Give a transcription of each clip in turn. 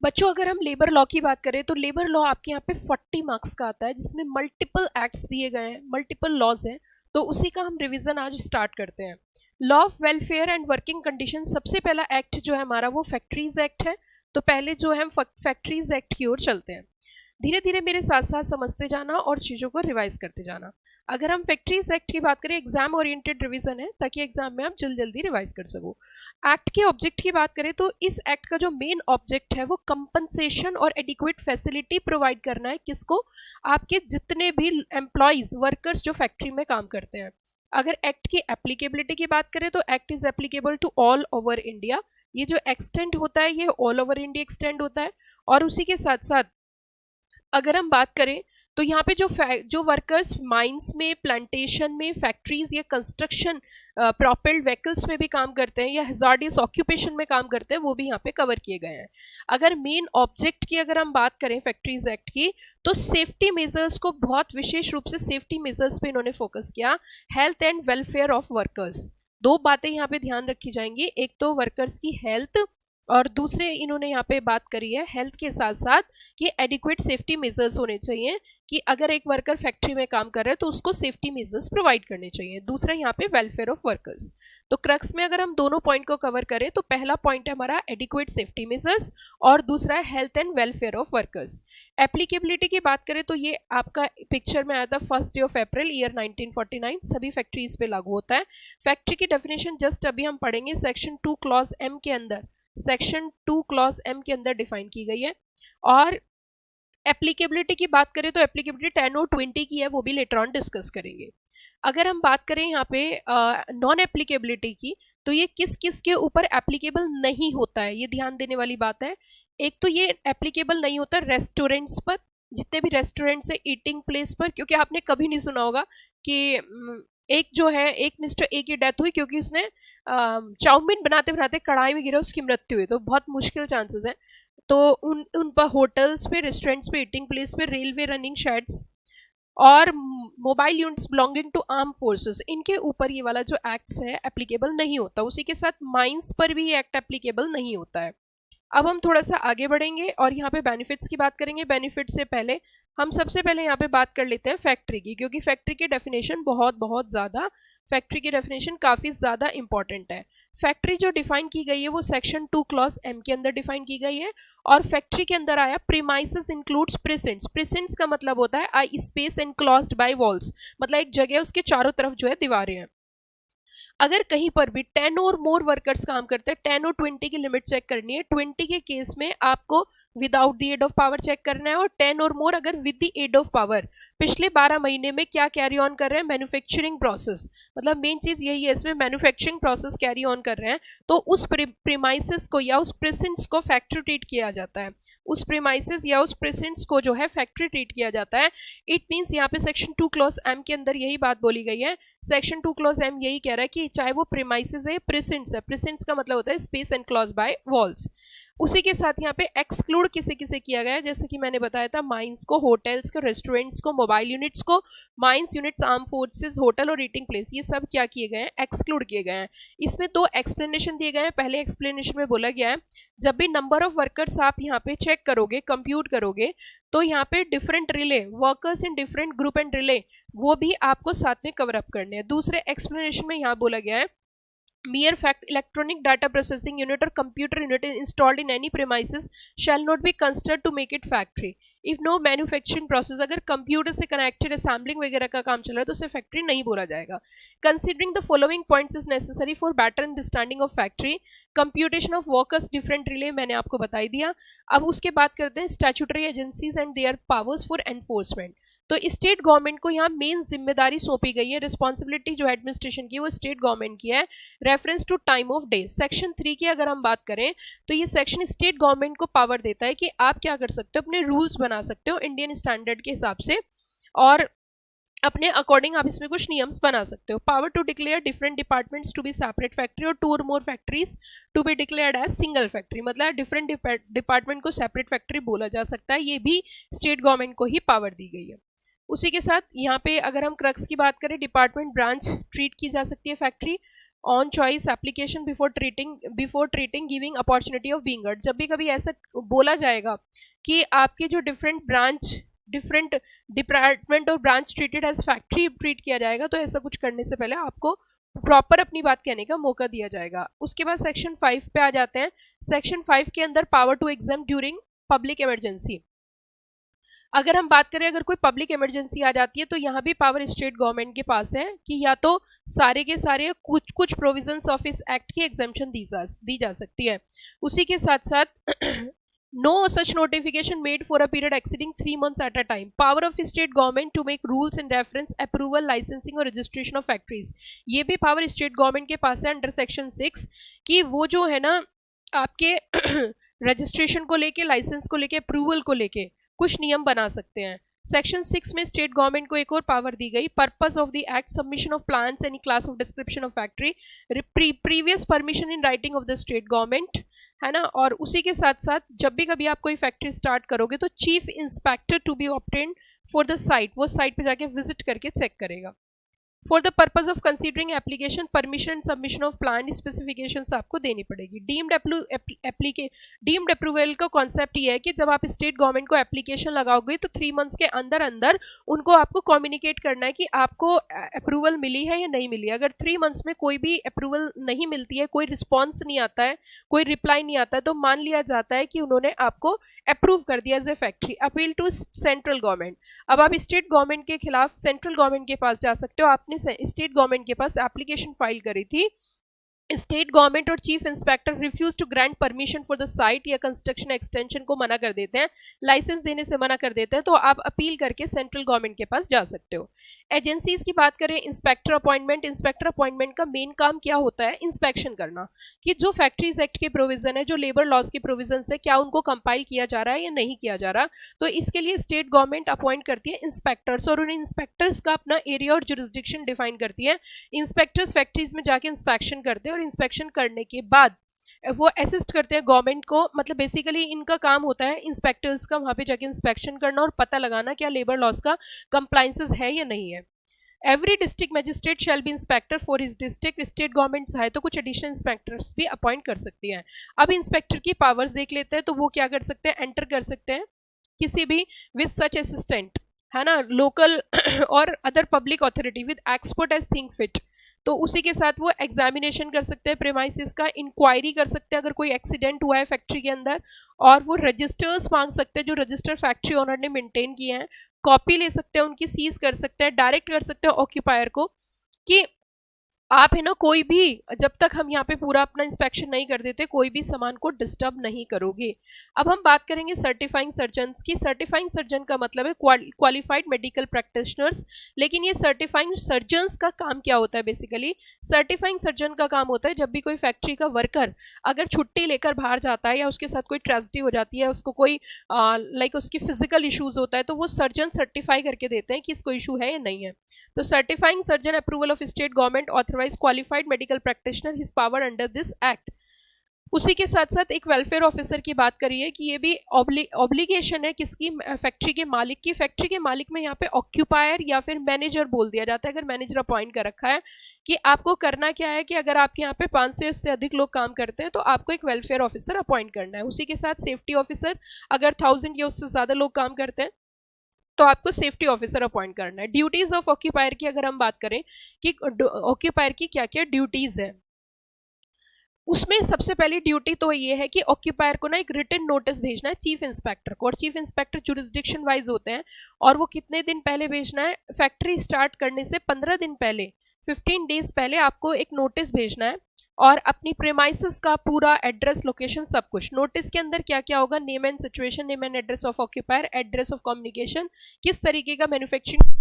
बच्चों, अगर हम लेबर लॉ की बात करें तो लेबर लॉ आपके यहाँ पे 40 मार्क्स का आता है, जिसमें मल्टीपल एक्ट्स दिए गए हैं, मल्टीपल लॉज हैं। तो उसी का हम रिवीजन आज स्टार्ट करते हैं। Law of welfare and working condition, सबसे पहला एक्ट जो है हमारा वो फैक्ट्रीज एक्ट है। तो पहले जो है हम फैक्ट्रीज एक्ट की ओर चलते हैं। धीरे धीरे मेरे साथ साथ समझते जाना और चीज़ों को रिवाइज करते जाना। अगर हम फैक्ट्रीज एक्ट की बात करें, एग्जाम ओरिएंटेड रिवीजन है ताकि एग्जाम में आप जल्दी जल्दी रिवाइज कर सको। एक्ट के ऑब्जेक्ट की बात करें तो इस एक्ट का जो मेन ऑब्जेक्ट है वो कंपनसेशन और एडिक्वेट फैसिलिटी प्रोवाइड करना है। किसको? आपके जितने भी एम्प्लॉयज वर्कर्स जो फैक्ट्री में काम करते हैं। अगर एक्ट की एप्लीकेबिलिटी की बात करें तो act is applicable to all over India. ये जो एक्सटेंड होता है ये ऑल ओवर इंडिया एक्सटेंड होता है। और उसी के साथ साथ अगर हम बात करें तो यहाँ पे जो वर्कर्स माइंस में, प्लांटेशन में, फैक्ट्रीज या कंस्ट्रक्शन प्रोपेल्ड व्हीकल्स में भी काम करते हैं या हजार्डियस ऑक्यूपेशन में काम करते हैं, वो भी यहाँ पे कवर किए गए हैं। अगर मेन ऑब्जेक्ट की अगर हम बात करें फैक्ट्रीज एक्ट की, तो सेफ्टी मेजर्स को बहुत विशेष रूप से सेफ्टी मेजर्स पे इन्होंने फोकस किया। Health and welfare of workers, दो बातें यहाँ पे ध्यान रखी जाएंगी, एक तो वर्कर्स की हेल्थ और दूसरे इन्होंने यहाँ पे बात करी है हेल्थ के साथ साथ कि एडिक्वेट सेफ्टी मेजर्स होने चाहिए कि अगर एक वर्कर फैक्ट्री में काम कर रहा है तो उसको सेफ्टी मेजर्स प्रोवाइड करने चाहिए। दूसरा यहाँ पे वेलफेयर ऑफ वर्कर्स। तो क्रक्स में अगर हम दोनों पॉइंट को कवर करें तो पहला पॉइंट है हमारा एडिक्वेट सेफ्टी मेजर्स और दूसरा है health and welfare of workers. Applicability की बात करें तो ये आपका पिक्चर में आया था 1 अप्रैल ईयर 1949, सभी फैक्ट्रीज पे लागू होता है। फैक्ट्री की डेफिनेशन जस्ट अभी हम पढ़ेंगे सेक्शन 2 क्लॉज एम के अंदर, सेक्शन 2 क्लॉज एम के अंदर डिफाइन की गई है। और एप्लीकेबिलिटी की बात करें तो एप्लीकेबिलिटी 10 और 20 की है, वो भी लेटर ऑन डिस्कस करेंगे। अगर हम बात करें यहाँ पे नॉन एप्लीकेबिलिटी की, तो ये किस किस के ऊपर एप्लीकेबल नहीं होता है, ये ध्यान देने वाली बात है। एक तो ये एप्लीकेबल नहीं होता रेस्टोरेंट्स पर, जितने भी रेस्टोरेंट्स है, ईटिंग प्लेस पर, क्योंकि आपने कभी नहीं सुना होगा कि एक जो है एक मिस्टर ए की डेथ हुई क्योंकि उसने चाउमीन बनाते बनाते कढ़ाई में गिरा, उसकी मृत्यु हुई। तो बहुत मुश्किल चांसेस है। तो उन पर होटल्स पे, रेस्टोरेंट्स पे, ईटिंग प्लेस पे, रेलवे रनिंग शेड्स और mobile units belonging to arm forces, इनके ऊपर ये वाला जो एक्ट्स है एप्लीकेबल नहीं होता। उसी के साथ माइंस पर भी ये एक्ट एप्लीकेबल नहीं होता है। अब हम थोड़ा सा आगे बढ़ेंगे और यहाँ पे बेनिफिट्स की बात करेंगे। बेनिफिट से पहले हम सबसे पहले यहाँ पे बात कर लेते हैं फैक्ट्री की, क्योंकि फैक्ट्री की डेफिनेशन बहुत बहुत ज़्यादा, फैक्ट्री की डेफिनेशन काफ़ी ज़्यादा इंपॉर्टेंट है। फैक्ट्री जो डिफाइन की गई है वो सेक्शन 2 क्लॉज एम के अंदर डिफाइन की गई है। और फैक्ट्री के अंदर आया प्रीमाइसेस इंक्लूड्स प्रेसेंट्स। प्रेसेंट्स का मतलब होता है आई स्पेस एनक्लोज्ड बाय वॉल्स, मतलब एक जगह उसके चारों तरफ जो है दीवारें हैं। अगर कहीं पर भी 10 और मोर वर्कर्स काम करते हैं, 10 और 20 की लिमिट चेक करनी है। 20 के केस में आपको without the aid of power चेक करना है, और 10 और मोर अगर with the aid of power पिछले 12 महीने में क्या कैरी ऑन कर रहे हैं, मैन्युफैक्चरिंग प्रोसेस, मतलब मेन चीज यही है इसमें, मैन्युफैक्चरिंग प्रोसेस कैरी ऑन कर रहे हैं, तो उस प्रीमाइसेस को या उस प्रेसेंट्स को फैक्ट्री ट्रीट किया जाता है। उस प्रीमाइसेस या उस प्रेसेंट्स को जो है फैक्ट्री ट्रीट किया जाता है। इट मीन्स यहाँ पे सेक्शन 2 क्लॉज एम के अंदर यही बात बोली गई है। सेक्शन 2 क्लॉज एम यही कह रहा है कि चाहे वो प्रीमाइसेस है, प्रेसेंट्स है, प्रेसेंट्स का मतलब होता है स्पेस एनक्लोज्ड बाय वॉल्स। उसी के साथ यहाँ पे एक्सक्लूड किसे किसे किया गया है, जैसे कि मैंने बताया था, माइंस को, होटल्स को, रेस्टोरेंट्स को, मोबाइल यूनिट्स को, mines units, arm forces, hotel और ईटिंग प्लेस, ये सब क्या किए गए हैं, एक्सक्लूड किए गए हैं। इसमें 2 एक्सप्लेनेशन दिए गए हैं। पहले एक्सप्लेनेशन में बोला गया है जब भी नंबर ऑफ वर्कर्स आप यहाँ पे चेक करोगे, कंप्यूट करोगे, तो यहाँ पे different relay, workers in different group and relay, वो भी आपको साथ में कवर अप करने हैं। दूसरे एक्सप्लेनेशन में यहाँ बोला गया है mere fact electronic data processing unit or computer unit installed in any premises shall not be considered to make it factory if no manufacturing process, अगर कंप्यूटर से कनेक्टेड असेंबलिंग वगैरह का काम चल रहा है तो उसे फैक्ट्री नहीं बोला जाएगा। Considering the following points is necessary for better understanding of factory, computation of workers different relay, मैंने आपको बता ही दिया। अब उसके बाद करते हैं statutory agencies and there powers for enforcement. तो स्टेट गवर्नमेंट को यहाँ मेन जिम्मेदारी सौंपी गई है, रिस्पॉन्सिबिलिटी जो एडमिनिस्ट्रेशन की वो स्टेट गवर्नमेंट की है। Reference to time of day, section 3 की अगर हम बात करें तो ये सेक्शन स्टेट गवर्नमेंट को पावर देता है कि आप क्या कर सकते हो, अपने रूल्स बना सकते हो इंडियन स्टैंडर्ड के हिसाब से, और अपने अकॉर्डिंग आप इसमें कुछ नियम्स बना सकते हो। Power to declare different departments to be separate factory और 2 और more factories to be declared as single factory, मतलब डिफरेंट डिपार्टमेंट को सेपरेट फैक्ट्री बोला जा सकता है, ये भी स्टेट गवर्नमेंट को ही पावर दी गई है। उसी के साथ यहाँ पे अगर हम क्रक्स की बात करें, डिपार्टमेंट ब्रांच ट्रीट की जा सकती है factory. On choice application before treating giving opportunity of being heard. जब भी कभी ऐसा बोला जाएगा कि आपके जो डिफरेंट डिपार्टमेंट और branch treated as factory treat किया जाएगा, तो ऐसा कुछ करने से पहले आपको प्रॉपर अपनी बात कहने का मौका दिया जाएगा। उसके बाद सेक्शन 5 पे आ जाते हैं। सेक्शन 5 के अंदर power to exam during public emergency. अगर हम बात करें, अगर कोई पब्लिक इमरजेंसी आ जाती है तो यहाँ भी पावर स्टेट गवर्नमेंट के पास है कि या तो सारे के सारे कुछ कुछ प्रोविजंस ऑफ इस एक्ट की एग्जाम्पशन दी जा सकती है। उसी के साथ साथ no such notification made for a period exceeding 3 months at a time. Power of state government to make rules in reference approval licensing और registration of factories, ये भी पावर स्टेट गवर्नमेंट के पास है अंडर सेक्शन 6 कि वो जो है ना आपके रजिस्ट्रेशन को लेके, लाइसेंस को लेके, अप्रूवल को लेके कुछ नियम बना सकते हैं। सेक्शन 6 में स्टेट गवर्नमेंट को एक और पावर दी गई। Purpose of the act submission of plans any class of description of factory, previous permission in writing of the state government, है ना। और उसी के साथ साथ जब भी कभी आप कोई फैक्ट्री स्टार्ट करोगे तो chief inspector to be obtained for the site, वो साइट पे जाके विजिट करके चेक करेगा। For the purpose of considering application permission and submission of plan specifications आपको देनी पड़ेगी। डीम्ड अप्रूवल का कॉन्सेप्ट ये है कि जब आप स्टेट गवर्नमेंट को एप्लीकेशन लगाओगे तो 3 मंथ्स के अंदर अंदर उनको आपको कम्युनिकेट करना है कि आपको अप्रूवल मिली है या नहीं मिली है। अगर 3 मंथ्स में कोई भी अप्रूवल नहीं मिलती है, कोई रिस्पॉन्स नहीं आता है, कोई रिप्लाई नहीं आता है, तो मान लिया जाता है कि उन्होंने आपको अप्रूव कर दिया as a factory. Appeal to central government, अब आप स्टेट गवर्नमेंट के खिलाफ सेंट्रल गवर्नमेंट के पास जा सकते हो। आपने स्टेट गवर्नमेंट के पास एप्लीकेशन फाइल करी थी, स्टेट गवर्नमेंट और chief inspector refuse to grant permission for the site या कंस्ट्रक्शन एक्सटेंशन को मना कर देते हैं, लाइसेंस देने से मना कर देते हैं, तो आप अपील करके सेंट्रल गवर्नमेंट के पास जा सकते हो। एजेंसीज की बात करें, इंस्पेक्टर अपॉइंटमेंट। इंस्पेक्टर अपॉइंटमेंट का मेन काम क्या होता है? इंस्पेक्शन करना कि जो फैक्ट्रीज एक्ट के प्रोविजन है, जो लेबर लॉज के प्रोविजन है, क्या उनको कंपाइल किया जा रहा है या नहीं किया जा रहा। तो इसके लिए स्टेट गवर्नमेंट अपॉइंट करती है इंस्पेक्टर्स, और उन इंस्पेक्टर्स का अपना एरिया और जुरिस्डिक्शन डिफाइन करती है। इंस्पेक्टर्स फैक्ट्रीज में जाके इंस्पेक्शन करते हैं और इंस्पेक्शन करने के बाद वो असिस्ट करते हैं गवर्नमेंट को। मतलब बेसिकली इनका काम होता है इंस्पेक्टर्स का वहाँ पे जाके इंस्पेक्शन करना और पता लगाना क्या लेबर लॉज का कंप्लाइंसेस है या नहीं है। Every district magistrate shall be inspector for his district. State government चाहे तो कुछ एडिशनल इंस्पेक्टर्स भी अपॉइंट कर सकती है। अब इंस्पेक्टर की पावर्स देख लेते हैं, तो वो क्या कर सकते हैं? एंटर कर सकते हैं किसी भी विद सच असिस्टेंट, है ना, लोकल और other public authority with expert as think fit. तो उसी के साथ वो एग्जामिनेशन कर सकते हैं प्रेमाइसिस का, इंक्वायरी कर सकते हैं अगर कोई एक्सीडेंट हुआ है फैक्ट्री के अंदर, और वो रजिस्टर्स मांग सकते हैं जो रजिस्टर फैक्ट्री ओनर ने मेंटेन किए हैं, कॉपी ले सकते हैं उनकी, सीज कर सकते हैं, डायरेक्ट कर सकते हैं ऑक्यूपायर को कि आप है ना कोई भी, जब तक हम यहाँ पे पूरा अपना इंस्पेक्शन नहीं कर देते, कोई भी सामान को डिस्टर्ब नहीं करोगे। अब हम बात करेंगे सर्टिफाइंग सर्जन्स की। सर्टिफाइंग सर्जन का मतलब है क्वालिफाइड मेडिकल प्रैक्टिशनर्स। लेकिन ये सर्टिफाइंग सर्जन्स का काम क्या होता है? बेसिकली सर्टिफाइंग सर्जन का काम होता है जब भी कोई फैक्ट्री का वर्कर अगर छुट्टी लेकर बाहर जाता है या उसके साथ कोई ट्रेजेडी हो जाती है, उसको कोई लाइक उसकी फिजिकल इशूज होता है, तो वो सर्जन सर्टिफाई करके देते हैं कि इसको इशू है या नहीं है। तो certifying surgeon approval of state government authorise qualified medical practitioner his power under this act. उसी के साथ साथ एक वेलफेयर ऑफिसर की बात करिए कि ये भी ऑब्लिगेशन है किसकी? फैक्ट्री के मालिक की। फैक्ट्री के मालिक में यहाँ पे ऑक्यूपायर या फिर मैनेजर बोल दिया जाता है अगर मैनेजर अपॉइंट कर रखा है, कि आपको करना क्या है कि अगर आपके यहाँ पे 500 से अधिक लोग काम करते हैं तो आपको एक वेलफेयर ऑफिसर अपॉइंट करना है। उसी के साथ सेफ्टी ऑफिसर, अगर 1000 या उससे ज़्यादा लोग काम करते हैं तो आपको सेफ्टी ऑफिसर अपॉइंट करना है। ड्यूटीज ऑफ ऑक्यूपायर की अगर हम बात करें कि ऑक्यूपायर की क्या क्या ड्यूटीज है, उसमें सबसे पहली ड्यूटी तो ये है कि ऑक्यूपायर को ना एक रिटन नोटिस भेजना है चीफ इंस्पेक्टर को, और चीफ इंस्पेक्टर जुरिस्डिक्शन वाइज होते हैं, और वो कितने दिन पहले भेजना है? फैक्ट्री स्टार्ट करने से 15 दिन पहले, 15 डेज पहले आपको एक नोटिस भेजना है, और अपनी प्रेमाइसिस का पूरा एड्रेस, लोकेशन, सब कुछ। नोटिस के अंदर क्या क्या होगा? Name and situation, name and address of occupier, address of communication, किस तरीके का manufacturing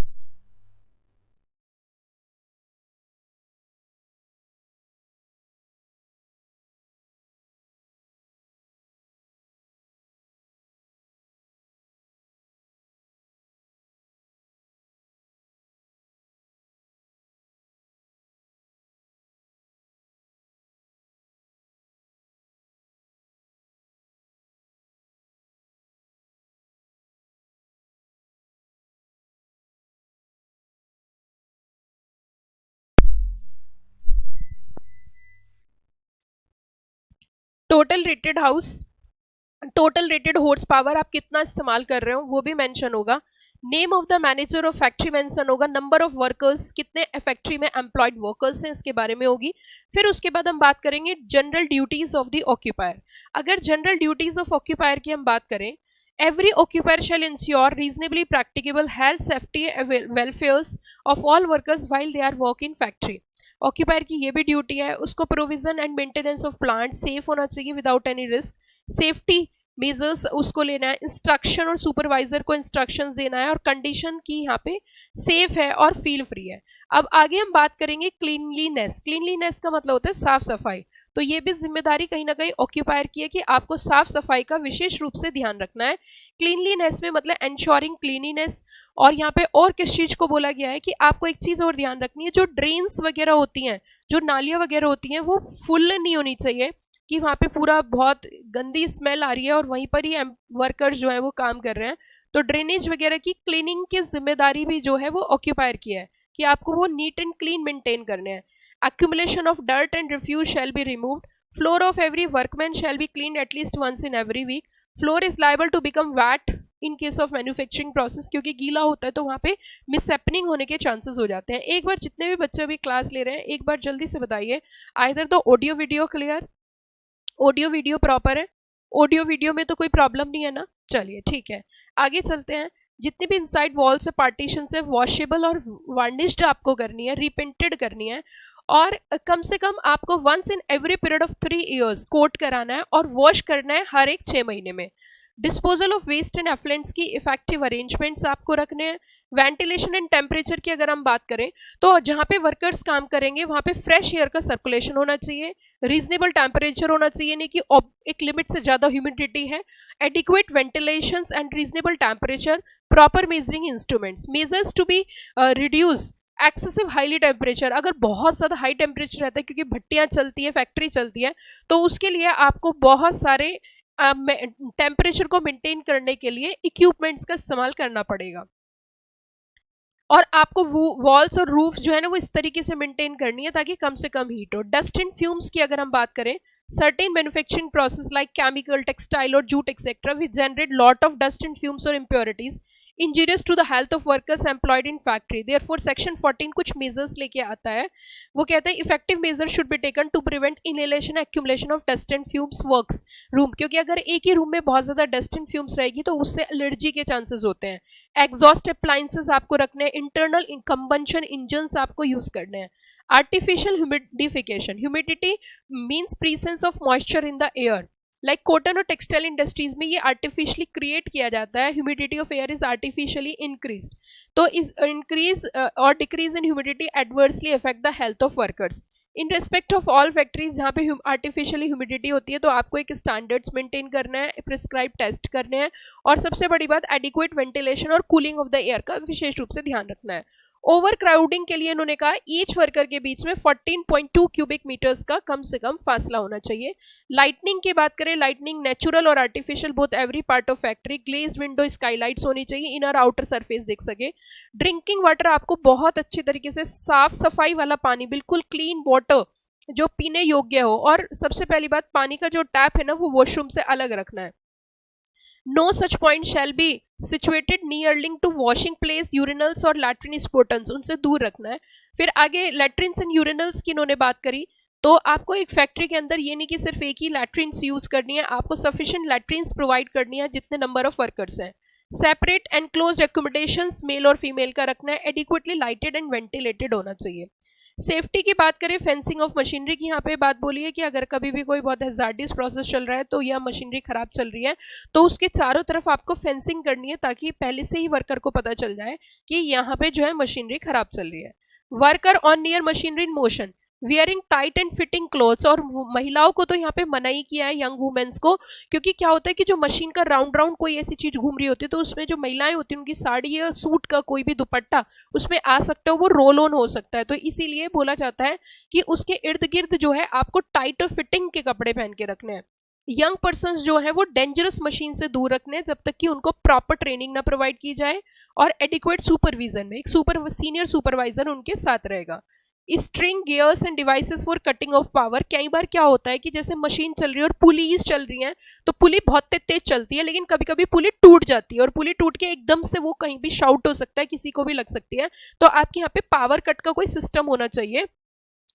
total rated house, total rated horse power आप कितना इस्तेमाल कर रहे हो वो भी मेंशन होगा। Name of the manager of factory mention होगा। नंबर ऑफ वर्कर्स, कितने फैक्ट्री में एम्प्लॉयड वर्कर्स हैं इसके बारे में होगी। फिर उसके बाद हम बात करेंगे general duties of the occupier. अगर जनरल ड्यूटीज ऑफ ऑक्यूपायर की हम बात करें, every occupier shall ensure reasonably practicable health safety welfares of all workers while they are work in factory। Occupier की ये भी ड्यूटी है, उसको provision and maintenance of plant safe होना चाहिए without any risk, safety measures उसको लेना है, इंस्ट्रक्शन और सुपरवाइजर को इंस्ट्रक्शंस देना है, और कंडीशन की यहाँ पे सेफ है और फील फ्री है। अब आगे हम बात करेंगे क्लीनलीनेस। क्लीनलीनेस का मतलब होता है साफ सफाई। तो ये भी जिम्मेदारी कहीं ना कहीं ऑक्यूपायर की है कि आपको साफ सफाई का विशेष रूप से ध्यान रखना है। क्लीनलीनेस में मतलब एंश्योरिंग क्लीनिनेस। और यहाँ पे और किस चीज को बोला गया है कि आपको एक चीज और ध्यान रखनी है, जो ड्रेन्स वगैरह होती हैं, जो नालियां वगैरह होती हैं, वो फुल नहीं होनी चाहिए कि वहाँ पे पूरा बहुत गंदी स्मेल आ रही है और वहीं पर ही वर्कर्स जो है वो काम कर रहे हैं। तो ड्रेनेज वगैरह की क्लीनिंग की जिम्मेदारी भी जो है वो ऑक्यूपायर की है कि आपको वो नीट एंड क्लीन मेंटेन करने हैं। Accumulation of dirt and refuse shall be removed. Floor of every workman shall be cleaned at least once in every week. Floor is liable to become wet in case of manufacturing process, क्योंकि गीला होता है तो वहाँ पे mishappening होने के chances हो जाते हैं। एक बार जितने भी बच्चे अभी क्लास ले रहे हैं एक बार जल्दी से बताइए, आइदर तो audio video clear, audio video proper है, ऑडियो वीडियो में तो कोई प्रॉब्लम नहीं है ना। चलिए ठीक है, आगे चलते हैं। जितने भी इनसाइड वॉल से पार्टीशन से वॉशेबल और वार्निश्ड आपको करनी है, रिपेंटेड करनी है, और कम से कम आपको once in every period of 3 years coat कराना है और वॉश करना है हर एक 6 महीने में। Disposal of waste and effluents की इफेक्टिव अरेंजमेंट्स आपको रखने हैं। वेंटिलेशन एंड टेम्परेचर की अगर हम बात करें तो जहाँ पे वर्कर्स काम करेंगे वहाँ पे फ्रेश एयर का सर्कुलेशन होना चाहिए, रीजनेबल टेम्परेचर होना चाहिए, नहीं कि एक लिमिट से ज़्यादा ह्यूमिडिटी है, adequate ventilation and reasonable temperature, proper measuring instruments, measures to be reduce excessive highly temperature. अगर बहुत ज़्यादा हाई टेम्परेचर रहता है क्योंकि भट्टियाँ चलती है, फैक्ट्री चलती है, तो उसके लिए आपको बहुत सारे टेम्परेचर को मेंटेन करने के लिए इक्विपमेंट्स का इस्तेमाल करना पड़ेगा। और आपको वॉल्स और रूफ जो है ना वो इस तरीके से मेंटेन करनी है ताकि कम से कम हीट हो। डस्ट एंड फ्यूम्स की अगर हम बात करें, certain manufacturing process like chemical, textile और jute et cetera which generate lot of dust and fumes और impurities injurious to the health of workers employed in factory. Therefore section 14 कुछ measures लेके आता है, वो कहता है effective measure should be taken to prevent inhalation accumulation of dust and fumes works room, क्योंकि अगर एक ही रूम में बहुत ज़्यादा डस्ट एंड फ्यूम्स रहेगी तो उससे एलर्जी के चांसेस होते हैं। एग्जॉस्ट अप्लायंसेस आपको रखने हैं, इंटरनल कंबंशन इंजन्स आपको यूज करने हैं। Artificial humidification, humidity means presence of moisture in the air, like cotton और टेक्सटाइल इंडस्ट्रीज में ये आर्टिफिशियली क्रिएट किया जाता है। Humidity of air is artificially increase, तो इस इंक्रीज और decrease in humidity adversely affect the health of workers. In respect of all factories जहाँ पे आर्टिफिशियली ह्यूमिडिटी होती है तो आपको एक स्टैंडर्ड्स मेंटेन करना है, प्रिस्क्राइब टेस्ट करने हैं, और सबसे बड़ी बात एडिक्वेट वेंटिलेशन और कूलिंग ऑफ द एयर का विशेष रूप से ध्यान रखना है। ओवर क्राउडिंग के लिए इन्होंने कहा ईच वर्कर के बीच में 14.2 क्यूबिक मीटर्स का कम से कम फासला होना चाहिए। लाइटनिंग की बात करें, लाइटनिंग नेचुरल और artificial both every part of factory, glaze window skylights होनी चाहिए, इनर आउटर सरफेस देख सके। ड्रिंकिंग वाटर आपको बहुत अच्छी तरीके से साफ सफाई वाला पानी, बिल्कुल क्लीन वाटर जो पीने योग्य हो, और सबसे पहली बात पानी का जो टैप है ना वो वॉशरूम से अलग रखना है। No such point shall be situated nearing to washing place, urinals और लैट्रिन स्पोर्टन्स, उनसे दूर रखना है। फिर आगे लैट्रिन्स एंड यूरिनल्स की इन्होंने बात करी, तो आपको एक फैक्ट्री के अंदर ये नहीं कि सिर्फ एक ही लैट्रिन्स यूज करनी है, आपको सफिशिएंट लैट्रिन्स प्रोवाइड करनी है जितने नंबर ऑफ वर्कर्स हैं। Separate and closed accommodations mail और फीमेल का रखना है, एडिक्वेटली लाइटेड एंड वेंटिलेटेड होना चाहिए। सेफ्टी की बात करें, फेंसिंग ऑफ मशीनरी की यहाँ पे बात बोली है कि अगर कभी भी कोई बहुत हैजार्डियस प्रोसेस चल रहा है तो यह मशीनरी खराब चल रही है तो उसके चारों तरफ आपको फेंसिंग करनी है ताकि पहले से ही वर्कर को पता चल जाए कि यहाँ पे जो है मशीनरी खराब चल रही है। Worker on near machinery in motion, wearing tight and fitting clothes, और महिलाओं को तो यहाँ पे मना ही किया है, यंग वुमेन्स को, क्योंकि क्या होता है कि जो मशीन का राउंड राउंड कोई ऐसी चीज घूम रही होती है तो उसमें जो महिलाएं होती हैं उनकी साड़ी या सूट का कोई भी दुपट्टा उसमें आ सकता है, वो रोल ऑन हो सकता है, तो इसीलिए बोला जाता है कि उसके इर्द गिर्द जो है आपको टाइट और फिटिंग के कपड़े पहन के रखने हैं। यंग पर्सन्स जो है वो डेंजरस मशीन से दूर रखने हैं जब तक कि उनको प्रॉपर ट्रेनिंग ना प्रोवाइड की जाए, और एडिक्वेट सुपरविजन में एक सीनियर सुपरवाइजर उनके साथ रहेगा। String gears end devices for cutting of power. कई बार क्या होता है कि जैसे मशीन चल रही है और पुलीज चल रही है, तो पुली बहुत तेज तेज चलती है, लेकिन कभी कभी पुली टूट जाती है और पुली टूट के एकदम से वो कहीं भी शाउट हो सकता है, किसी को भी लग सकती है। तो आपके यहाँ पे पावर कट का कोई सिस्टम होना चाहिए,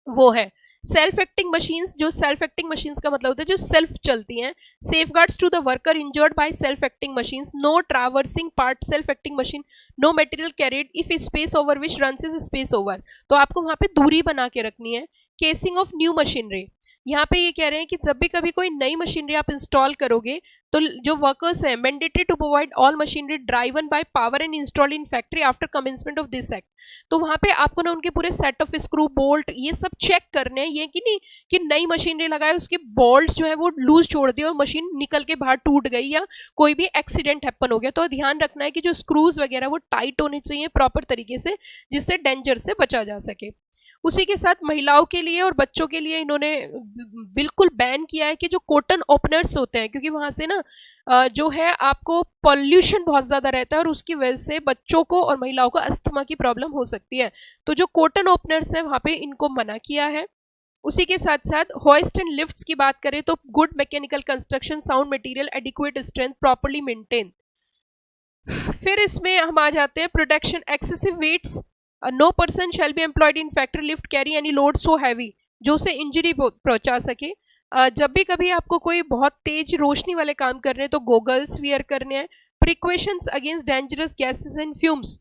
वो है सेल्फ एक्टिंग मशीन्स। जो सेल्फ एक्टिंग मशीन्स का मतलब होता है जो सेल्फ चलती हैं। Safeguards to the worker injured by self acting machines. No traversing part self acting machine, no material carried if space over which runs is space over. तो आपको वहां पे दूरी बना के रखनी है। केसिंग ऑफ न्यू मशीनरी, यहाँ पे ये कह रहे हैं कि जब भी कभी कोई नई मशीनरी आप इंस्टॉल करोगे तो जो वर्कर्स हैं mandatory to provide all machinery driven by power and installed in factory after commencement of this act. तो वहां पे आपको ना उनके पूरे सेट ऑफ स्क्रू बोल्ट ये सब चेक करने हैं, ये कि नहीं कि नई मशीनरी लगाए उसके बोल्ट्स जो है वो लूज छोड़ दिए और मशीन निकल के बाहर टूट गई या कोई भी एक्सीडेंट हैपन हो गया। तो ध्यान रखना है कि जो स्क्रूज वगैरह वो टाइट होने चाहिए प्रॉपर तरीके से, जिससे डेंजर से बचा जा सके। उसी के साथ महिलाओं के लिए और बच्चों के लिए इन्होंने बिल्कुल बैन किया है कि जो कॉटन ओपनर्स होते हैं, क्योंकि वहां से ना जो है आपको पॉल्यूशन बहुत ज्यादा रहता है और उसकी वजह से बच्चों को और महिलाओं को अस्थमा की प्रॉब्लम हो सकती है। तो जो कॉटन ओपनर्स है वहां पे इनको मना किया है। उसी के साथ साथ होइस्ट एंड लिफ्ट्स की बात करें तो good mechanical construction, sound material, adequate strength, properly maintain. फिर इसमें हम आ जाते हैं protection, excessive weights, no person shall be employed in factory lift carry any load so heavy जो उसे इंजरी पहुंचा सके। जब भी कभी आपको कोई बहुत तेज रोशनी वाले काम करने हैं तो गोगल्स वियर करने हैं। Precautions against dangerous gases and fumes,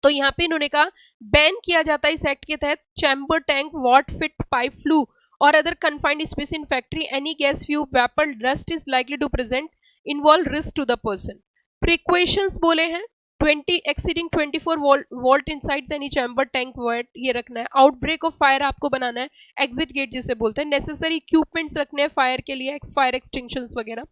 तो यहाँ पे इन्होंने कहा बैन किया जाता है इस एक्ट के तहत chamber, tank, vat, pit, pipe, flue और other confined space in factory any gas, fume, vapour, dust is likely to present involve risk to the person. Precautions बोले हैं 20 exceeding 24 volt inside any chamber, tank, vat ये रखना है। Outbreak of fire आपको बनाना है, exit gate जिसे बोलते हैं। नेसेसरी इक्विपमेंट्स रखने हैं फायर के लिए, फायर एक्सटिंक्शंस वगैरह।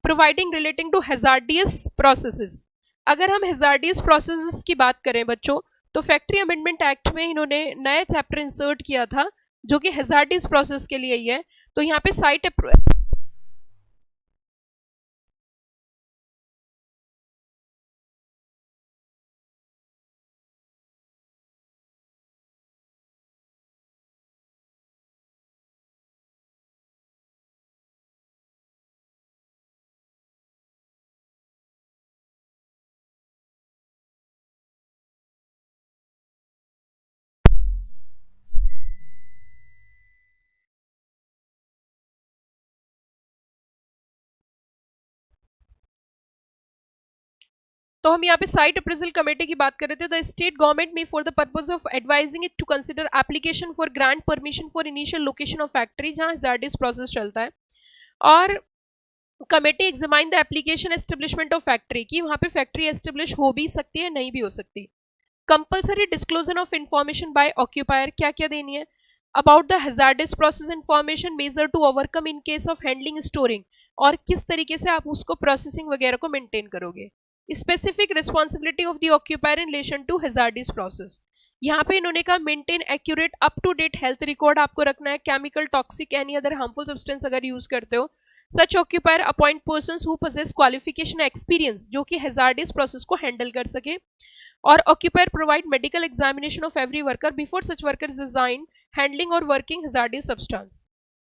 Providing relating to hazardous processes, अगर हम हैजार्डियस प्रोसेसेस की बात करें बच्चों, तो फैक्ट्री अमेंडमेंट एक्ट में इन्होंने नया चैप्टर इंसर्ट किया था जो कि हैजार्डियस प्रोसेस के लिए ही है। तो यहाँ पे साइट तो हम यहाँ पे साइट अप्रेजल कमेटी की बात कर रहे थे। द स्टेट गवर्नमेंट में for the purpose of advising it to consider application for grant permission for initial location of factory जहाँ हैजार्डियस प्रोसेस चलता है। और committee examine the application establishment of factory की वहाँ पे फैक्ट्री एस्टेब्लिश हो भी सकती है नहीं भी हो सकती। Compulsory disclosure of information by occupier, क्या क्या देनी है about the hazardous process information, measure to overcome in case of handling, storing, और किस तरीके से आप उसको प्रोसेसिंग वगैरह को मेंटेन करोगे। Specific responsibility of the occupier in relation to hazardous process, यहाँ पे इन्होंने कहा maintain accurate up to date health record आपको रखना है। Chemical, toxic, any other harmful substance अगर यूज करते हो। Such occupier appoint persons who possess qualification, experience जो कि हैजार्डियस प्रोसेस को हैंडल कर सके। और occupier provide medical examination of every worker before such worker is assigned handling और working hazardous substance.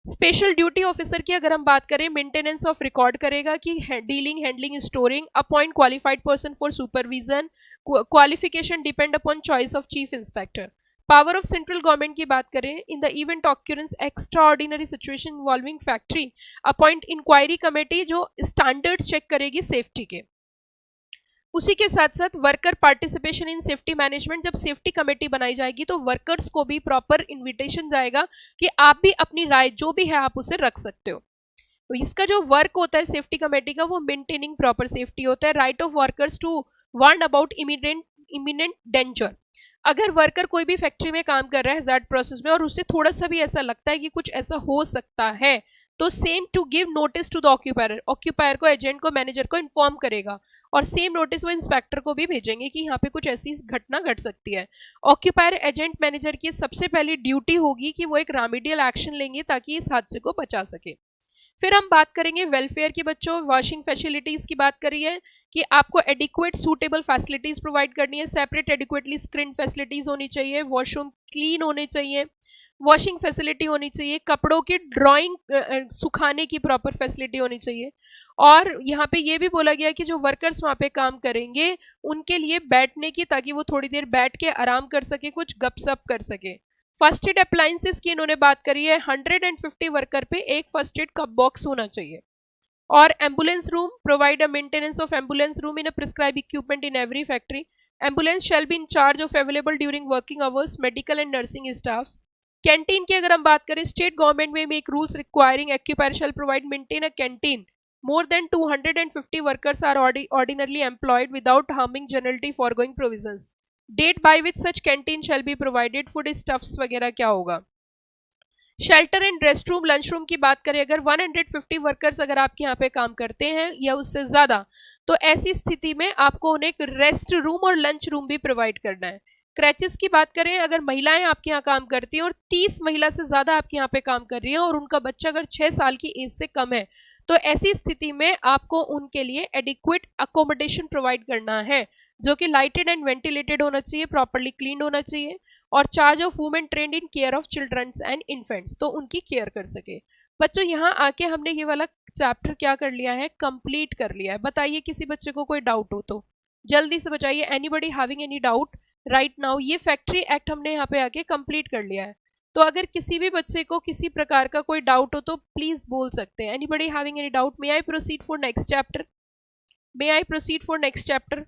Special duty officer की अगर हम बात करें, मेंटेनेंस ऑफ रिकॉर्ड करेगा कि dealing, handling, storing, appoint qualified person for supervision, qualification depend upon choice of chief inspector. Power of central government की बात करें, in the event occurrence extraordinary situation involving factory, appoint inquiry committee जो standards check करेगी safety के। उसी के साथ साथ worker participation in safety management, जब सेफ्टी कमेटी बनाई जाएगी तो वर्कर्स को भी प्रॉपर इन्विटेशन जाएगा कि आप भी अपनी राय जो भी है आप उसे रख सकते हो। तो इसका जो वर्क होता है सेफ्टी कमेटी का वो मेंटेनिंग प्रॉपर सेफ्टी होता है। Right of workers to warn about imminent danger, अगर वर्कर कोई भी फैक्ट्री में काम कर रहा है हैजार्ड प्रोसेस में और उससे थोड़ा सा भी ऐसा लगता है कि कुछ ऐसा हो सकता है, तो same to give notice to the occupier, occupier को, एजेंट को, मैनेजर को इन्फॉर्म करेगा और सेम नोटिस वो इंस्पेक्टर को भी भेजेंगे कि यहाँ पे कुछ ऐसी घटना घट सकती है। ऑक्यूपायर, एजेंट, मैनेजर की सबसे पहली ड्यूटी होगी कि वो एक रेमेडियल एक्शन लेंगे ताकि इस हादसे को बचा सके। फिर हम बात करेंगे वेलफेयर की। बच्चों वॉशिंग फैसिलिटीज़ की बात करी है कि आपको एडिक्वेट सूटेबल फैसिलिटीज़ प्रोवाइड करनी है, सेपरेट एडिक्वेटली स्क्रीन फैसिलिटीज़ होनी चाहिए, वॉशरूम क्लीन होने चाहिए, वॉशिंग फैसिलिटी होनी चाहिए, कपड़ों की ड्राइंग सुखाने की प्रॉपर फैसिलिटी होनी चाहिए। और यहाँ पे ये भी बोला गया कि जो वर्कर्स वहाँ पे काम करेंगे उनके लिए बैठने की, ताकि वो थोड़ी देर बैठ के आराम कर सके, कुछ गपशप कर सके। फर्स्ट एड अप्लायंसेस की इन्होंने बात करी है, 150 वर्कर पे एक फर्स्ट एड का बॉक्स होना चाहिए। और ambulance room, provide a maintenance of ambulance room in a prescribe equipment in every factory. Ambulance shall be in charge of available during working hours medical and nursing staffs. Canteen की अगर हम बात करें, state government में make rules requiring occupier shall provide maintain a canteen. More than 250 workers are ordinarily employed without harming generally foregoing provisions. Date by which such canteen shall be provided, food stuffs वगैरह क्या होगा। Shelter and rest room, lunch room की बात करें, अगर 150 workers अगर आपके यहाँ पे काम करते हैं या उससे ज़्यादा, तो ऐसी स्थिति में आपको उन्हें एक रेस्ट रूम और लंच रूम भी प्रोवाइड करना है। क्रैचेस की बात करें, अगर महिलाएं आपके यहाँ काम करती हैं और 30 महिला से ज़्यादा आपके यहाँ पे काम कर रही हैं और उनका बच्चा अगर 6 साल की एज से कम है, तो ऐसी स्थिति में आपको उनके लिए एडिक्वेट अकोमोडेशन प्रोवाइड करना है, जो कि लाइटेड एंड वेंटिलेटेड होना चाहिए, प्रॉपरली क्लीन होना चाहिए, और charge of women trend in care of children's and infants, तो उनकी केयर कर सके। बच्चों यहाँ आके हमने ये वाला चैप्टर क्या कर लिया है, कंप्लीट कर लिया है। बताइए किसी बच्चे को कोई डाउट हो तो जल्दी से बताइए। Anybody having any doubt right now? ये फैक्ट्री एक्ट हमने यहाँ पे आके कंप्लीट कर लिया है, तो अगर किसी भी बच्चे को किसी प्रकार का कोई डाउट हो तो प्लीज बोल सकते हैं। Anybody having any doubt? May I proceed for next chapter? May I proceed for next chapter?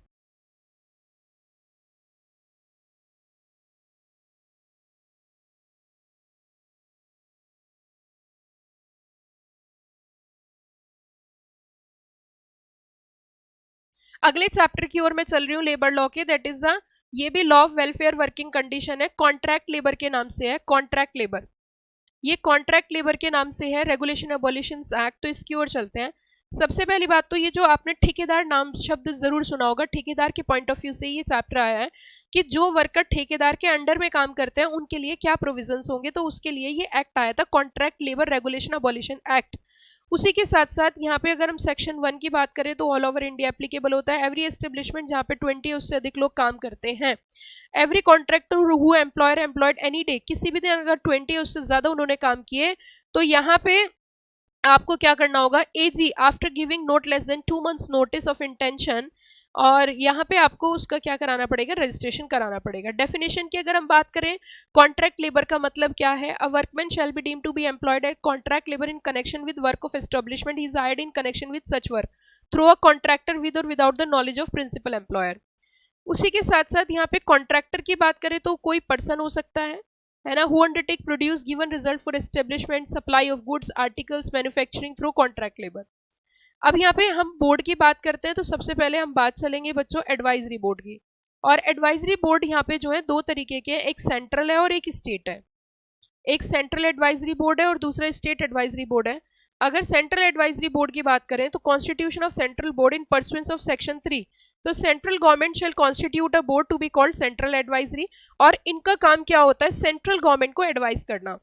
अगले चैप्टर की ओर मैं चल रही हूँ, लेबर लॉ के। दैट इज द, ये भी law of welfare working condition है, कॉन्ट्रैक्ट लेबर के नाम से है, कॉन्ट्रैक्ट लेबर। ये कॉन्ट्रैक्ट लेबर के नाम से है, रेगुलेशन एबॉलिशंस एक्ट। तो इसकी ओर चलते हैं। सबसे पहली बात तो ये जो आपने ठेकेदार नाम शब्द जरूर सुना होगा, ठेकेदार के पॉइंट ऑफ व्यू से ये चैप्टर आया है कि जो वर्कर ठेकेदार के अंडर में काम करते हैं उनके लिए क्या प्रोविजंस होंगे, तो उसके लिए ये एक्ट आया था, contract labour regulation abolition act. उसी के साथ साथ यहाँ पे अगर हम सेक्शन 1 की बात करें तो ऑल ओवर इंडिया एप्लीकेबल होता है। एवरी एस्टेब्लिशमेंट जहाँ पे 20 उससे अधिक लोग काम करते हैं, every contractor who employer employed any day, किसी भी दिन अगर 20 उससे ज़्यादा उन्होंने काम किए, तो यहाँ पे आपको क्या करना होगा, AG after giving not less than 2 months notice of intention, और यहाँ पे आपको उसका क्या कराना पड़ेगा, रजिस्ट्रेशन कराना पड़ेगा। डेफिनेशन की अगर हम बात करें, कॉन्ट्रैक्ट लेबर का मतलब क्या है, a workman shall be deemed to be employed at contract labour in connection with work of establishment he is hired in connection with such work through a contractor with और without the knowledge of principal employer. उसी के साथ साथ यहाँ पे contractor की बात करें तो कोई पर्सन हो सकता है ना, who undertake produce given result for establishment supply of goods articles manufacturing through contract labour. अब यहाँ पे हम बोर्ड की बात करते हैं, तो सबसे पहले हम बात चलेंगे बच्चों एडवाइजरी बोर्ड की। और एडवाइजरी बोर्ड यहाँ पे जो है 2 तरीके के, एक सेंट्रल है और एक स्टेट है। एक सेंट्रल एडवाइजरी बोर्ड है और दूसरा स्टेट एडवाइजरी बोर्ड है। अगर सेंट्रल एडवाइजरी बोर्ड की बात करें तो constitution of central board in pursuance of section 3, तो central government shall constitute a board to be called central advisory, और इनका काम क्या होता है, सेंट्रल गवर्नमेंट को एडवाइस करना।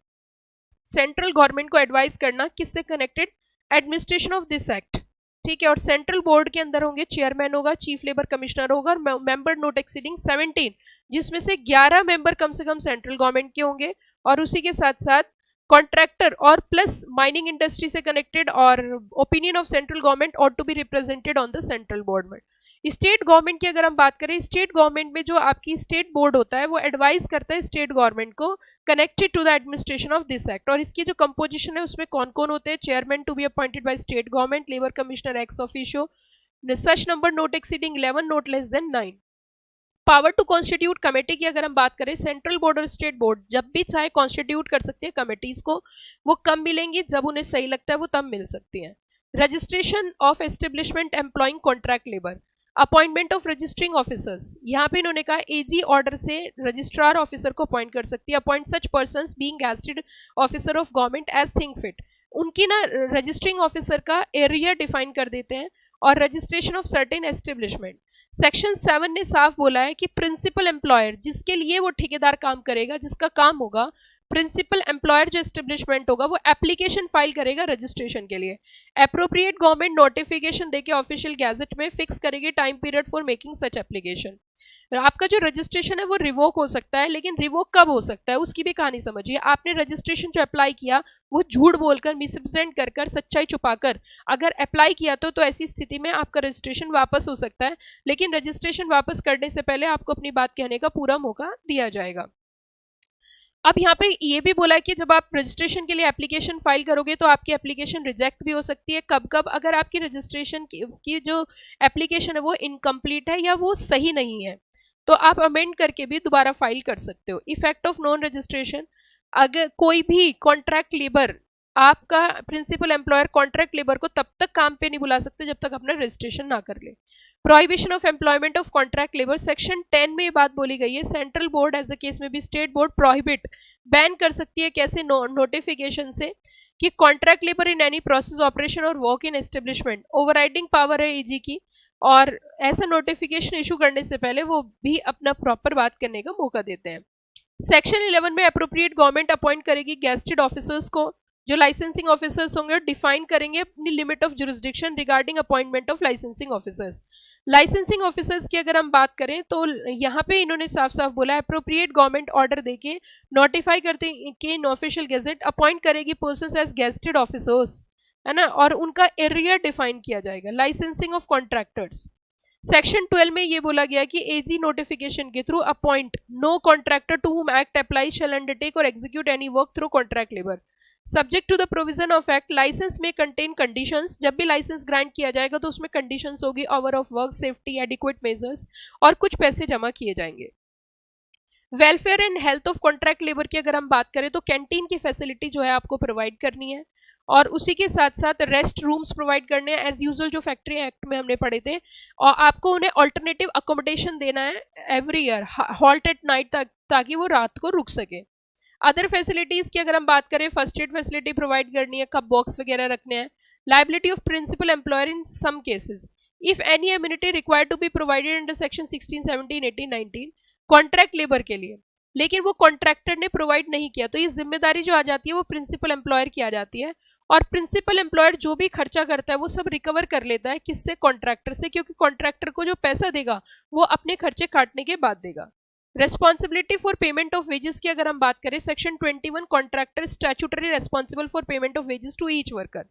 सेंट्रल गवर्नमेंट को एडवाइस करना किससे connected, administration of this act, ठीक है। और सेंट्रल बोर्ड के अंदर होंगे, चेयरमैन होगा, चीफ लेबर कमिश्नर होगा, और मेंबर नोट एक्सीडिंग 17, जिसमें से 11 मेंबर कम से कम सेंट्रल गवर्नमेंट के होंगे। और उसी के साथ साथ कॉन्ट्रैक्टर और प्लस माइनिंग इंडस्ट्री से कनेक्टेड, और ओपिनियन ऑफ सेंट्रल गवर्नमेंट और to be represented on the central board में। स्टेट गवर्नमेंट की अगर हम बात करें, स्टेट गवर्नमेंट में जो आपकी स्टेट बोर्ड होता है वो एडवाइस करता है स्टेट गवर्नमेंट को connected to the administration of this act. और इसकी जो कंपोजिशन है उसमें कौन कौन होते हैं, chairman to be appointed by state government, labour commissioner ex officio, such number not exceeding 11, not less than 9। Power to constitute committee की अगर हम बात करें, सेंट्रल बोर्ड और स्टेट बोर्ड जब भी चाहे कॉन्स्टिट्यूट कर सकते हैं कमेटीज को, वो कब मिलेंगी, जब उन्हें सही लगता है वो तब मिल सकती हैं। Registration of establishment employing contract labour, appointment of registering officers, यहाँ पे इन्होंने कहा एजी ऑर्डर से रजिस्ट्रार ऑफिसर को अपॉइंट कर सकती है, appoint such persons being gazetted officer of government as think fit. उनकी ना रजिस्ट्रिंग ऑफिसर का एरिया डिफाइन कर देते हैं। और registration of certain establishment, section 7 ने साफ बोला है कि प्रिंसिपल एम्प्लॉयर जिसके लिए वो ठेकेदार काम करेगा, जिसका काम होगा प्रिंसिपल एम्प्लॉयर जो एस्टेब्लिशमेंट होगा वो एप्लीकेशन फाइल करेगा रजिस्ट्रेशन के लिए, अप्रोप्रिएट गवर्नमेंट नोटिफिकेशन देके ऑफिशियल गैजेट में फिक्स करेगी time period for making such application. आपका जो रजिस्ट्रेशन है वो रिवोक हो सकता है, लेकिन रिवोक कब हो सकता है उसकी भी कहानी समझिए। आपने रजिस्ट्रेशन जो अप्लाई किया वो झूठ बोलकर, मिसरिप्रेजेंट कर कर, सच्चाई छुपाकर अगर अप्लाई किया तो ऐसी स्थिति में आपका रजिस्ट्रेशन वापस हो सकता है, लेकिन रजिस्ट्रेशन वापस करने से पहले आपको अपनी बात कहने का पूरा मौका दिया जाएगा। अब यहाँ पे ये भी बोला है कि जब आप रजिस्ट्रेशन के लिए एप्लीकेशन फाइल करोगे तो आपकी एप्लीकेशन रिजेक्ट भी हो सकती है। कब कब? अगर आपकी रजिस्ट्रेशन की जो एप्लीकेशन है वो इनकम्प्लीट है या वो सही नहीं है, तो आप अमेंड करके भी दोबारा फाइल कर सकते हो। इफेक्ट ऑफ नॉन रजिस्ट्रेशन, अगर कोई भी कॉन्ट्रैक्ट लेबर, आपका प्रिंसिपल एम्प्लॉयर कॉन्ट्रैक्ट लेबर को तब तक काम पे नहीं बुला सकते जब तक अपना रजिस्ट्रेशन ना कर ले। Prohibition of employment of contract labour, section 10 में ये बात बोली गई है। Central board as a case में भी स्टेट बोर्ड प्रोहिबिट, बैन कर सकती है। कैसे? नोटिफिकेशन से कि contract labour in any process, operation और work in establishment, overriding power है एजी की, और ऐसा नोटिफिकेशन इशू करने से पहले वो भी अपना प्रॉपर बात करने का मौका देते हैं। सेक्शन 11 में अप्रोप्रिएट गवर्नमेंट अपॉइंट करेगी गेस्टेड ऑफिसर्स को, जो लाइसेंसिंग ऑफिसर्स होंगे डिफाइन करेंगे अपनी limit of jurisdiction regarding appointment of licensing officers. Licensing officers की अगर हम बात करें तो यहाँ पे इन्होंने साफ साफ बोला है अप्रोप्रिएट गवर्नमेंट ऑर्डर देके नोटिफाई करते के इन ऑफिशियल गेजेट अपॉइंट करेगी पर्सन्स एज गेस्टेड ऑफिसर्स, है ना, और उनका एरिया डिफाइन किया जाएगा। लाइसेंसिंग ऑफ कॉन्ट्रैक्टर्स, सेक्शन 12 में ये बोला गया कि एजी नोटिफिकेशन के through appoint no contractor to whom act apply shall undertake और execute any work through contract labour subject to the provision of act. Licence में कंटेन कंडीशंस, जब भी लाइसेंस ग्रांट किया जाएगा तो उसमें कंडीशंस होगी, hour of work, safety, adequate measures, और कुछ पैसे जमा किए जाएंगे। Welfare and health of contract labour की अगर हम बात करें तो कैंटीन की फैसिलिटी जो है आपको प्रोवाइड करनी है, और उसी के साथ साथ रेस्ट रूम्स प्रोवाइड करने हैं एज यूजुअल जो फैक्ट्री एक्ट में हमने पढ़े थे, और आपको उन्हें अल्टरनेटिव अकोमोडेशन देना है every year, halt at night तक, ताकि वो रात को रुक सके। अदर फैसिलिटीज़ की अगर हम बात करें, फर्स्ट एड फैसिलिटी प्रोवाइड करनी है, कप बॉक्स वगैरह रखने हैं। Liability of principal employer in some cases, if any amenity required to be provided under section 16, 17, 18, 19 contract labour के लिए, लेकिन वो कॉन्ट्रैक्टर ने प्रोवाइड नहीं किया, तो ये जिम्मेदारी जो आ जाती है वो प्रिंसिपल एम्प्लॉयर की आ जाती है, और प्रिंसिपल एम्प्लॉयर जो भी खर्चा करता है वो सब रिकवर कर लेता है। किससे? कॉन्ट्रैक्टर से, क्योंकि कॉन्ट्रैक्टर को जो पैसा देगा वो अपने खर्चे काटने के बाद देगा। Responsibility for payment of wages की अगर हम बात करें, section 21 contractor statutory responsible for payment of wages to each worker.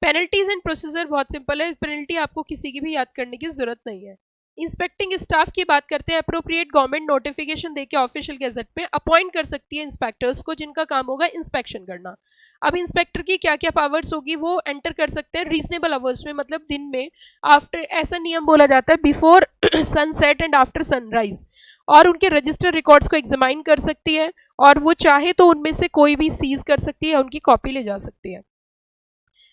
Penalties and procedure बहुत सिंपल है, पेनल्टी आपको किसी की भी याद करने की जरूरत नहीं है। इंस्पेक्टिंग स्टाफ की बात करते हैं, अप्रोप्रिएट गवर्नमेंट नोटिफिकेशन देके ऑफिशियल गैजेट में अपॉइंट कर सकती है इंस्पेक्टर्स को, जिनका काम होगा इंस्पेक्शन करना। अब इंस्पेक्टर की क्या क्या पावर्स होगी, वो एंटर कर सकते हैं रीजनेबल आवर्स में, मतलब दिन में, आफ्टर, ऐसा नियम बोला जाता है before sunset and after sunrise, और उनके रजिस्टर रिकॉर्ड्स को एग्जामाइन कर सकती है, और वो चाहे तो उनमें से कोई भी सीज कर सकती है, उनकी कॉपी ले जा सकती है।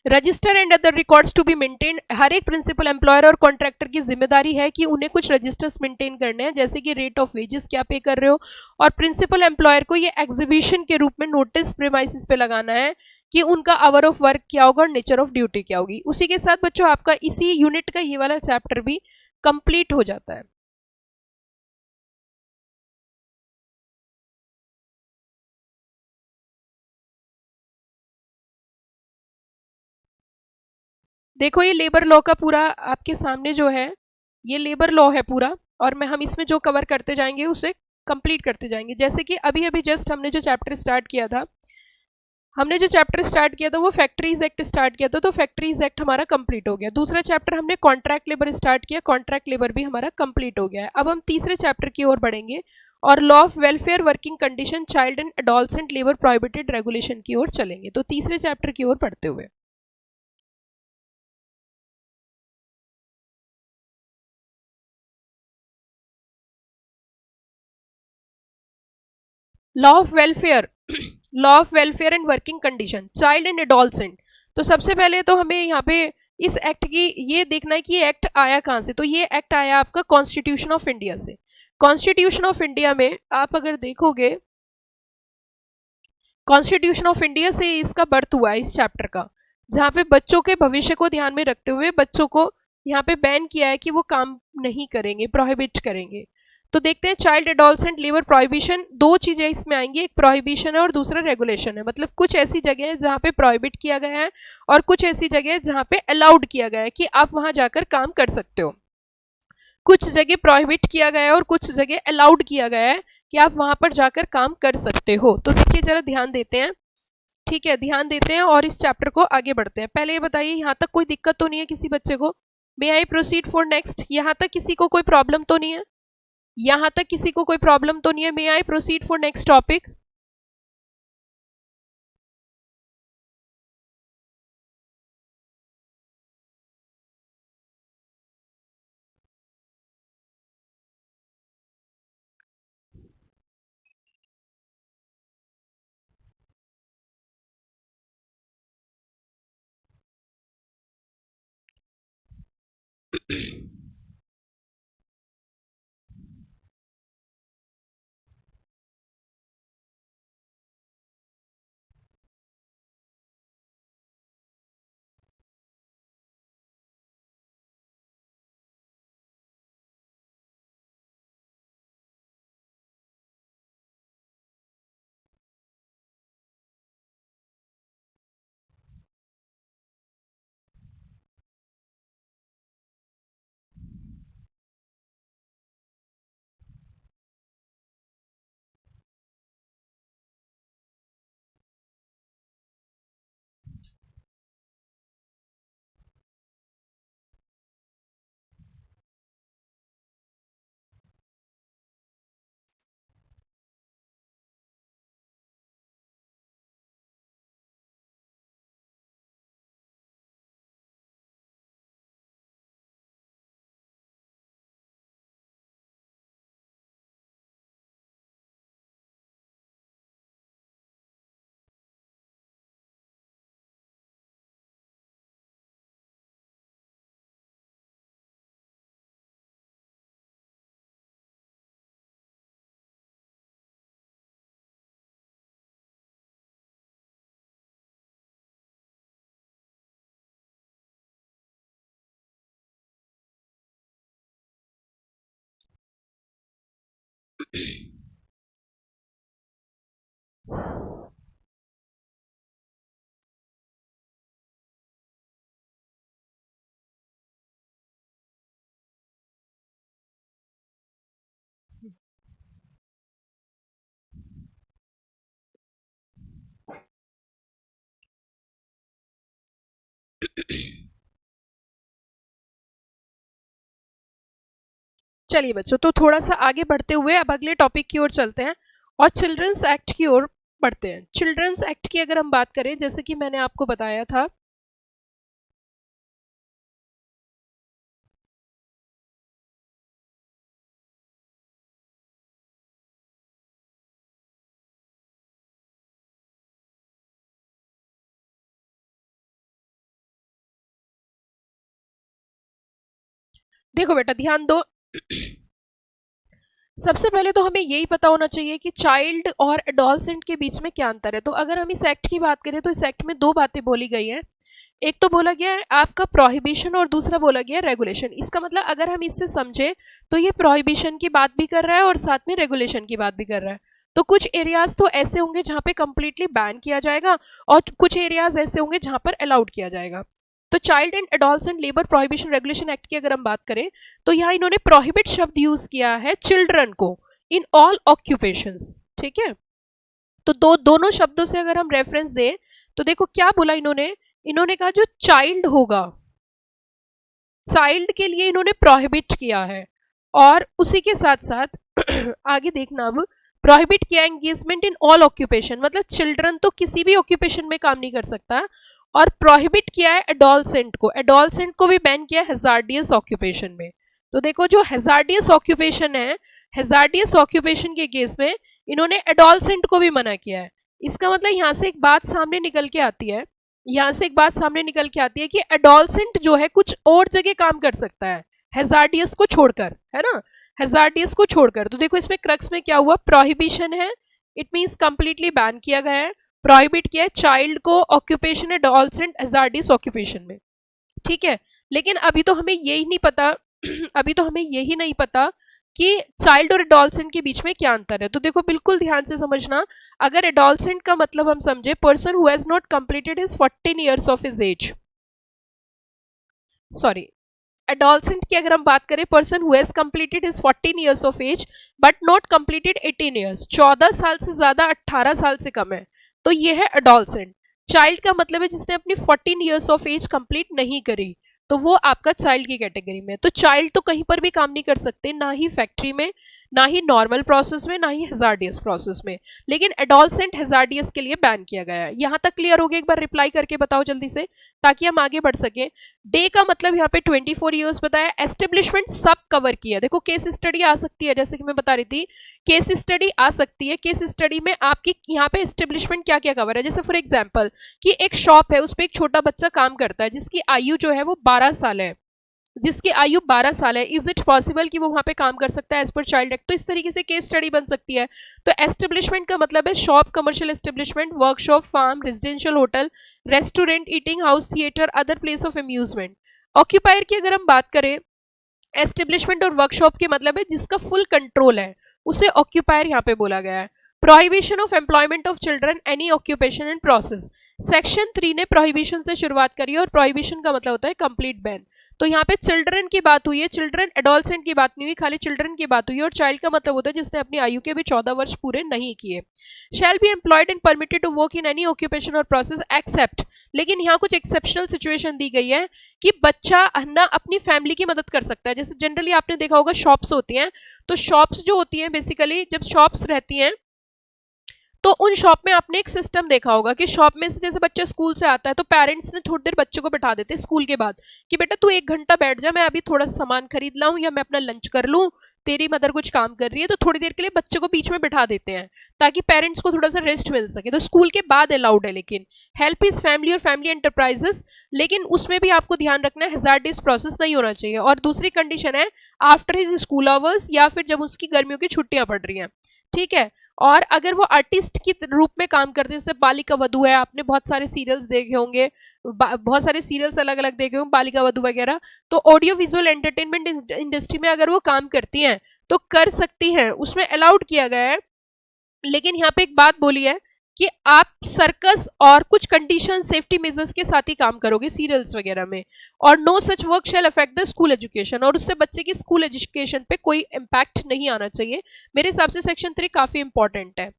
Register and other records to be maintain, हर एक प्रिंसिपल एम्प्लॉयर और कॉन्ट्रैक्टर की जिम्मेदारी है कि उन्हें कुछ रजिस्टर्स मेंटेन करने हैं, जैसे कि रेट ऑफ वेजेस क्या पे कर रहे हो, और प्रिंसिपल एम्प्लॉयर को ये एग्जीबिशन के रूप में नोटिस प्रीमाइसिस पे लगाना है कि उनका आवर ऑफ वर्क क्या होगा और नेचर ऑफ ड्यूटी क्या होगी। उसी के साथ बच्चों आपका इसी यूनिट का ये वाला चैप्टर भी कंप्लीट हो जाता है। देखो ये लेबर लॉ का पूरा आपके सामने जो है, ये लेबर लॉ है पूरा, और हम इसमें जो कवर करते जाएंगे उसे कंप्लीट करते जाएंगे। जैसे कि अभी अभी जस्ट हमने जो चैप्टर स्टार्ट किया था, वो फैक्ट्रीज एक्ट स्टार्ट किया था, तो फैक्ट्रीज एक्ट हमारा कंप्लीट हो गया। दूसरा चैप्टर हमने कॉन्ट्रैक्ट लेबर स्टार्ट किया, कॉन्ट्रैक्ट लेबर भी हमारा कंप्लीट हो गया है। अब हम तीसरे चैप्टर की ओर बढ़ेंगे और law of welfare, working condition, child and adolescent labour prohibited regulation की ओर चलेंगे। तो तीसरे चैप्टर की ओर बढ़ते हुए, law of welfare, law of welfare and working condition, child and adolescent. तो सबसे पहले तो हमें यहाँ पे इस एक्ट की ये देखना है कि ये एक्ट आया कहाँ से। तो ये एक्ट आया आपका कॉन्स्टिट्यूशन ऑफ इंडिया से। कॉन्स्टिट्यूशन ऑफ इंडिया में आप अगर देखोगे, कॉन्स्टिट्यूशन ऑफ इंडिया से इसका बर्थ हुआ है इस चैप्टर का, जहाँ पे बच्चों के भविष्य को ध्यान में रखते हुए बच्चों को यहाँ पे बैन किया है कि वो काम नहीं करेंगे, प्रोहिबिट करेंगे। तो देखते हैं चाइल्ड एडोलसेंट लेबर प्रोहिबिशन, दो चीजें इसमें आएंगी, एक प्रोहिबिशन है और दूसरा रेगुलेशन है। मतलब कुछ ऐसी जगह है जहाँ पे प्रोहिबिट किया गया है और कुछ ऐसी जगह है जहाँ पे अलाउड किया गया है कि आप वहां जाकर काम कर सकते हो। कुछ जगह प्रोहिबिट किया गया है और कुछ जगह अलाउड किया गया है कि आप वहां पर जाकर काम कर सकते हो। तो देखिए जरा ध्यान देते हैं, ठीक है, ध्यान देते हैं और इस चैप्टर को आगे बढ़ते हैं। पहले ये बताइए यहाँ तक कोई दिक्कत तो नहीं है किसी बच्चे को? मे आई प्रोसीड फॉर नेक्स्ट? यहाँ तक किसी को कोई प्रॉब्लम तो नहीं है? यहाँ तक किसी को कोई प्रॉब्लम तो नहीं है? May I proceed for next topic? चलिए बच्चों, तो थोड़ा सा आगे बढ़ते हुए अब अगले टॉपिक की ओर चलते हैं और चिल्ड्रंस एक्ट की ओर बढ़ते हैं। चिल्ड्रंस एक्ट की अगर हम बात करें, जैसे कि मैंने आपको बताया था, देखो बेटा ध्यान दो। सबसे पहले तो हमें यही पता होना चाहिए कि चाइल्ड और एडोलसेंट के बीच में क्या अंतर है। तो अगर हम इस एक्ट की बात करें तो इस एक्ट में दो बातें बोली गई है। एक तो बोला गया है आपका प्रोहिबिशन और दूसरा बोला गया है रेगुलेशन। इसका मतलब अगर हम इससे समझे तो ये प्रोहिबिशन की बात भी कर रहा है और साथ में रेगुलेशन की बात भी कर रहा है। तो कुछ एरियाज तो ऐसे होंगे जहाँ पे कंप्लीटली बैन किया जाएगा और कुछ एरियाज ऐसे होंगे जहाँ पर अलाउड किया जाएगा। तो child and adolescent labour prohibition regulation act की अगर हम बात करें तो यहाँ इन्होंने प्रोहिबिट शब्द यूज किया है चिल्ड्रन को इन ऑल ऑक्यूपेशंस, ठीक है। तो दोनों शब्दों से अगर हम रेफरेंस दें तो देखो क्या बोला इन्होंने। इन्होंने कहा जो चाइल्ड होगा, चाइल्ड के लिए इन्होंने प्रोहिबिट किया है और उसी के साथ साथ आगे देखना, अब प्रोहिबिट किया एंगेजमेंट इन ऑल ऑक्यूपेशन, मतलब चिल्ड्रन तो किसी भी ऑक्यूपेशन में काम नहीं कर सकता। और प्रोहिबिट किया है एडोलसेंट को, एडोलसेंट को भी बैन किया है हैजार्डियस ऑक्यूपेशन में। तो देखो जो हैजार्डियस ऑक्यूपेशन है, हैजार्डियस ऑक्यूपेशन के केस में इन्होंने एडोलसेंट को भी मना किया है। इसका मतलब यहाँ से एक बात सामने निकल के आती है, यहाँ से एक बात सामने निकल के आती है कि एडोलसेंट जो है कुछ और जगह काम कर सकता है हैजार्डियस को छोड़कर, है ना, हैजार्डियस को छोड़कर। तो देखो इसमें क्रक्स में क्या हुआ, प्रोहिबिशन है, इट मींस कंप्लीटली बैन किया गया है, प्रोहिबिट किया है चाइल्ड को ऑक्यूपेशन एडोलसेंट हैजार्डियस ऑक्यूपेशन में, ठीक है। लेकिन अभी तो हमें यही नहीं पता अभी तो हमें यही नहीं पता कि चाइल्ड और एडोलसेंट के बीच में क्या अंतर है। तो देखो बिल्कुल ध्यान से समझना, अगर एडोलसेंट का मतलब हम समझे person who has not completed his 14 years of his age, sorry, adolescent की अगर हम बात करें, person who has completed his 14 years of age but not completed 18 years, 14 साल से ज्यादा 18 साल से कम है, तो ये है एडोलसेंट। चाइल्ड का मतलब है जिसने अपनी 14 ईयर्स ऑफ एज कंप्लीट नहीं करी, तो वो आपका चाइल्ड की कैटेगरी में। तो चाइल्ड तो कहीं पर भी काम नहीं कर सकते, ना ही फैक्ट्री में, ना ही नॉर्मल प्रोसेस में, ना ही हैजार्डियस प्रोसेस में, लेकिन एडोलसेंट हैजार्डियस के लिए बैन किया गया है। यहां तक क्लियर हो गया? एक बार रिप्लाई करके बताओ जल्दी से, ताकि हम आगे बढ़ सके। डे का मतलब यहाँ पे 24 ईयर्स बताया। एस्टेब्लिशमेंट सब कवर किया। देखो केस स्टडी आ सकती है, जैसे कि मैं बता रही थी, केस स्टडी आ सकती है। केस स्टडी में आपकी यहाँ पे एस्टेब्लिशमेंट क्या क्या कवर है, जैसे फॉर एग्जांपल कि एक शॉप है, उस पर एक छोटा बच्चा काम करता है जिसकी आयु जो है वो 12 साल है, जिसकी आयु 12 साल है, इज इट पॉसिबल कि वो वहां पे काम कर सकता है एज पर चाइल्ड एक्ट? तो इस तरीके से केस स्टडी बन सकती है। तो एस्टेब्लिशमेंट का मतलब है shop, commercial establishment, workshop, farm, residential hotel, restaurant, eating house, theatre, other place of amusement. Occupier की अगर हम बात करें, एस्टेब्लिशमेंट और वर्कशॉप के मतलब है जिसका फुल कंट्रोल है, उसे ऑक्यूपायर यहाँ पे बोला गया है। Prohibition of employment of children any occupation and process, section 3 ने प्रोहिबिशन से शुरुआत करी है, और प्रोहिबिशन का मतलब होता है कंप्लीट बैन। तो यहाँ पे चिल्ड्रन की बात हुई है, चिल्ड्रन एडोलसेंट की बात नहीं हुई, खाली चिल्ड्रन की बात हुई है। और चाइल्ड का मतलब होता है जिसने अपनी आयु के भी 14 वर्ष पूरे नहीं किए। Shall be employed and permitted to work in any occupation और प्रोसेस एक्सेप्ट, लेकिन यहाँ कुछ एक्सेप्शनल सिचुएशन दी गई है कि बच्चा ना अपनी फैमिली की मदद कर सकता है। जैसे जनरली आपने देखा होगा शॉप्स होती हैं, तो शॉप्स जो होती हैं बेसिकली जब शॉप्स रहती हैं तो उन शॉप में आपने एक सिस्टम देखा होगा कि शॉप में से जैसे बच्चा स्कूल से आता है तो पेरेंट्स ने थोड़ी देर बच्चे को बैठा देते स्कूल के बाद कि बेटा तू 1 घंटा बैठ जा, मैं अभी थोड़ा सा सामान खरीद लाऊं या मैं अपना लंच कर लूं, तेरी मदर कुछ काम कर रही है, तो थोड़ी देर के लिए बच्चे को बीच में बैठा देते हैं ताकि पेरेंट्स को थोड़ा सा रेस्ट मिल सके। तो स्कूल के बाद अलाउड है, लेकिन हेल्प इज फैमिली और फैमिली एंटरप्राइजेस, लेकिन उसमें भी आपको ध्यान रखना है हैजार्डियस प्रोसेस नहीं होना चाहिए। और दूसरी कंडीशन है आफ्टर हिज स्कूल आवर्स, या फिर जब उसकी गर्मियों की छुट्टियां पड़ रही हैं, ठीक है। और अगर वो आर्टिस्ट की रूप में काम करते हैं, जैसे बालिका वधू है, आपने बहुत सारे सीरियल्स देखे होंगे, बहुत सारे सीरियल्स अलग अलग देखे होंगे, बालिका वधू वगैरह, तो ऑडियो विजुअल एंटरटेनमेंट इंडस्ट्री में अगर वो काम करती हैं तो कर सकती हैं, उसमें अलाउड किया गया है। लेकिन यहाँ पे एक बात बोली है कि आप सर्कस और कुछ कंडीशन सेफ्टी मेजर्स के साथ ही काम करोगे सीरियल्स वगैरह में, और no such work shall affect the school education, और उससे बच्चे की स्कूल एजुकेशन पे कोई इम्पैक्ट नहीं आना चाहिए। मेरे हिसाब से सेक्शन 3 काफी इंपॉर्टेंट है।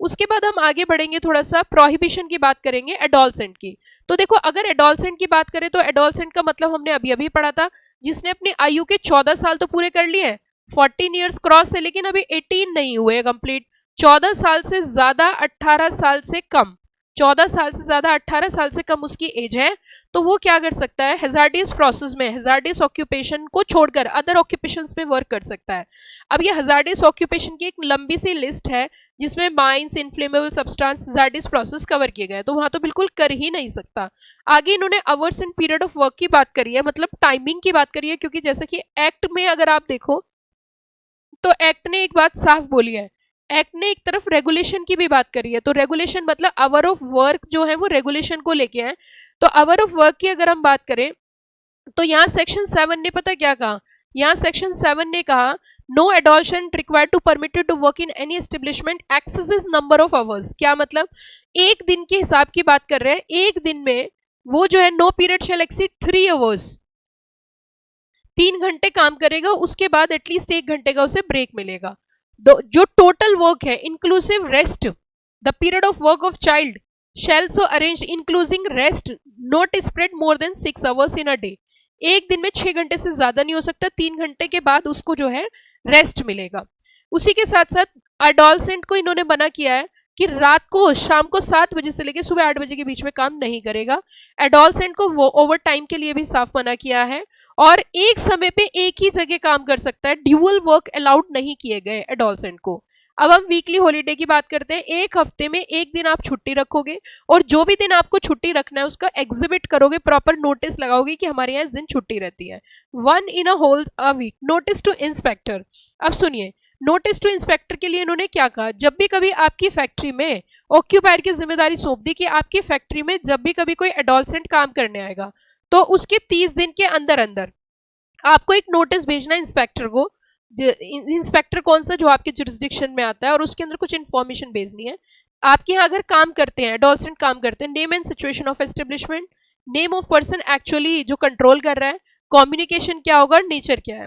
उसके बाद हम आगे बढ़ेंगे, थोड़ा सा प्रोहिबिशन की बात करेंगे एडोलसेंट की। तो देखो अगर एडोलसेंट की बात करें तो एडोलसेंट का मतलब हमने अभी अभी पढ़ा था, जिसने अपनी आयु के 14 साल तो पूरे कर लिए, 14 ईयर्स क्रॉस है, लेकिन अभी 18 नहीं हुए कंप्लीट। 14 साल से ज्यादा 18 साल से कम, 14 साल से ज्यादा 18 साल से कम उसकी एज है, तो वो क्या कर सकता है, हैजार्डियस प्रोसेस में, हैजार्डियस ऑक्यूपेशन को छोड़कर अदर ऑक्यूपेशंस में वर्क कर सकता है। अब ये हैजार्डियस ऑक्यूपेशन की एक लंबी सी लिस्ट है जिसमें mines, inflammable substance, hazardous process cover किए गए, तो वहां तो बिल्कुल कर ही नहीं सकता। आगे इन्होंने hours and period of work की बात करी है, मतलब टाइमिंग की बात करी है, क्योंकि जैसे कि एक्ट में अगर आप देखो तो एक्ट ने एक बात साफ बोली है, एक्ट ने एक तरफ रेगुलेशन की भी बात करी है। तो रेगुलेशन मतलब आवर ऑफ वर्क जो है वो रेगुलेशन को लेके है। तो आवर ऑफ वर्क की अगर हम बात करें तो यहाँ सेक्शन 7 ने पता क्या कहा, यहाँ सेक्शन 7 ने कहा no adolescent required to permitted to work in any establishment excessive number of hours. क्या मतलब, एक दिन के हिसाब की बात कर रहे हैं, एक दिन में वो जो है नो पीरियड शैल एक्सीड 3 आवर्स, 3 घंटे काम करेगा, उसके बाद एटलीस्ट 1 घंटे का उसे ब्रेक मिलेगा। जो टोटल वर्क है inclusive rest, the period of work of child shall so arrange including rest not spread more than 6 hours in a day. एक दिन में 6 घंटे से ज्यादा नहीं हो सकता, 3 घंटे के बाद उसको जो है रेस्ट मिलेगा। उसी के साथ साथ एडोलसेंट को इन्होंने मना किया है कि रात को शाम को 7 बजे से लेकर सुबह 8 बजे के बीच में काम नहीं करेगा। एडोलसेंट को वो ओवर टाइम के लिए भी साफ मना किया है, और एक समय पे एक ही जगह काम कर सकता है, ड्यूअल वर्क अलाउड नहीं किए गए एडोलसेंट को। अब हम वीकली हॉलीडे की बात करते हैं, एक हफ्ते में एक दिन आप छुट्टी रखोगे, और जो भी दिन आपको छुट्टी रखना है उसका एग्जिबिट करोगे, प्रॉपर नोटिस लगाओगे कि हमारे यहाँ इस दिन छुट्टी रहती है। 1 in a whole a week. Notice to inspector, अब सुनिए, नोटिस टू इंस्पेक्टर के लिए इन्होंने क्या कहा, जब भी कभी आपकी फैक्ट्री में ऑक्यूपायर की जिम्मेदारी सौंप दी कि आपकी फैक्ट्री में जब भी कभी कोई एडोलसेंट काम करने आएगा तो उसके 30 दिन के अंदर अंदर आपको एक नोटिस भेजना इंस्पेक्टर को, इंस्पेक्टर कौन सा, जो आपके जुरिस्डिक्शन में आता है और उसके अंदर कुछ इन्फॉर्मेशन भेजनी है। आपके यहाँ अगर काम करते हैं, एडोलसेंट काम करते हैं, name and situation of establishment, name of person actually जो कंट्रोल कर रहा है, कम्युनिकेशन क्या होगा, नेचर क्या है।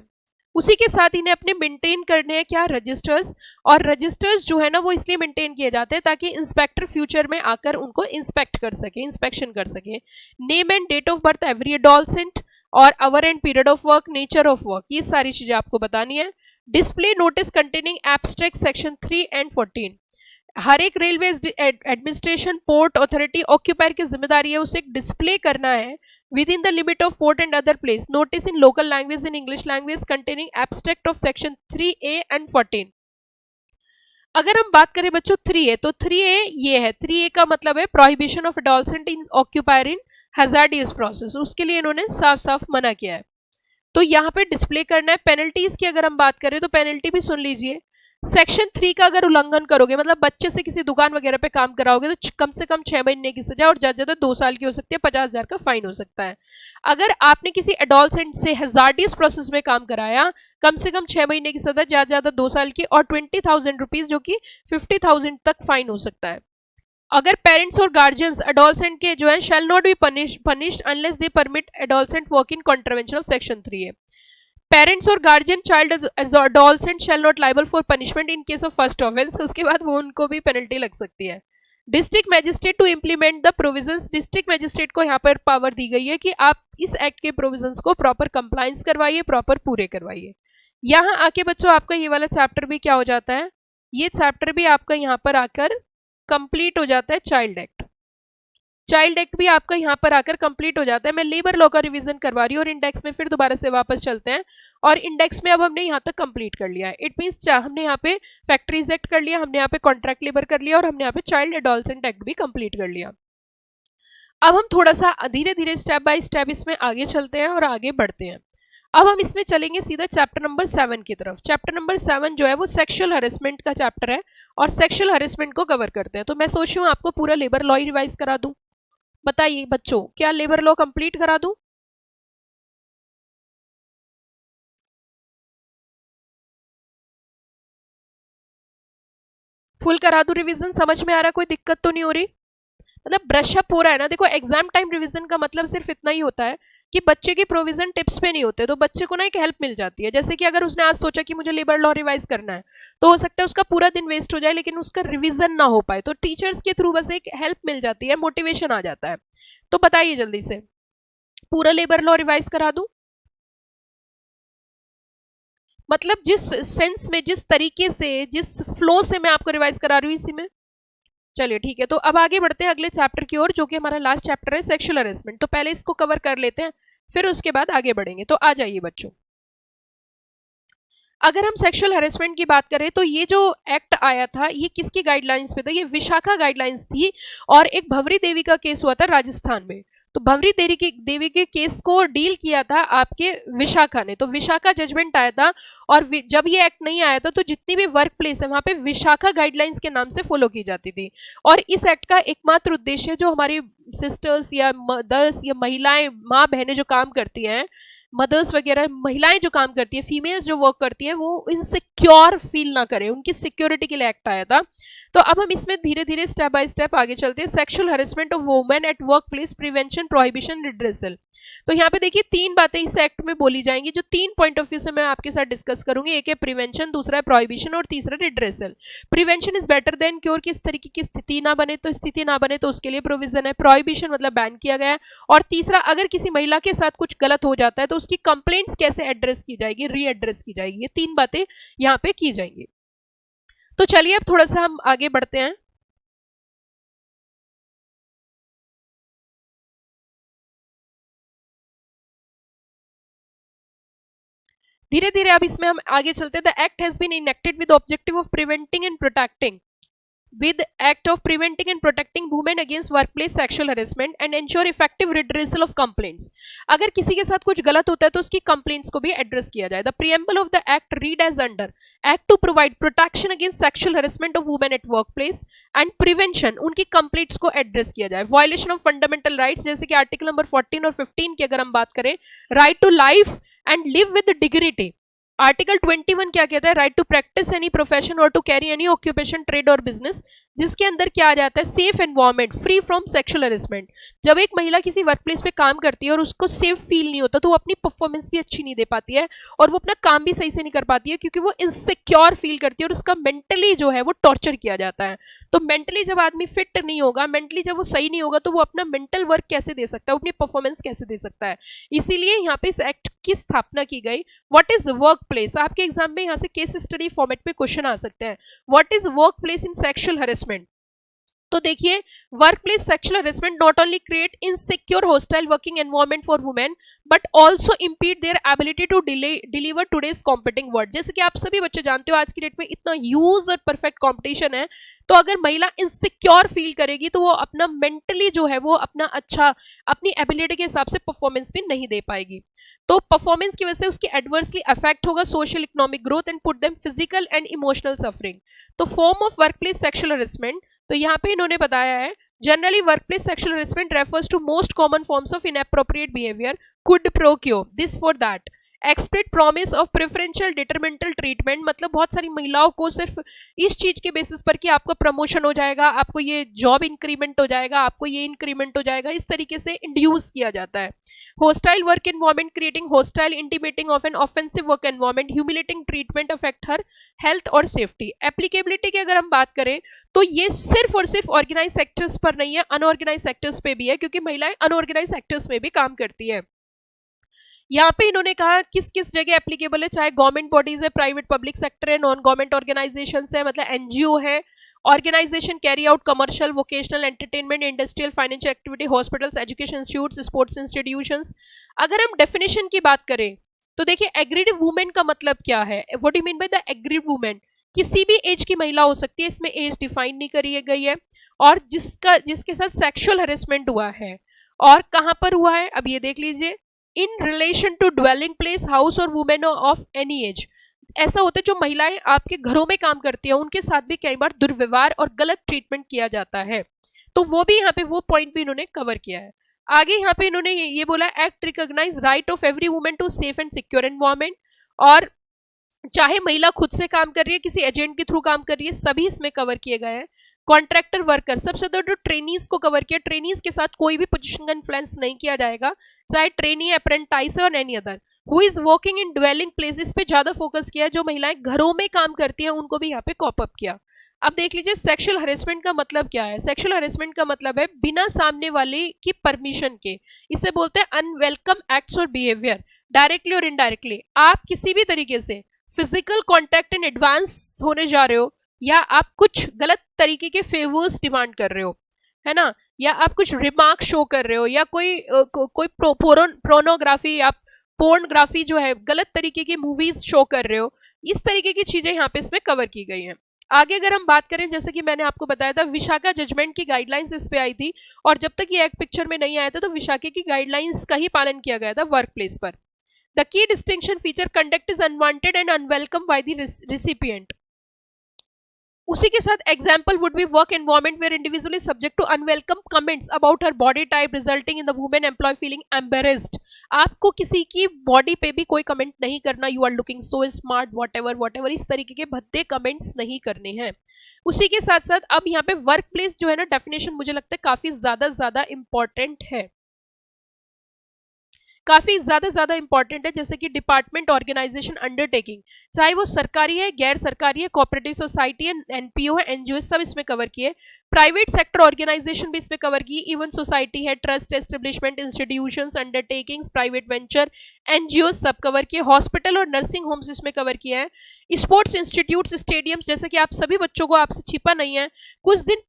उसी के साथ इन्हें अपने मेंटेन करने हैं क्या, रजिस्टर्स। और रजिस्टर्स जो है ना वो इसलिए मेंटेन किए जाते हैं ताकि इंस्पेक्टर फ्यूचर में आकर उनको इंस्पेक्ट कर सके, इंस्पेक्शन कर सके। Name and date of birth every adolescent, और hour and period of work, nature of work, ये सारी चीजें आपको बतानी है। Display notice containing abstract section 3 and 14। हर एक railway administration, port authority, occupier की जिम्मेदारी है उसे डिस्प्ले करना है within the limit of port and other place notice in local language, in English language containing abstract of section 3A and 14। अगर हम बात करें बच्चों 3A, तो 3A ये है, 3A का मतलब है prohibition of adolescent in occupier in hazardous process, उसके लिए इन्होंने साफ साफ मना किया है। तो यहाँ पे डिस्प्ले करना है। पेनल्टीज की अगर हम बात करें तो पेनल्टी भी सुन लीजिए। सेक्शन 3 का अगर उल्लंघन करोगे, मतलब बच्चे से किसी दुकान वगैरह पे काम कराओगे, तो कम से कम 6 महीने की सजा और ज्यादा ज्यादा 2 साल की हो सकती है, 50,000 का फाइन हो सकता है। अगर आपने किसी एडोलसेंट से हैजार्डियस प्रोसेस में काम कराया, कम से कम 6 महीने की सजा, ज्यादा ज्यादा 2 साल की, और 20,000 रुपीज जो कि 50,000 तक फाइन हो सकता है। अगर पेरेंट्स और गार्जियंस एडोलसेंट के जो है shall not be punished unless they permit adolescent work in contravention of section 3A। Parents और guardian child age adolescent shall not liable for punishment in case of first offence, उसके बाद वो उनको भी penalty लग सकती है। District magistrate to implement the provisions, district magistrate को यहाँ पर पावर दी गई है कि आप इस एक्ट के प्रोविजंस को प्रॉपर कंप्लायंस करवाइए, प्रॉपर पूरे करवाइए। यहाँ आके बच्चों आपका ये वाला चैप्टर भी क्या हो जाता है, ये चैप्टर भी आपका यहाँ पर आकर कंप्लीट हो जाता है। चाइल्ड एक्ट, चाइल्ड एक्ट भी आपका यहाँ पर आकर कंप्लीट हो जाता है। मैं लेबर लॉ का रिवीजन करवा रही हूँ और इंडेक्स में फिर दोबारा से वापस चलते हैं। और इंडेक्स में अब हमने यहाँ तक कंप्लीट कर लिया है। इट मीन्स हमने यहाँ पे फैक्ट्रीज एक्ट कर लिया, हमने यहाँ पे कॉन्ट्रैक्ट लेबर कर लिया, और हमने यहाँ पे चाइल्ड एडोलसेंट एक्ट भी कंप्लीट कर लिया। अब हम थोड़ा सा धीरे धीरे स्टेप बाय स्टेप इसमें आगे चलते हैं और आगे बढ़ते हैं। अब हम इसमें चलेंगे सीधा चैप्टर नंबर 7 की तरफ। चैप्टर नंबर 7 जो है वो सेक्सुअल हरेसमेंट का चैप्टर है और सेक्सुअल हरेसमेंट को कवर करते हैं। तो मैं सोच रही हूँ आपको पूरा लेबर लॉ ही रिवाइज करा दूं। बताइए बच्चों, क्या लेबर लॉ कंप्लीट करा दूं? फुल करा दूं रिवीजन? समझ में आ रहा है? कोई दिक्कत तो नहीं हो रही? मतलब ब्रश अप हो रहा है ना? देखो, एग्जाम टाइम रिवीजन का मतलब सिर्फ इतना ही होता है कि बच्चे के प्रोविजन टिप्स पे नहीं होते, तो बच्चे को ना एक हेल्प मिल जाती है। जैसे कि अगर उसने आज सोचा कि मुझे लेबर लॉ रिवाइज करना है, तो हो सकता है उसका पूरा दिन वेस्ट हो जाए लेकिन उसका रिवीजन ना हो पाए, तो टीचर्स के थ्रू बस एक हेल्प मिल जाती है, मोटिवेशन आ जाता है। तो बताइए जल्दी से, पूरा लेबर लॉ रिवाइज करा दूं? मतलब जिस सेंस में, जिस तरीके से, जिस फ्लो से मैं आपको रिवाइज करा रही हूँ, इसी में। चलिए ठीक है, तो अब आगे बढ़ते हैं अगले चैप्टर की ओर, जो कि हमारा लास्ट चैप्टर है, सेक्सुअल हरेसमेंट। तो पहले इसको कवर कर लेते हैं, फिर उसके बाद आगे बढ़ेंगे। तो आ जाइए बच्चों, अगर हम सेक्सुअल हरेसमेंट की बात करें तो ये जो एक्ट आया था ये किसकी गाइडलाइंस पे था? ये विशाखा गाइडलाइंस थी, और एक भंवरी देवी का केस हुआ था राजस्थान में। तो भंवरी देवी के केस को डील किया था आपके विशाखा ने, तो विशाखा जजमेंट आया था। और जब ये एक्ट नहीं आया था तो जितनी भी वर्क प्लेस है वहां पे विशाखा गाइडलाइंस के नाम से फॉलो की जाती थी। और इस एक्ट का एकमात्र उद्देश्य, जो हमारी सिस्टर्स या मदर्स या महिलाएं, माँ बहनें जो काम करती हैं, मदर्स वगैरह महिलाएं जो काम करती है, फीमेल्स जो वर्क करती है, वो इनसिक्योर फील ना करें, उनकी सिक्योरिटी के लिए एक्ट आया था। तो अब हम इसमें धीरे धीरे स्टेप बाय स्टेप आगे चलते हैं। Sexual harassment of women at work place, prevention, prohibition, redressal. तो यहाँ पे देखिए 3 बातें इस एक्ट में बोली जाएंगी, जो 3 पॉइंट ऑफ व्यू से मैं आपके साथ डिस्कस करूंगी। एक है प्रिवेंशन, दूसरा है प्रोहिबिशन, और तीसरा redressal. Prevention is better than cure, किस तरीके की स्थिति ना बने, तो स्थिति ना बने तो उसके लिए प्रोविजन है। प्रोहिबिशन मतलब बैन किया गया है। और तीसरा, अगर किसी महिला के साथ कुछ गलत हो जाता है तो उसकी कंप्लेंट्स कैसे एड्रेस की जाएगी, रीएड्रेस की जाएगी। ये 3 बातें यहाँ पे की जाएंगी। तो चलिए अब थोड़ा सा हम आगे बढ़ते हैं। धीरे धीरे अब इसमें हम आगे चलते हैं। The act has been enacted with objective of preventing and protecting, with act of preventing and protecting women against workplace sexual harassment and ensure effective redressal of complaints। अगर किसी के साथ कुछ गलत होता है तो उसकी कंप्लेंट्स को भी एड्रेस किया जाए। The preamble of the act read as under act to provide protection against sexual harassment of women at workplace and prevention, उनकी कंप्लेंट्स को एड्रेस किया जाए। वायलेशन ऑफ फंडामेंटल राइट्स, जैसे कि आर्टिकल नंबर 14 और 15 की अगर हम बात करें, right to life and live with dignity, article 21 क्या कहता है? Right to practise any profession और to carry any occupation, trade और बिजनेस, जिसके अंदर क्या आ जाता है? Safe environment free from sexual harassment. जब एक महिला किसी वर्क प्लेस पे काम करती है और उसको सेफ फील नहीं होता तो वो अपनी परफॉर्मेंस भी अच्छी नहीं दे पाती है और वो अपना काम भी सही से नहीं कर पाती है, क्योंकि वो इनसिक्योर फील करती है और उसका मेंटली जो है वो टॉर्चर किया जाता है। तो मेंटली जब आदमी फिट नहीं होगा, मेंटली जब वो सही नहीं होगा, तो वो अपना मेंटल वर्क कैसे दे सकता है, वो अपनी परफॉर्मेंस कैसे दे सकता है? इसीलिए यहाँ पे इस एक्ट की स्थापना की गई। What is work place? आपके एग्जाम में यहाँ से केस स्टडी फॉर्मेट पे क्वेश्चन आ सकते हैं। What is work place in sexual harassment? तो देखिए, work place sexual harassment not only create insecure hostile working environment for women but also impede their ability to deliver today's competing world. जैसे कि आप सभी बच्चे जानते हो आज की डेट में इतना यूज और परफेक्ट कॉम्पिटिशन है, तो अगर महिला इनसिक्योर फील करेगी तो वो अपना मेंटली जो है वो अपना अच्छा अपनी एबिलिटी के हिसाब से परफॉर्मेंस भी नहीं दे पाएगी। तो परफॉर्मेंस की वजह से उसकी एडवर्सली अफेक्ट होगा social economic growth and put them physical and emotional suffering. तो form of work place sexual harassment, तो यहाँ पे इन्होंने बताया है, generally workplace sexual harassment refers to most common forms of inappropriate behaviour quid pro quo this for that explicit promise of preferential detrimental treatment. मतलब बहुत सारी महिलाओं को सिर्फ इस चीज के बेसिस पर कि आपका प्रमोशन हो जाएगा, आपको ये जॉब इंक्रीमेंट हो जाएगा, आपको ये इंक्रीमेंट हो जाएगा, इस तरीके से इंड्यूस किया जाता है। Hostile work environment creating hostile intimating of an offensive work environment humiliating treatment affect her health और सेफ्टी। एप्लीकेबिलिटी की अगर हम बात करें तो ये सिर्फ और सिर्फ ऑर्गेनाइज सेक्टर्स पर नहीं है, अनऑर्गेनाइज सेक्टर्स पे भी है, क्योंकि महिलाएं अनऑर्गेनाइज सेक्टर्स में भी काम करती है। यहाँ पे इन्होंने कहा किस किस जगह एप्लीकेबल है, चाहे गवर्नमेंट बॉडीज है, प्राइवेट पब्लिक सेक्टर है, नॉन गवर्नमेंट ऑर्गेनाइजेशन है, मतलब एनजीओ है, organisation carry out commercial vocational entertainment industrial financial activity, hospitals, education institutes, sports institutions. अगर हम डेफिनेशन की बात करें तो देखिए, एग्रीड वुमेन का मतलब क्या है? What do you mean by the agreed women? किसी भी एज की महिला हो सकती है, इसमें एज डिफाइन नहीं करी गई है, और जिसके साथ सेक्सुअल हेरेसमेंट हुआ है और कहां पर हुआ है, अब ये देख लीजिए, in relation to dwelling place house और वुमेन ऑफ एनी एज। ऐसा होता है जो महिलाएं आपके घरों में काम करती हैं उनके साथ भी कई बार दुर्व्यवहार और गलत ट्रीटमेंट किया जाता है, तो वो भी यहाँ पे वो पॉइंट भी इन्होंने कवर किया है। आगे यहाँ पे इन्होंने ये बोला, act recognise right of every women to safe and secure environment, और चाहे महिला खुद से काम कर रही है, किसी एजेंट के थ्रू काम कर रही है, सभी इसमें कवर किए गए हैं। कॉन्ट्रैक्टर वर्कर, सबसे ज्यादा ट्रेनीज को कवर किया। ट्रेनीज के साथ कोई भी पोजीशन का इन्फ्लुएंस नहीं किया जाएगा, चाहे ट्रेनी, अप्रेंटाइज और any other. Who is working in dwelling places पे ज्यादा फोकस किया, जो महिलाएं घरों में काम करती हैं उनको भी यहाँ पे कॉप अप किया। अब देख लीजिए, सेक्सुअल हरेसमेंट का मतलब क्या है? सेक्सुअल हरेसमेंट का मतलब है बिना सामने वाले की परमिशन के, इसे बोलते हैं अनवेलकम एक्ट्स और बिहेवियर, डायरेक्टली और इनडायरेक्टली। आप किसी भी तरीके से फिजिकल कॉन्टैक्ट इन एडवांस होने जा रहे हो, या आप कुछ गलत तरीके के फेवर्स डिमांड कर रहे हो, है ना, या आप कुछ रिमार्क शो कर रहे हो, या कोई प्रोनोग्राफी या पोर्नोग्राफी जो है गलत तरीके की मूवीज शो कर रहे हो, इस तरीके की चीजें यहाँ पे इसमें कवर की गई हैं। आगे अगर हम बात करें, जैसे कि मैंने आपको बताया था, विशाखा जजमेंट की गाइडलाइंस इस पे आई थी, और जब तक ये एक्ट पिक्चर में नहीं आया था तो विशाखा की गाइडलाइंस का ही पालन किया गया था वर्क प्लेस पर। The key distinction feature, conduct is unwanted and unwelcome by the recipient. उसी के साथ example would be work environment where individual is subject to unwelcome comments about her body type resulting in the women employee feeling embarrassed. आपको किसी की body पे भी कोई comment नहीं करना, you are looking so smart, whatever, इस तरीके के भद्दे कमेंट्स नहीं करने हैं। उसी के साथ साथ अब यहाँ पे वर्क प्लेस जो है ना, डेफिनेशन मुझे लगता है काफी ज्यादा इंपॉर्टेंट है, काफी ज्यादा इंपॉर्टेंट है। जैसे कि डिपार्टमेंट, ऑर्गेनाइजेशन, अंडरटेकिंग, चाहे वो सरकारी है, गैर सरकारी है, कोऑपरेटिव सोसाइटी है, एनपीओ है, एनजीओ, सब इसमें कवर किए। प्राइवेट सेक्टर ऑर्गेनाइजेशन भी इसमें कवर की, इवन सोसाइटी है, trust, establishment, institutions, undertakings, private venture, NGO, सब कवर किए। हॉस्पिटल और नर्सिंग होम्स इसमें कवर किया है। स्पोर्ट्स इंस्टीट्यूट्स, स्टेडियम्स, जैसे कि आप सभी बच्चों को, आपसे छिपा नहीं है, कुछ दिन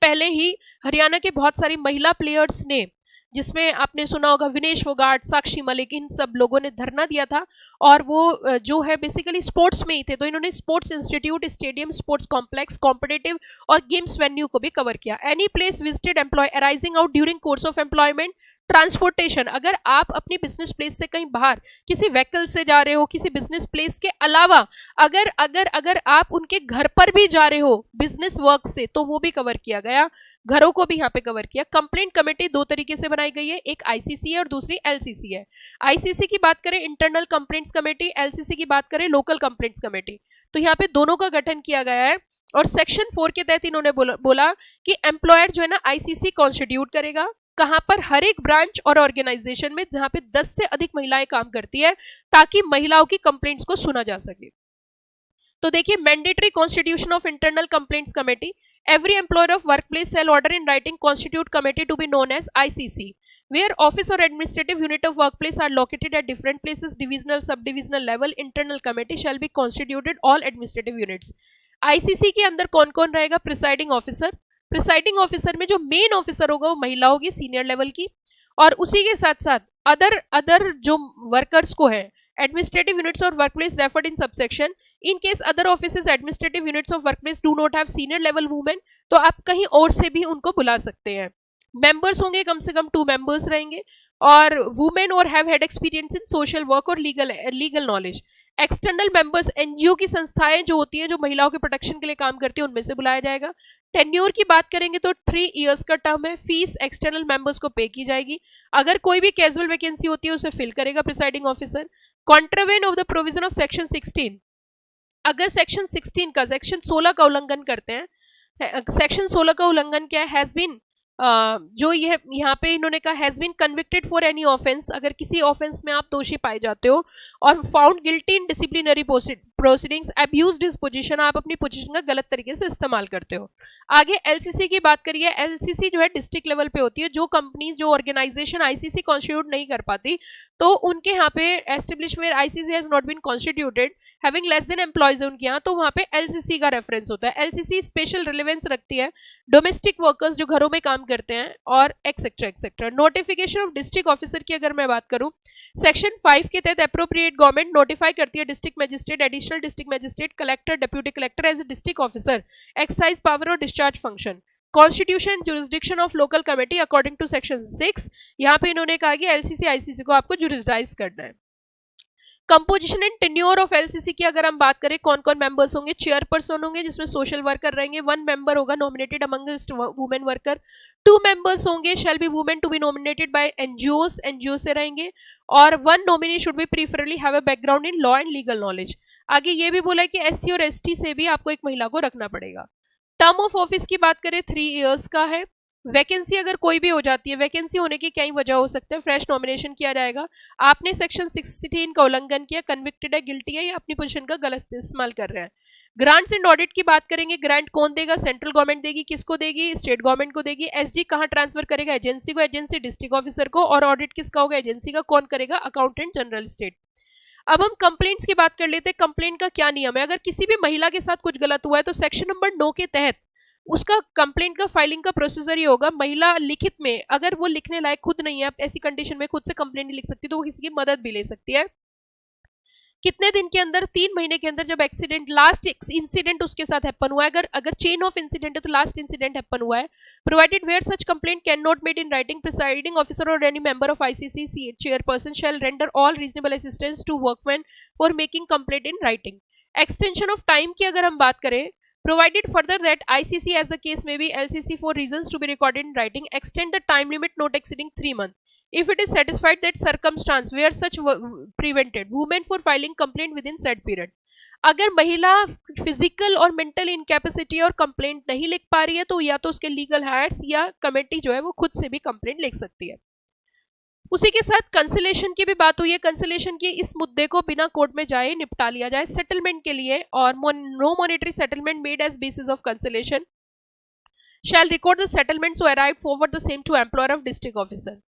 पहले ही हरियाणा के बहुत सारी महिला प्लेयर्स ने, जिसमें आपने सुना होगा विनेश फोगाट, साक्षी मलिक, इन सब लोगों ने धरना दिया था, और वो जो है बेसिकली स्पोर्ट्स में ही थे, तो इन्होंने sports institute, stadium, sports complex, competitive और गेम्स वेन्यू को भी कवर किया। Any place visited employee arising out during course of employment, transportation, अगर आप अपनी बिजनेस प्लेस से कहीं बाहर किसी व्हीकल से जा रहे हो, किसी बिजनेस प्लेस के अलावा अगर आप उनके घर पर भी जा रहे हो बिजनेस वर्क से, तो वो भी कवर किया गया। घरों को भी यहाँ पे कवर किया। कंप्लेंट कमेटी दो तरीके से बनाई गई है, एक आईसीसी है और दूसरी एलसीसी है। आईसीसी की बात करें इंटरनल कंप्लेंट्स कमेटी, एलसीसी की बात करें लोकल कंप्लेंट्स कमेटी। तो यहाँ पे दोनों का गठन किया गया है और सेक्शन 4 के तहत इन्होंने बोला कि एम्प्लॉयर जो है ना आईसीसी कॉन्स्टिट्यूट करेगा, कहां पर, हर एक ब्रांच और ऑर्गेनाइजेशन में जहां पे 10 से अधिक महिलाएं काम करती है, ताकि महिलाओं की कंप्लेंट्स को सुना जा सके। तो देखिए, mandatory constitution of internal complaints committee, every employer of workplace shall order in writing constitute committee to be known as ICC, where office or administrative unit of workplace are located at different places, divisional, subdivisional level, internal committee shall be constituted all administrative units। ICC के अंदर कौन कौन रहेगा? Presiding officer, presiding officer में जो main officer होगा वो महिला होगी सीनियर लेवल की, और उसी के साथ साथ अदर जो वर्कर्स को है, administrative units or workplace referred in subsection, in case other offices administrative units of workplace do not have senior level women, तो आप कहीं और से भी उनको बुला सकते हैं। मेंबर्स होंगे कम से कम 2 मेंबर्स रहेंगे, और वुमेन और have had experience in social work और legal knowledge. External members, NGO की संस्थाएं जो होती है जो महिलाओं के प्रोटेक्शन के लिए काम करती है, उनमें से बुलाया जाएगा। टेन्योर की बात करेंगे तो 3 इयर्स का टर्म है। फीस एक्सटर्नल मेंबर्स को पे की जाएगी। अगर कोई भी कैजुअल वैकेंसी होती है उसे फिल करेगा presiding officer. Contravene of the provision of section 16, अगर सेक्शन 16 का, सेक्शन 16 का उल्लंघन करते हैं, सेक्शन 16 का उल्लंघन क्या है? हैज बीन, जो ये यहाँ पे इन्होंने कहा has been convicted for any offence, अगर किसी ऑफेंस में आप दोषी पाए जाते हो, और found guilty in disciplinary proceedings, abused his position, आप अपनी पोजीशन का गलत तरीके से इस्तेमाल करते हो। आगे एलसीसी की बात करिए। एलसीसी जो है डिस्ट्रिक्ट लेवल पे होती है। जो कंपनीज, जो ऑर्गेनाइजेशन आईसीसी कॉन्स्टिट्यूट नहीं कर पाती, तो उनके यहाँ पे establish where ICC has not been constituted having less than employees है उनके यहाँ, तो वहाँ पे एलसीसी का रेफरेंस होता है। एलसीसी स्पेशल रिलेवेंस रखती है डोमेस्टिक वर्कर्स जो घरों में काम करते हैं, और etcetera etcetera. Notification of district officer की अगर मैं बात करूं, सेक्शन 5 के तहत अप्रोप्रिएट गवर्नमेंट नोटिफाई करती है district magistrate, additional district magistrate, collector, deputy collector as a district officer, exercise power और discharge function. Constitution and jurisdiction of local committee according to section 6, यहाँ पे इन्होंने कहा कि एलसीसी आईसीसी को आपको जुरिस्डाइज करना है। Composition and tenure of LCC की अगर हम बात करें, कौन कौन मेंबर्स होंगे? चेयरपर्सन होंगे जिसमें सोशल वर्कर रहेंगे, 1 मेंबर होगा nominated amongst women worker, 2 members होंगे shall be women to be nominated by NGOs, NGO से रहेंगे, और 1 nominee should be preferably have a background in law and legal knowledge. आगे ये भी बोला है कि एससी और एसटी से भी आपको एक महिला को रखना पड़ेगा। टर्म ऑफ ऑफिस की बात करें 3 इयर्स का है। वैकेंसी अगर कोई भी हो जाती है, वैकेंसी होने की क्या ही वजह हो सकता है, फ्रेश नॉमिनेशन किया जाएगा। आपने सेक्शन 16 का उल्लंघन किया, कन्विक्टेड है, गिल्टी है, या अपनी पोजीशन का गलत इस्तेमाल कर रहे हैं। ग्रांट्स एंड ऑडिट की बात करेंगे। ग्रांट कौन देगा? सेंट्रल गवर्नमेंट देगी। किसको देगी? स्टेट गवर्नमेंट को देगी। एसडी कहाँ ट्रांसफर करेगा? एजेंसी को, एजेंसी डिस्ट्रिक्ट ऑफिसर को, और ऑडिट किसका होगा? एजेंसी का। कौन करेगा? Accountant general state. अब हम कंप्लेंट्स की बात कर लेते हैं। कंप्लेंट का क्या नियम है? अगर किसी भी महिला के साथ कुछ गलत हुआ है तो सेक्शन नंबर 9 के तहत उसका कंप्लेंट का फाइलिंग का प्रोसीजर ये होगा, महिला लिखित में, अगर वो लिखने लायक खुद नहीं है, ऐसी कंडीशन में खुद से कंप्लेंट नहीं लिख सकती, तो वो किसी की मदद भी ले सकती है। कितने दिन के अंदर? 3 महीने के अंदर, जब एक्सीडेंट, लास्ट इंसिडेंट उसके साथ हैपन हुआ है, अगर चेन ऑफ इंसिडेंट है तो लास्ट इंसिडेंट हैपन हुआ है। Provided where such complaint can not made in writing, presiding officer और any member of ICC chairperson shall render all reasonable assistance to workman for making complaint in writing. Extension of time की अगर हम बात करें, provided further that ICC, as the case may be, LCC for reasons to be recorded in writing, extend the time limit not exceeding 3 months. If it is satisfied that circumstance where such prevented women for filing complaint within said period. अगर महिला physical और mental incapacity और complaint नहीं लिख पा रही है, तो या तो उसके लीगल हायर्स या कमेटी जो है वो खुद से भी कंप्लेंट लिख सकती है। उसी के साथ कंसिलेशन की भी बात हुई है। कंसिलेशन की, इस मुद्दे को बिना कोर्ट में जाए निपटा लिया जाए सेटलमेंट के लिए, और no monetary settlement made as basis of conciliation shall record the settlement so arrive forward the same to employer of district officer.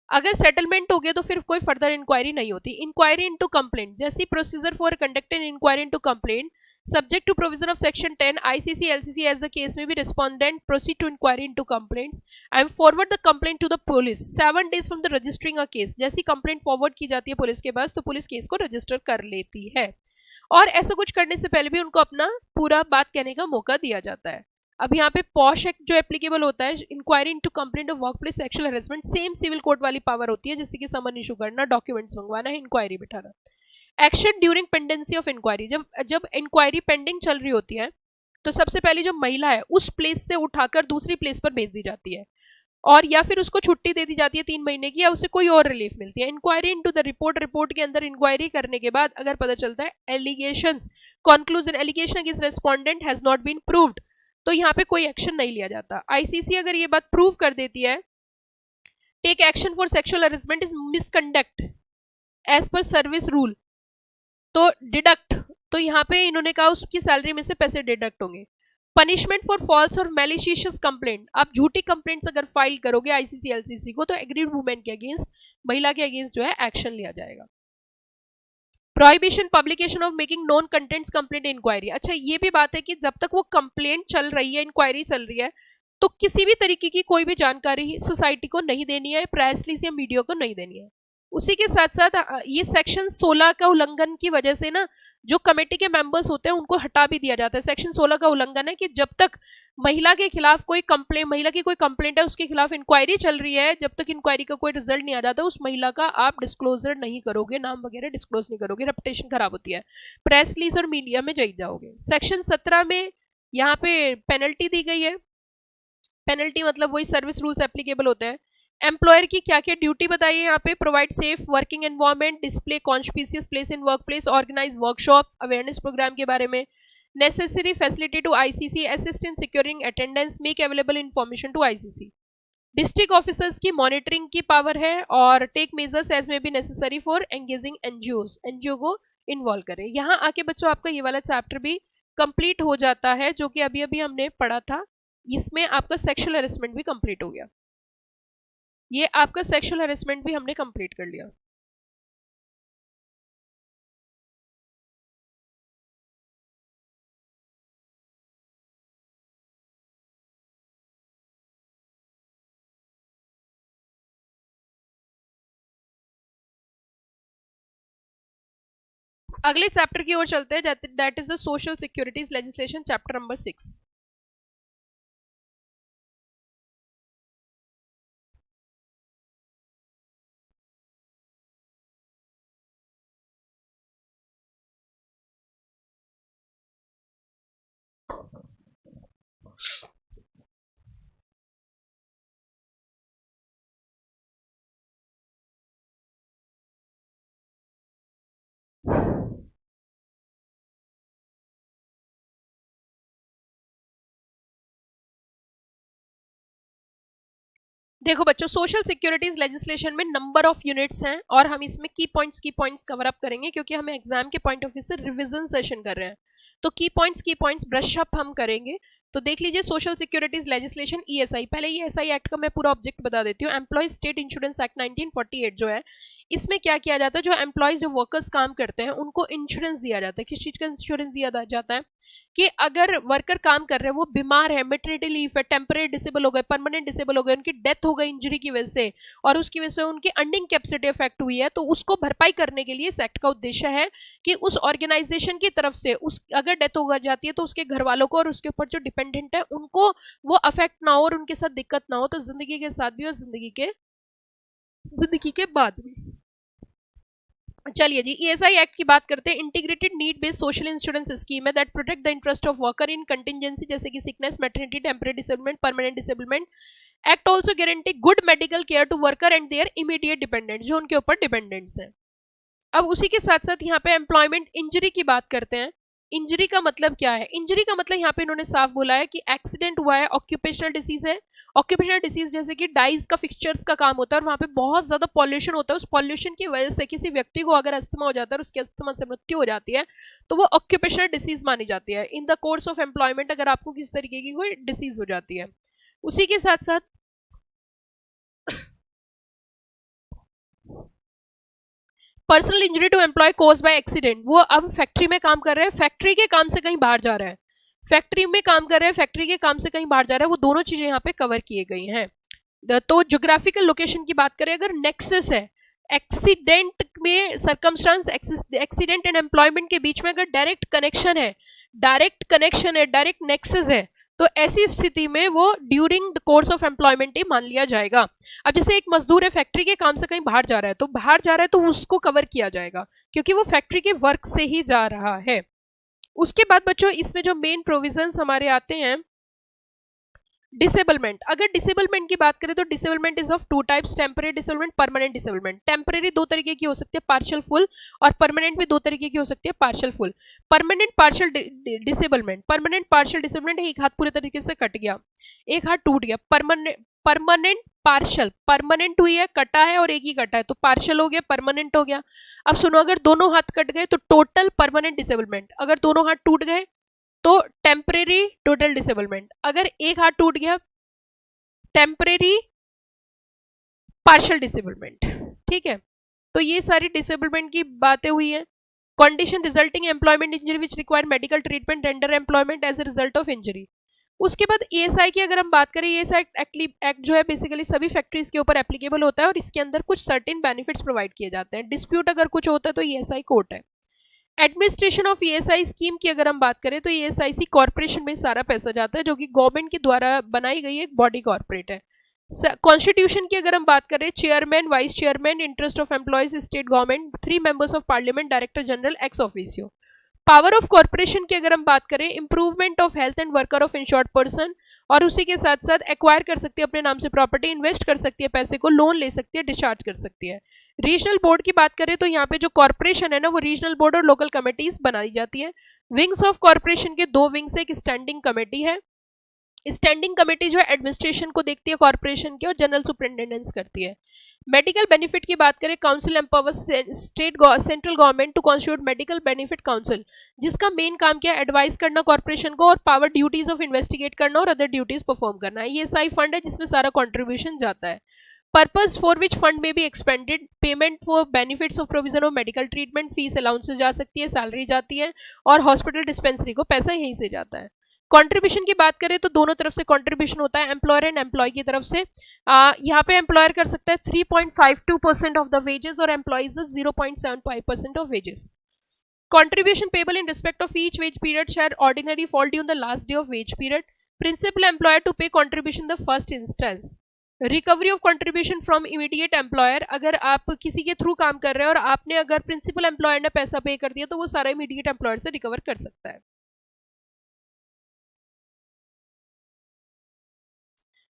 अगर सेटलमेंट हो गया तो फिर कोई फर्दर इंक्वायरी नहीं होती। इंक्वायरी इनटू कंप्लेंट, जैसी procedure for conducting inquiry into complaint subject to provision of section 10 ICC LCC as the case may be, respondent proceed to inquiry into complaints and forward the complaint to the police 7 days from the registering a case। जैसी complaint forward की जाती है police के पास, तो police case को register कर लेती है, और ऐसा कुछ करने से पहले भी उनको अपना पूरा बात कहने का मौका दिया जाता है। अब यहाँ पे पॉश एक्ट जो एप्लीकेबल होता है, inquiry into complaint of workplace sexual harassment, same civil court वाली पावर होती है, जैसे कि समन इशू करना, डॉक्यूमेंट्स मंगवाना, इंक्वायरी बिठाना। Action during pendency of inquiry, जब इंक्वायरी पेंडिंग चल रही होती है तो सबसे पहली जो महिला है उस प्लेस से उठाकर दूसरी प्लेस पर भेज दी जाती है, और या फिर उसको छुट्टी दे दी जाती है 3 महीने की, या उसे कोई और रिलीफ मिलती है। Inquiry into the report, report के अंदर इंक्वायरी करने के बाद अगर पता चलता है allegations, conclusion, allegation against respondent has not been proved, तो यहाँ पे कोई एक्शन नहीं लिया जाता। आईसीसी अगर ये बात प्रूव कर देती है, take action for sexual harassment is misconduct as per service rule, तो डिडक्ट, तो यहाँ पे इन्होंने कहा उसकी सैलरी में से पैसे डिडक्ट होंगे। पनिशमेंट फॉर फॉल्स और मैलिशियस कंप्लेंट, आप झूठी कंप्लेंट्स अगर फाइल करोगे आईसीसी एलसीसी को, तो एग्रीड वुमेन के अगेंस्ट, महिला के अगेंस्ट जो है एक्शन लिया जाएगा। Prohibition publication of making non contents complaint inquiry, अच्छा ये भी बात है कि जब तक वो कंप्लेंट चल रही है, इंक्वायरी चल रही है, तो किसी भी तरीके की कोई भी जानकारी सोसाइटी को नहीं देनी है, प्रेस रिलीज या मीडिया को नहीं देनी है। उसी के साथ साथ ये सेक्शन 16 का उल्लंघन की वजह से ना जो कमेटी के मेंबर्स होते हैं उनको हटा भी दिया जाता है। सेक्शन 16 का उल्लंघन है कि जब तक महिला के खिलाफ कोई कंप्लेंट, महिला की कोई कंप्लेंट है, उसके खिलाफ इंक्वायरी चल रही है, जब तक इंक्वायरी का कोई रिजल्ट नहीं आ जाता, उस महिला का आप डिस्क्लोजर नहीं करोगे, नाम वगैरह डिस्क्लोज नहीं करोगे, रेपुटेशन खराब होती है, प्रेस रिलीज और मीडिया में जाई जाओगे। सेक्शन 17 में यहाँ पे पेनल्टी दी गई है। पेनल्टी मतलब वही सर्विस रूल्स एप्लीकेबल होते हैं। एम्प्लॉयर की क्या क्या ड्यूटी बताइए यहाँ पे, provide safe working environment, display conspicuous place in work place, organise workshop, awareness programme के बारे में, necessary facility to ICC, assist in securing attendance, make available information to ICC. District officers की मॉनिटरिंग की power है, और take measures as may be necessary for engaging NGOs, NGO को involve करें। यहाँ आके बच्चों आपका ये वाला चैप्टर भी कंप्लीट हो जाता है जो कि अभी अभी हमने पढ़ा था। इसमें आपका सेक्सुअल हैरेसमेंट भी कंप्लीट हो गया, ये आपका सेक्सुअल हैरेसमेंट भी हमने कंप्लीट कर लिया। अगले चैप्टर की ओर चलते हैं, that is the social securities legislation, chapter number 6। देखो बच्चों, सोशल सिक्योरिटीज लेजिस्लेशन में नंबर ऑफ यूनिट्स हैं, और हम इसमें की पॉइंट्स कवर अप करेंगे, क्योंकि हम एग्जाम के पॉइंट ऑफ व्यू से रिवीजन सेशन कर रहे हैं, तो की पॉइंट्स ब्रश अप हम करेंगे। तो देख लीजिए, सोशल सिक्योरिटीज लेजिस्लेशन ईएसआई, पहले ईएसआई एक्ट का मैं पूरा ऑब्जेक्ट बता देती हूँ। एम्प्लॉयज स्टेट इंश्योरेंस एक्ट 1948 जो है, इसमें क्या किया जाता है, जो एम्प्लॉयज जो वर्कर्स काम करते हैं उनको इंश्योरेंस दिया जाता है। किस चीज का इंश्योरेंस दिया जाता है कि अगर वर्कर काम कर रहे हैं, वो बीमार है, मेटर्निटी लीव है, टेम्परेरी डिसेबल हो गए, परमानेंट डिसेबल हो गए, उनकी डेथ हो गई इंजरी की वजह से, और उसकी वजह से उनकी अर्निंग कैपेसिटी अफेक्ट हुई है, तो उसको भरपाई करने के लिए इस एक्ट का उद्देश्य है कि उस ऑर्गेनाइजेशन की तरफ से उस अगर डेथ हो जाती है तो उसके घर वालों को और उसके ऊपर जो डिपेंडेंट है उनको वो अफेक्ट ना हो और उनके साथ दिक्कत ना हो, तो जिंदगी के साथ भी और जिंदगी के बाद भी। चलिए जी, ईएसआई एक्ट की बात करते हैं। Integrated need based social insurance scheme है that protect the interest of worker in contingency, जैसे कि sickness, maternity, temporary disablement, permanent disablement. Act also guarantee good medical care to worker and their immediate dependents, जो उनके ऊपर dependents हैं। अब उसी के साथ साथ यहाँ पे एम्प्लॉयमेंट इंजरी की बात करते हैं। इंजरी का मतलब क्या है? इंजरी का मतलब यहाँ पे इन्होंने साफ बोला है कि एक्सीडेंट हुआ है, ऑक्यूपेशनल डिसीज है। ऑक्यूपेशनल डिसीज जैसे कि डाइज का, फिक्सचर्स का काम होता है और वहाँ पे बहुत ज्यादा पॉल्यूशन होता है, उस पॉल्यूशन की वजह से किसी व्यक्ति को अगर अस्थमा हो जाता है और उसकी अस्थमा से मृत्यु हो जाती है तो वो ऑक्यूपेशनल डिसीज मानी जाती है। In the course of employment अगर आपको किसी तरीके की कोई डिसीज हो जाती है। उसी के साथ साथ personal injury to employee cause by accident, वो अब फैक्ट्री में काम कर रहे हैं, फैक्ट्री के काम से कहीं बाहर जा रहा है, फैक्ट्री में काम कर रहे हैं, फैक्ट्री के काम से कहीं बाहर जा रहा है, वो दोनों चीजें यहाँ पे कवर किए गई हैं। तो ज्योग्राफिकल लोकेशन की बात करें, अगर नेक्सस है एक्सीडेंट में, सर्कमस्टांस एक्सीडेंट एंड एम्प्लॉयमेंट के बीच में अगर डायरेक्ट कनेक्शन है, डायरेक्ट नेक्सस है, तो ऐसी स्थिति में वो during the course of employment ही मान लिया जाएगा। अब जैसे एक मजदूर है, फैक्ट्री के काम से कहीं बाहर जा रहा है, तो बाहर जा रहा है तो उसको कवर किया जाएगा क्योंकि वो फैक्ट्री के वर्क से ही जा रहा है। उसके बाद बच्चों इसमें जो मेन प्रोविजंस हमारे आते हैं, डिसेबलमेंट। अगर डिसेबलमेंट की बात करें तो disablement is of two types, temporary disablement, permanent disablement. Temporary दो तरीके की हो सकती है, पार्शियल फुल, और परमानेंट भी दो तरीके की हो सकती है, partial full. Permanent partial disablement, permanent partial disablement, एक हाथ पूरे तरीके से कट गया, एक हाथ टूट गया। परमानेंट पार्शियल, परमानेंट हुई है, कटा है और एक ही कटा है, तो पार्शियल हो गया, परमानेंट हो गया। अब सुनो, अगर दोनों हाथ कट गए तो टोटल परमानेंट डिसेबलमेंट, अगर दोनों हाथ टूट गए तो टेम्परेरी टोटल डिसेबलमेंट, अगर एक हाथ टूट गया टेम्परेरी पार्शियल डिसेबलमेंट। ठीक है, तो ये सारी डिसेबलमेंट की बातें हुई हैं। Condition resulting employment injury which require medical treatment render employment as a result of injury. उसके बाद ईएसआई की अगर हम बात करें, ईएसआई एक्ट जो है बेसिकली सभी फैक्ट्रीज के ऊपर एप्लीकेबल होता है और इसके अंदर कुछ सर्टेन बेनिफिट्स प्रोवाइड किए जाते हैं। डिस्प्यूट अगर कुछ होता है तो ईएसआई कोर्ट है। एडमिनिस्ट्रेशन ऑफ ईएसआई स्कीम की अगर हम बात करें तो ईएसआईसी कॉर्पोरेशन में सारा पैसा जाता है, जो कि गवर्नमेंट के द्वारा बनाई गई एक बॉडी कॉर्पोरेट है। कॉन्स्टिट्यूशन की अगर हम बात करें, chairman, vice chairman, interest of employees, state government, 3 members of parliament, director general, ex officio. Power of corporation की अगर हम बात करें, improvement of health and worker of insured person, और उसी के साथ साथ एक्वायर कर सकती है अपने नाम से प्रॉपर्टी, इन्वेस्ट कर सकती है पैसे को, लोन ले सकती है, डिस्चार्ज कर सकती है। रीजनल बोर्ड की बात करें तो यहाँ पे जो कॉर्पोरेशन है ना, वो रीजनल बोर्ड और लोकल कमेटीज बनाई जाती है। विंग्स ऑफ कॉर्पोरेशन के दो विंग्स है, एक स्टैंडिंग कमेटी है, स्टैंडिंग कमेटी जो है एडमिनिस्ट्रेशन को देखती है कॉर्पोरेशन के और जनरल सुपरिटेंडेंस करती है। मेडिकल बेनिफिट की बात करें, council empowers central government to constitute medical benefit council, जिसका मेन काम क्या है, एडवाइस करना कॉर्पोरेशन को, और पावर ड्यूटीज ऑफ इन्वेस्टिगेट करना और अदर ड्यूटीज परफॉर्म करना है। ये साई फंड है जिसमें सारा कॉन्ट्रीब्यूशन जाता है। पर्पज फॉर विच फंड में भी expanded, payment for benefits of provision of medical treatment, fees allowance जा सकती है, सैलरी जाती है, और हॉस्पिटल डिस्पेंसरी को पैसा यहीं से जाता है। कंट्रीब्यूशन की बात करें तो दोनों तरफ से कंट्रीब्यूशन होता है, एम्प्लॉयर एंड एम्प्लॉय की तरफ से। यहाँ पे एम्प्लॉयर कर सकता है 3.52% ऑफ द वेजेस और employees 0.75% of wages. Contribution payable in respect of each wage period shall ordinarily fall due on the last day of wage period. Principal employer to pay contribution in the first instance. Recovery of contribution from immediate employer, अगर आप किसी के through काम कर रहे हैं और आपने अगर प्रिंसिपल एम्प्लॉयर ने पैसा पे कर दिया तो वो सारा इमीडिएट एम्प्लॉयर से रिकवर कर सकता है।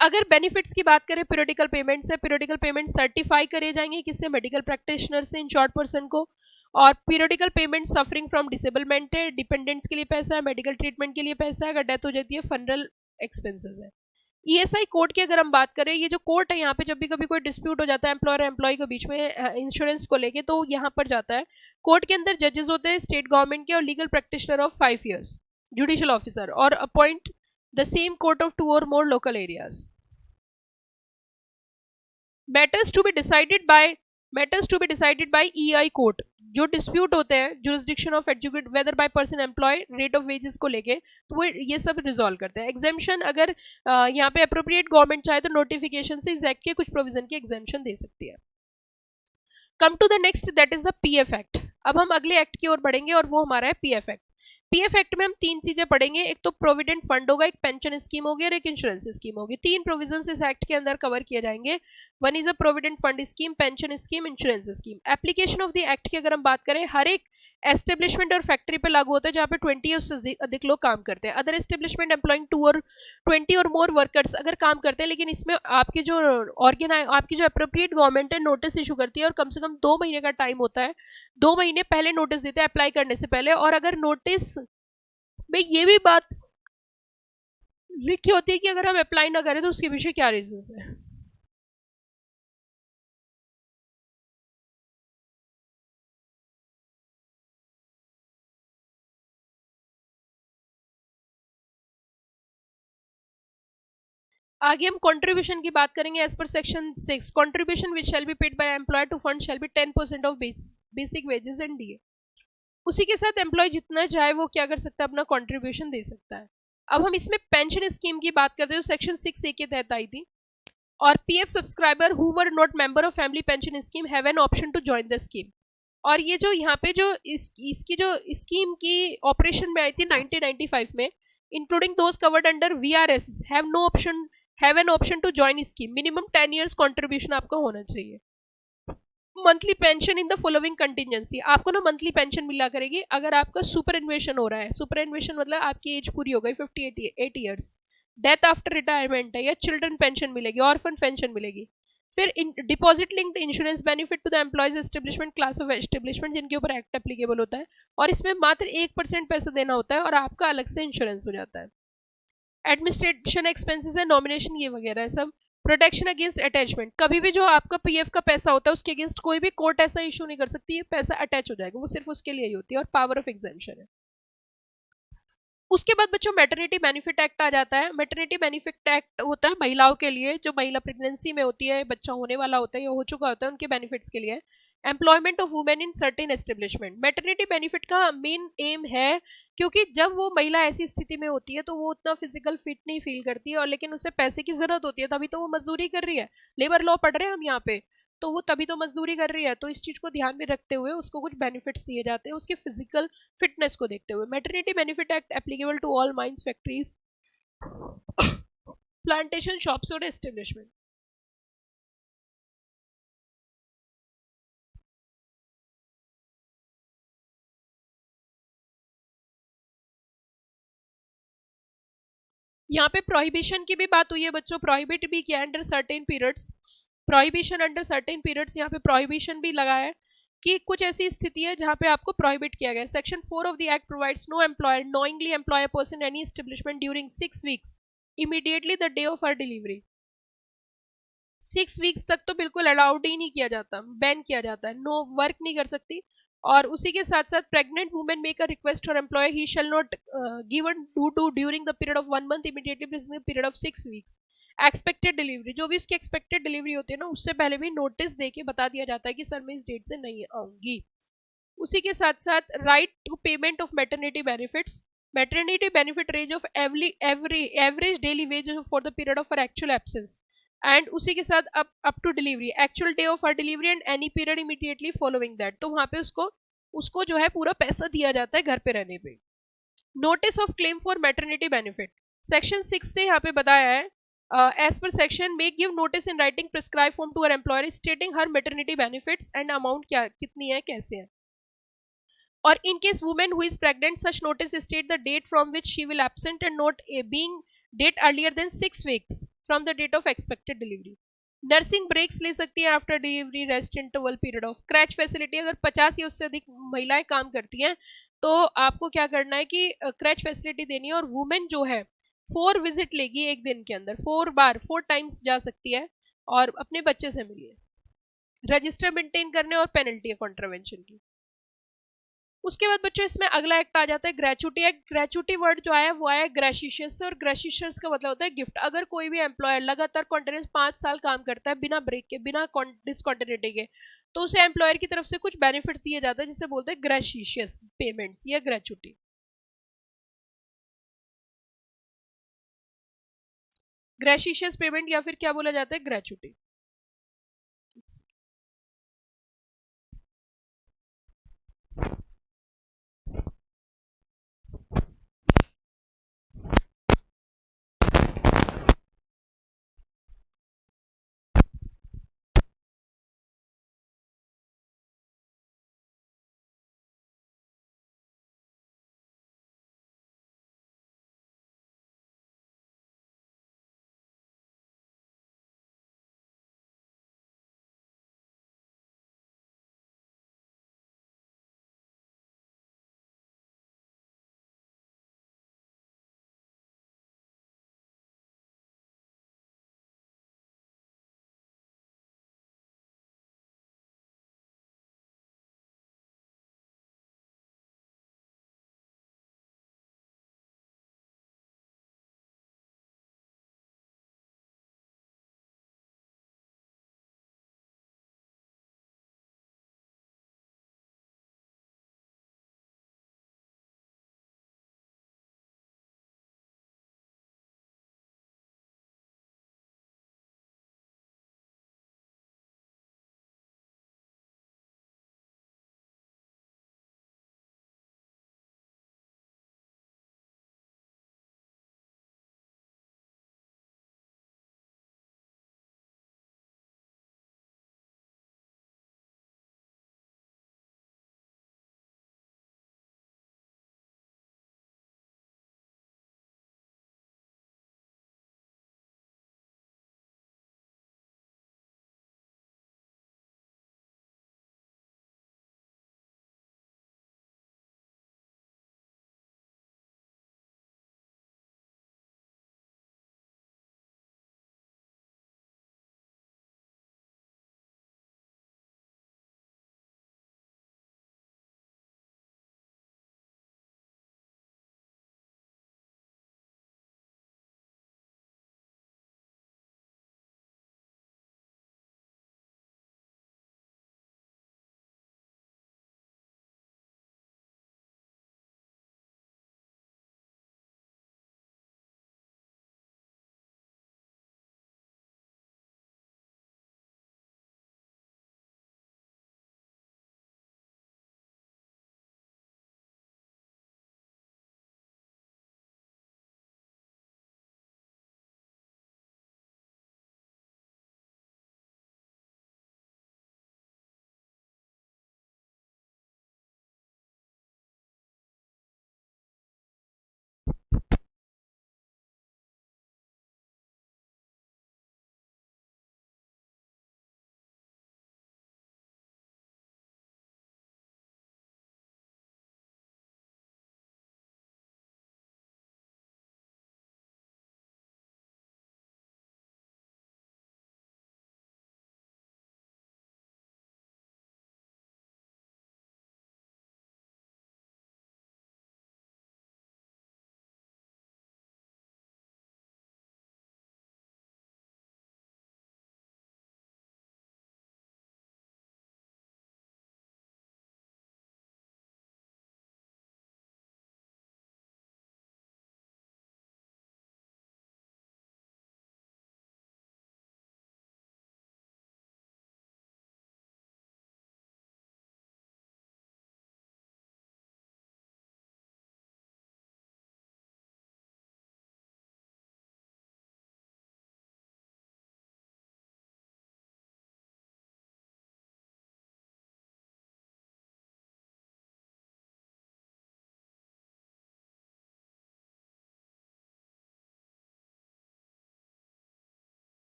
अगर बेनिफिट्स की बात करें, पीरियडिकल पेमेंट्स है, पीरियडिकल पेमेंट सर्टिफाई करे जाएंगे किससे, मेडिकल प्रैक्टिशनर से, इंश्योर्ड पर्सन को। और periodical payment suffering from disablement है, डिपेंडेंट्स के लिए पैसा है, मेडिकल ट्रीटमेंट के लिए पैसा है, अगर डेथ हो जाती है फनरल एक्सपेंसेस है। ईएसआई कोर्ट की अगर हम बात करें, ये जो कोर्ट है यहाँ पे जब भी कभी कोई डिस्प्यूट हो जाता है एम्प्लॉयर और एम्प्लॉय के बीच में इंश्योरेंस को लेके, तो यहाँ पर जाता है। कोर्ट के अंदर जजेस होते हैं स्टेट गवर्नमेंट के और legal practitioner of 5 years, judicial officer, और appoint the same court of 2 or more local areas. Matters to be decided by EI court, जो डिस्प्यूट होते हैं jurisdiction of adjudicate whether by person employ, rate of wages को लेके, तो वो ये सब रिजॉल्व करते हैं। एग्जेम्पशन, अगर यहाँ पे अप्रोप्रिएट गवर्नमेंट चाहे तो नोटिफिकेशन से इस एक्ट के कुछ प्रोविजन की एग्जेम्पशन दे सकती है। Come to the next, that is the PF act. अब हम अगले एक्ट की ओर बढ़ेंगे और वो हमारा है पीएफ एक्ट। पीएफ एक्ट में हम 3 चीजें पढ़ेंगे, एक तो प्रोविडेंट फंड होगा, एक पेंशन स्कीम होगी और एक इंश्योरेंस स्कीम होगी। 3 प्रोविजंस इस एक्ट के अंदर कवर किए जाएंगे। One is a provident fund scheme, pension scheme, insurance scheme. Application of the act की अगर हम बात करें, हर एक एस्टेब्लिशमेंट और फैक्ट्री पे लागू होता है जहाँ पे 20 उससे अधिक लोग काम करते हैं। अदर एस्टेब्लिशमेंट एम्प्लॉइंग 20 और मोर वर्कर्स अगर काम करते हैं, लेकिन इसमें आपकी जो आपकी जो अप्रोप्रिएट गवर्नमेंट है नोटिस इशू करती है और कम से कम 2 महीने का टाइम होता है। 2 महीने पहले नोटिस देते हैं अप्लाई करने से पहले, और अगर नोटिस में ये भी बात लिखी होती है कि अगर हम अप्लाई ना करें तो उसके पीछे क्या रीजन है। आगे हम कंट्रीब्यूशन की बात करेंगे। As per section 6, contribution which shall be paid by employer to fund shall be 10% of basic wages and DA. उसी के साथ एम्प्लॉय जितना चाहे वो क्या कर सकता है, अपना कंट्रीब्यूशन दे सकता है। अब हम इसमें पेंशन स्कीम की बात करते हैं, सेक्शन 6A के तहत आई थी। और PF subscriber who were not member of family pension scheme have an option to join the scheme. और ये जो यहाँ पे जो इसकी जो स्कीम की ऑपरेशन में आई थी 1995 में, including those covered under VRS have an option to join scheme. Minimum 10 years contribution आपका होना चाहिए। Monthly pension in the following contingency, आपको ना मंथली पेंशन मिला करेगी अगर आपका सुपर एन्वेशन हो रहा है। सुपर एन्वेशन मतलब आपकी एज पूरी हो गई 58 ईयर्स, डेथ आफ्टर रिटायरमेंट है, या चिल्ड्रन पेंशन मिलेगी, ऑर्फन पेंशन मिलेगी। फिर deposit linked insurance benefit to the employees establishment class of establishment जिनके ऊपर एक्ट एप्लीकेबल होता है, और इसमें मात्र 1% पैसा देना होता है और आपका अलग से इंश्योरेंस हो जाता है। एडमिनिस्ट्रेशन एक्सपेंसेस है, नॉमिनेशन ये वगैरह है सब। प्रोटेक्शन अगेंस्ट अटैचमेंट, कभी भी जो आपका पीएफ का पैसा होता है उसके अगेंस्ट कोई भी कोर्ट ऐसा इशू नहीं कर सकती, ये पैसा अटैच हो जाएगा, वो सिर्फ उसके लिए ही होती है, और पावर ऑफ एग्जाम्पशन है। उसके बाद बच्चों मैटरनिटी बेनिफिट एक्ट आ जाता है। मैटरनिटी बेनिफिट एक्ट होता है महिलाओं के लिए, जो महिला प्रेगनेंसी में होती है, बच्चा होने वाला होता है या हो चुका होता है, उनके बेनिफिट्स के लिए। Employment of women in certain establishment, maternity benefit का मेन एम है, क्योंकि जब वो महिला ऐसी स्थिति में होती है तो वो उतना फिजिकल फिट नहीं फील करती है, और लेकिन उसे पैसे की जरूरत होती है, तभी तो वो मजदूरी कर रही है। लेबर लॉ पढ़ रहे हैं हम यहाँ पे, तो वो तभी तो मजदूरी कर रही है, तो इस चीज को ध्यान में रखते हुए उसको कुछ बेनिफिट्स दिए जाते हैं उसके फिजिकल फिटनेस को देखते हुए। Maternity benefit act applicable to all mines, factories, plantation, shops और एस्टेब्लिशमेंट। यहाँ पे प्रोहिबिशन की भी बात हुई है बच्चों, प्रोहिबिट भी किया under certain periods, prohibition under certain periods, यहाँ पे प्रोहिबिशन भी लगा है कि कुछ ऐसी स्थिति है जहाँ पे आपको प्रोहिबिट किया गया है। Section 4 of the act provides no employer knowingly employ a person any establishment during 6 weeks immediately the day of her delivery. 6 weeks तक तो बिल्कुल अलाउड ही नहीं किया जाता, बैन किया जाता है, नो वर्क नहीं कर सकती। और उसी के साथ साथ pregnant women make a request for employer he shall not given to during the period of 1 month immediately period of 6 weeks. Expected delivery, जो भी उसकी एक्सपेक्टेड डिलीवरी होती है ना, उससे पहले भी नोटिस दे के बता दिया जाता है कि सर मैं इस डेट से नहीं आऊंगी। उसी के साथ साथ right to payment of maternity benefits, maternity benefit range of every average daily wage for the period of actual absence, and उसी के साथ up to delivery actual day of her delivery and any period immediately following that, तो वहां पे उसको उसको जो है पूरा पैसा दिया जाता है घर पे रहने पे। Notice of claim for maternity benefit, section 6 ने यहाँ पे बताया है, as per section may give notice in writing prescribe form to her employer stating her maternity benefits and amount क्या कितनी है कैसे है। और in case woman who is pregnant, such notice state the date from which she will absent and not being date earlier than 6 weeks from the date of expected delivery. Nursing breaks ले सकती है after delivery, rest interval, period of creche facility, अगर 50 या उससे अधिक महिलाएं काम करती हैं तो आपको क्या करना है कि क्रैच फैसिलिटी देनी है, और वुमेन जो है 4 विजिट लेगी एक दिन के अंदर, 4 टाइम्स जा सकती है और अपने बच्चे से मिलिए, रजिस्टर मेंटेन करने और पेनल्टी है कॉन्ट्रावेंशन की। उसके बाद बच्चों इसमें अगला एक्ट आ जाता है ग्रेचुटी एक्ट। ग्रेचुटी वर्ड जो आया वो आया ग्रेशिशियस से, और ग्रेशिशियस का मतलब होता है गिफ्ट। अगर कोई भी एम्प्लॉयर लगातार कॉन्टिन्यूस 5 साल काम करता है बिना ब्रेक के, बिना डिसकॉन्टिन्यूटी के, तो उसे एम्प्लॉयर की तरफ से कुछ बेनिफिट्स दिए जाते हैं जिसे बोलते हैं ग्रेशिशियस पेमेंट्स या ग्रेचुटी। ग्रेशिशियस पेमेंट या फिर क्या बोला जाता है, ग्रेचुटी।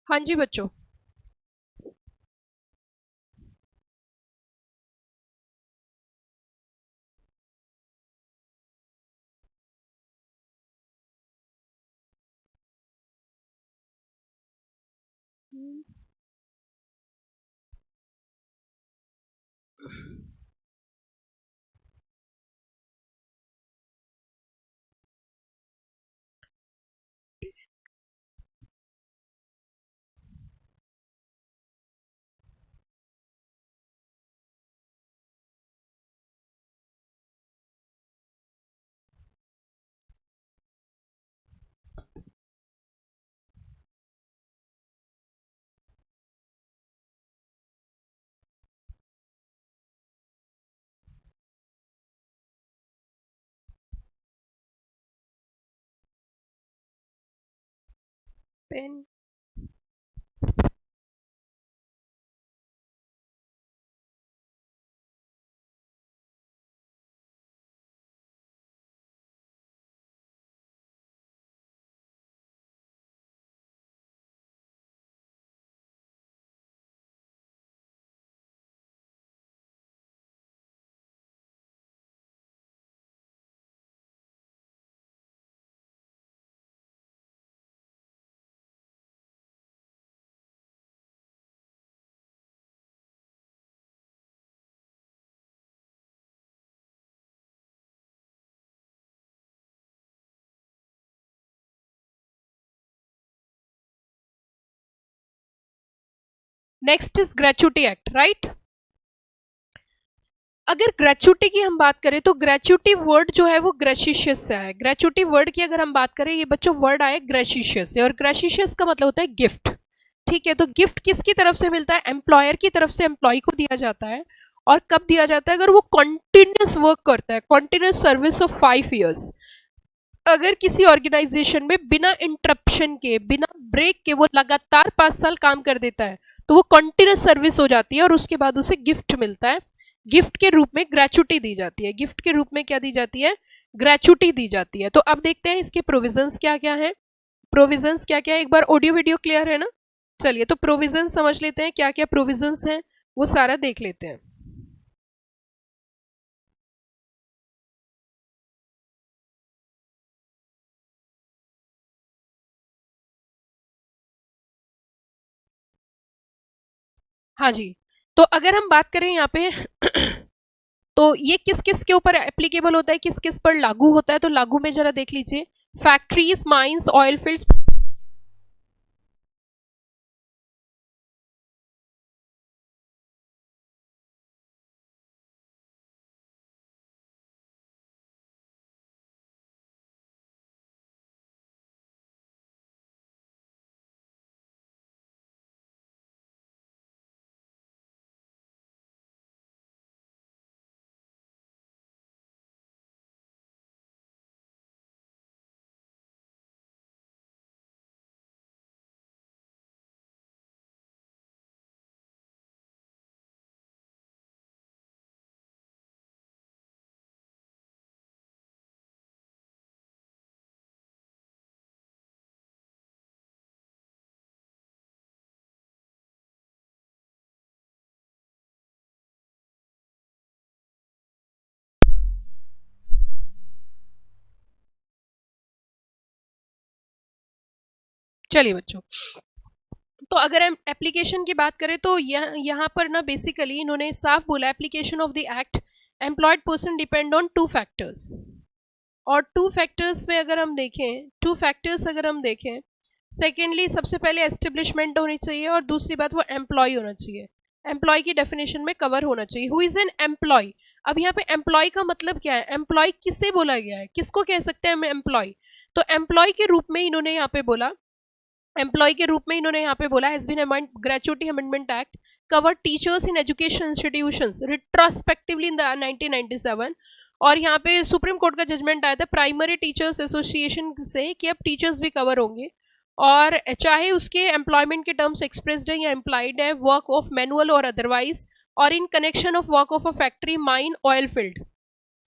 हाँ जी बच्चों। Pen. Next is gratuity act, right. अगर ग्रेचुटी की हम बात करें तो ग्रेचुटी वर्ड जो है वो ग्रेशिशियस से है। ग्रेचुटी वर्ड की अगर हम बात करें, ये बच्चों वर्ड आए ग्रेशिशियस से, और ग्रेशिशियस का मतलब होता है गिफ्ट। ठीक है, तो गिफ्ट किसकी तरफ से मिलता है? एम्प्लॉयर की तरफ से एम्प्लॉय को दिया जाता है। और कब दिया जाता है? अगर वो कॉन्टिन्यूस वर्क करता है, कॉन्टिन्यूस सर्विस ऑफ 5 years। अगर किसी ऑर्गेनाइजेशन में बिना इंटरप्शन के, बिना ब्रेक के वो लगातार 5 साल काम कर देता है, तो वो कंटिन्यूस सर्विस हो जाती है और उसके बाद उसे गिफ्ट मिलता है। गिफ्ट के रूप में ग्रेचुटी दी जाती है। गिफ्ट के रूप में क्या दी जाती है? ग्रेचुटी दी जाती है। तो अब देखते हैं इसके प्रोविजंस क्या क्या है। प्रोविजंस क्या क्या है, एक बार ऑडियो वीडियो क्लियर है ना? चलिए, तो प्रोविजंस समझ लेते हैं, क्या क्या प्रोविजंस हैं वो सारा देख लेते हैं। हाँ जी, तो अगर हम बात करें यहाँ पे तो ये किस किस के ऊपर एप्लीकेबल होता है, किस किस पर लागू होता है, तो लागू में जरा देख लीजिए। Factories, mines, oil fields. चलिए बच्चों, तो अगर हम एप्लीकेशन की बात करें तो यहाँ पर ना बेसिकली इन्होंने साफ बोला, application of the act employed person depend on 2 factors. और 2 फैक्टर्स में अगर हम देखें, 2 फैक्टर्स अगर हम देखें, सेकेंडली सबसे पहले एस्टेब्लिशमेंट होनी चाहिए, और दूसरी बात वो एम्प्लॉय होना चाहिए। एम्प्लॉय की डेफिनेशन में कवर होना चाहिए। Who is an employee? अब यहाँ पे एम्प्लॉय का मतलब क्या है? एम्प्लॉय किसे बोला गया है, किसको कह सकते हैं हम एम्प्लॉय? तो एम्प्लॉय के रूप में इन्होंने यहाँ पे बोला, एम्प्लॉय के रूप में इन्होंने यहाँ पे बोला, has been amend gratuity amendment act cover teachers in education institutions retrospectively in the 1997। और यहाँ पे सुप्रीम कोर्ट का जजमेंट आया था प्राइमरी टीचर्स एसोसिएशन से कि अब टीचर्स भी कवर होंगे, और चाहे उसके एम्प्लॉयमेंट के टर्म्स एक्सप्रेस्ड है या एम्प्लॉयड है, वर्क ऑफ मैनुअल और अदरवाइज, और in connection of work of a factory, mine, oil field,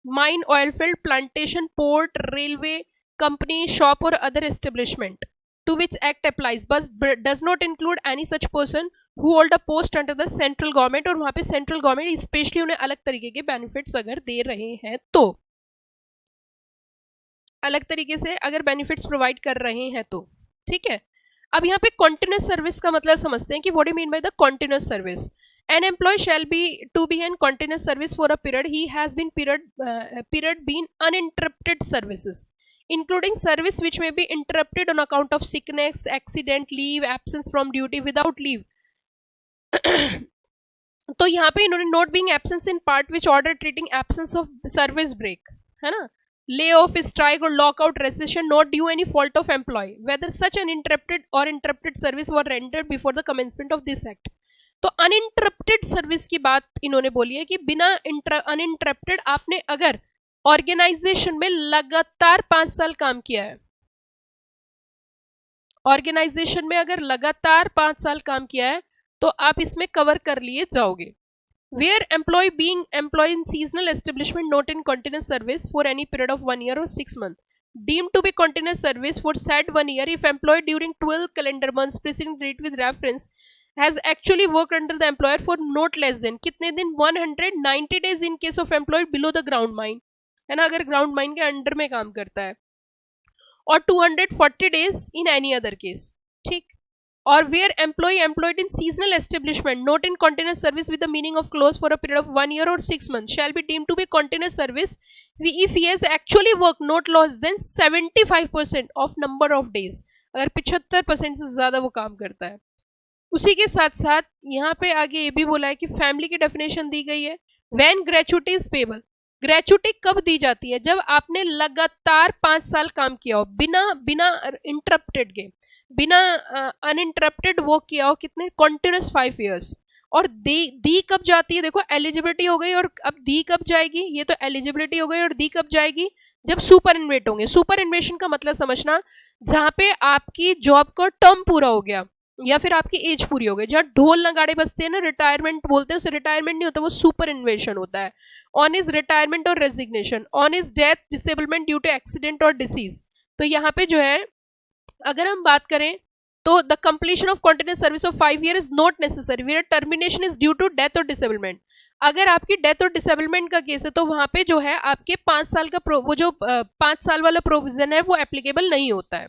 mine, oil field, plantation, port, railway, company, shop और other establishment. to which act applies but does not include any such person who hold a post under the central government, और वहाँ पे central government specially उन्हें अलग तरीके के benefits अगर दे रहे हैं तो, अलग तरीके से अगर बेनिफिट्स प्रोवाइड कर रहे हैं तो, ठीक है। अब यहाँ पे कॉन्टिन्यूस सर्विस का मतलब समझते हैं कि what do mean by the continuous service. An employee shall be to be in continuous service for a period he has been period been uninterrupted services, including service which may be interrupted on account of sickness, accident, leave, absence from duty, without leave. तो यहाँ पे इन्होंने not being absence in part which order treating absence of service break, है ना, lay off, strike or lockout, recession not due any fault of employee, whether such an interrupted service were rendered before the commencement of this act. तो uninterrupted service की बात इन्होंने बोली है कि बिना अनइंटरप्टेड आपने अगर ऑर्गेनाइजेशन में लगातार 5 साल काम किया है, ऑर्गेनाइजेशन में अगर लगातार 5 साल काम किया है तो आप इसमें कवर कर लिए जाओगे। Where employee being employed in seasonal establishment not in continuous service for any period of 1 year or 6 months, deemed to be continuous service for said 1 year if employed during 12 calendar months preceding date with reference has actually worked under the employer for not less than कितने दिन, 190 days in case of employed below the ground mine, है ना, अगर ground mine के under में काम करता है, और 240 days in any other case, ठीक। और where employee employed in seasonal establishment not in continuous service with the meaning of clause for a period of 1 year or 6 months shall be deemed to be continuous service if he has actually worked not less than 75% of number of days, अगर 75% से ज़्यादा वो काम करता है। उसी के साथ साथ यहाँ पे आगे ये भी बोला है कि फैमिली की डेफिनेशन दी गई है। When gratuity is payable, gratuity कब दी जाती है, जब आपने लगातार 5 साल काम किया हो बिना इंटरप्टेड के, बिना अनइंटरप्टेड वर्क किया हो, कितने, कॉन्टिन्यूस 5 years। और दी कब जाती है, देखो एलिजिबिलिटी हो गई, और अब दी कब जाएगी, ये तो एलिजिबिलिटी हो गई, और दी कब जाएगी, जब सुपर इन्वेट होंगे। सुपर इन्वेशन का मतलब समझना, जहाँ पे आपकी जॉब का टर्म पूरा हो गया या फिर आपकी एज पूरी हो गई, जहाँ ढोल नगाड़े बजते हैं ना, रिटायरमेंट बोलते हैं, उसे रिटायरमेंट नहीं होता, वो सुपर इन्वेशन होता है। ऑन इज रिटायरमेंट और resignation, on his death, disablement due to accident और डिसीज। तो यहाँ पे जो है अगर हम बात करें तो the completion of continuous service of 5 years is not necessary where termination is due to death और डिसेबलमेंट। अगर आपकी डेथ और डिसेबलमेंट का केस है तो वहां पे जो है आपके 5 साल का वो जो 5 साल वाला प्रोविजन है वो एप्लीकेबल नहीं होता है।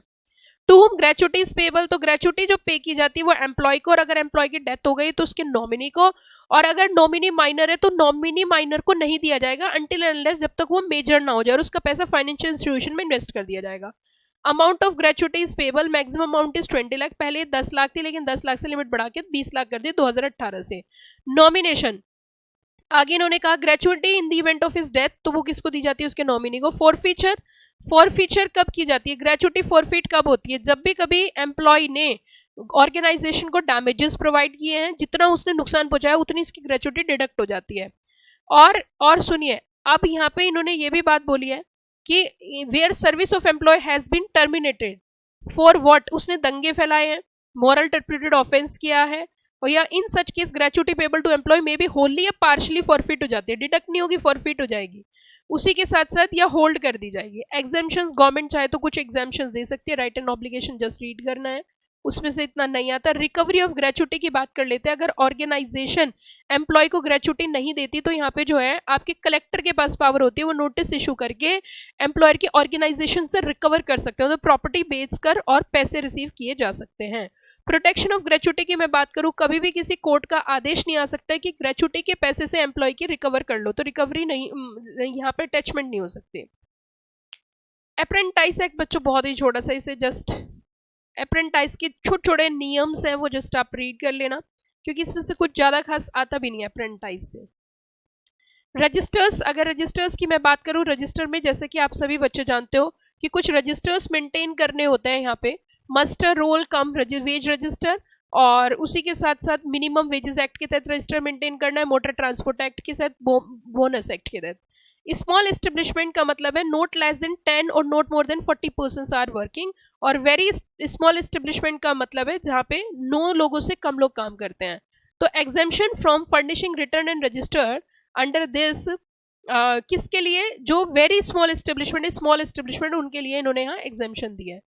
To whom gratuity is payable, तो ग्रेचुटी जो पे की जाती है वो एम्प्लॉय को, और अगर एम्प्लॉय की डेथ हो गई तो उसके नॉमिनी को, और अगर नॉमिनी माइनर है तो नॉमिनी माइनर को नहीं दिया जाएगा अनटिल अनलेस जब तक वो मेजर ना हो जाए, और उसका पैसा फाइनेंशियल इंस्टीट्यूशन में इन्वेस्ट कर दिया जाएगा। Amount of gratuity is payable, maximum amount is 20 lakh, पहले 10 लाख थी लेकिन 10 लाख से लिमिट बढ़ा के 20 लाख कर दी 2018 से। नॉमिनेशन, आगे इन्होंने कहा gratuity in the event of his death, तो वो किसको दी जाती है, उसके नॉमिनी को। फॉरफीचर कब की जाती है, ग्रेचुटी फॉरफीट कब होती है, जब भी कभी एम्प्लॉय ने ऑर्गेनाइजेशन को डैमेजेस प्रोवाइड किए हैं, जितना उसने नुकसान पहुंचाया उतनी इसकी ग्रेचुटी डिडक्ट हो जाती है। और सुनिए, अब यहाँ पे इन्होंने ये भी बात बोली है कि where service of employee has been terminated for what, उसने दंगे फैलाए हैं, मॉरल टर्पिडेड ऑफेंस किया है, और या in such case gratuity payable to employ में भी होली या पार्शली फॉरफिट हो जाती है, डिडक्ट नहीं होगी, फॉरफिट हो जाएगी। उसी के साथ साथ या होल्ड कर दी जाएगी। एग्जाम्पशंस, गवर्नमेंट चाहे तो कुछ एग्जाम्पशंस दे सकती है, right and obligation just read करना है, उसमें से इतना नहीं आता। रिकवरी ऑफ ग्रेचुटी की बात कर लेते हैं। अगर ऑर्गेनाइजेशन एम्प्लॉय को ग्रेचुटी नहीं देती तो यहाँ पे जो है आपके कलेक्टर के पास पावर होती है, वो नोटिस इशू करके एम्प्लॉयर की ऑर्गेनाइजेशन से रिकवर कर सकते हैं, तो प्रॉपर्टी बेचकर और पैसे रिसीव किए जा सकते हैं। प्रोटेक्शन ऑफ ग्रेचुटी की मैं बात करूं, कभी भी किसी कोर्ट का आदेश नहीं आ सकता है कि ग्रेचुटी के पैसे से एम्प्लॉय की रिकवर कर लो, तो रिकवरी नहीं, यहाँ पे अटैचमेंट नहीं हो सकती। अप्रेंटाइज एक्ट बच्चों बहुत ही छोटा सा, इसे जस्ट अप्रेंटाइज के छोटे छोटे नियम्स हैं वो जस्ट आप रीड कर लेना, क्योंकि इसमें से कुछ ज़्यादा खास आता भी नहीं है अप्रेंटाइज से। रजिस्टर्स, अगर रजिस्टर्स की मैं बात करूँ, रजिस्टर में जैसे कि आप सभी बच्चे जानते हो कि कुछ रजिस्टर्स मेंटेन करने होते हैं यहाँ पे, मस्टर रोल कम वेज रजिस्टर, और उसी के साथ साथ मिनिमम वेजेस एक्ट के तहत रजिस्टर मेंटेन करना है, मोटर ट्रांसपोर्ट एक्ट के साथ, बोनस एक्ट के तहत। स्मॉल एस्टेब्लिशमेंट का मतलब है नोट लेस देन 10 और not more than 40 persons are working, और वेरी स्मॉल एस्टेब्लिशमेंट का मतलब है जहाँ पे 9 लोगों से कम लोग काम करते हैं। तो exemption from furnishing return and register under this किसके लिए, जो वेरी स्मॉल एस्टेब्लिशमेंट है, स्मॉल एस्टेब्लिशमेंट उनके लिए इन्होंने यहाँ एग्जेम्पशन दी है।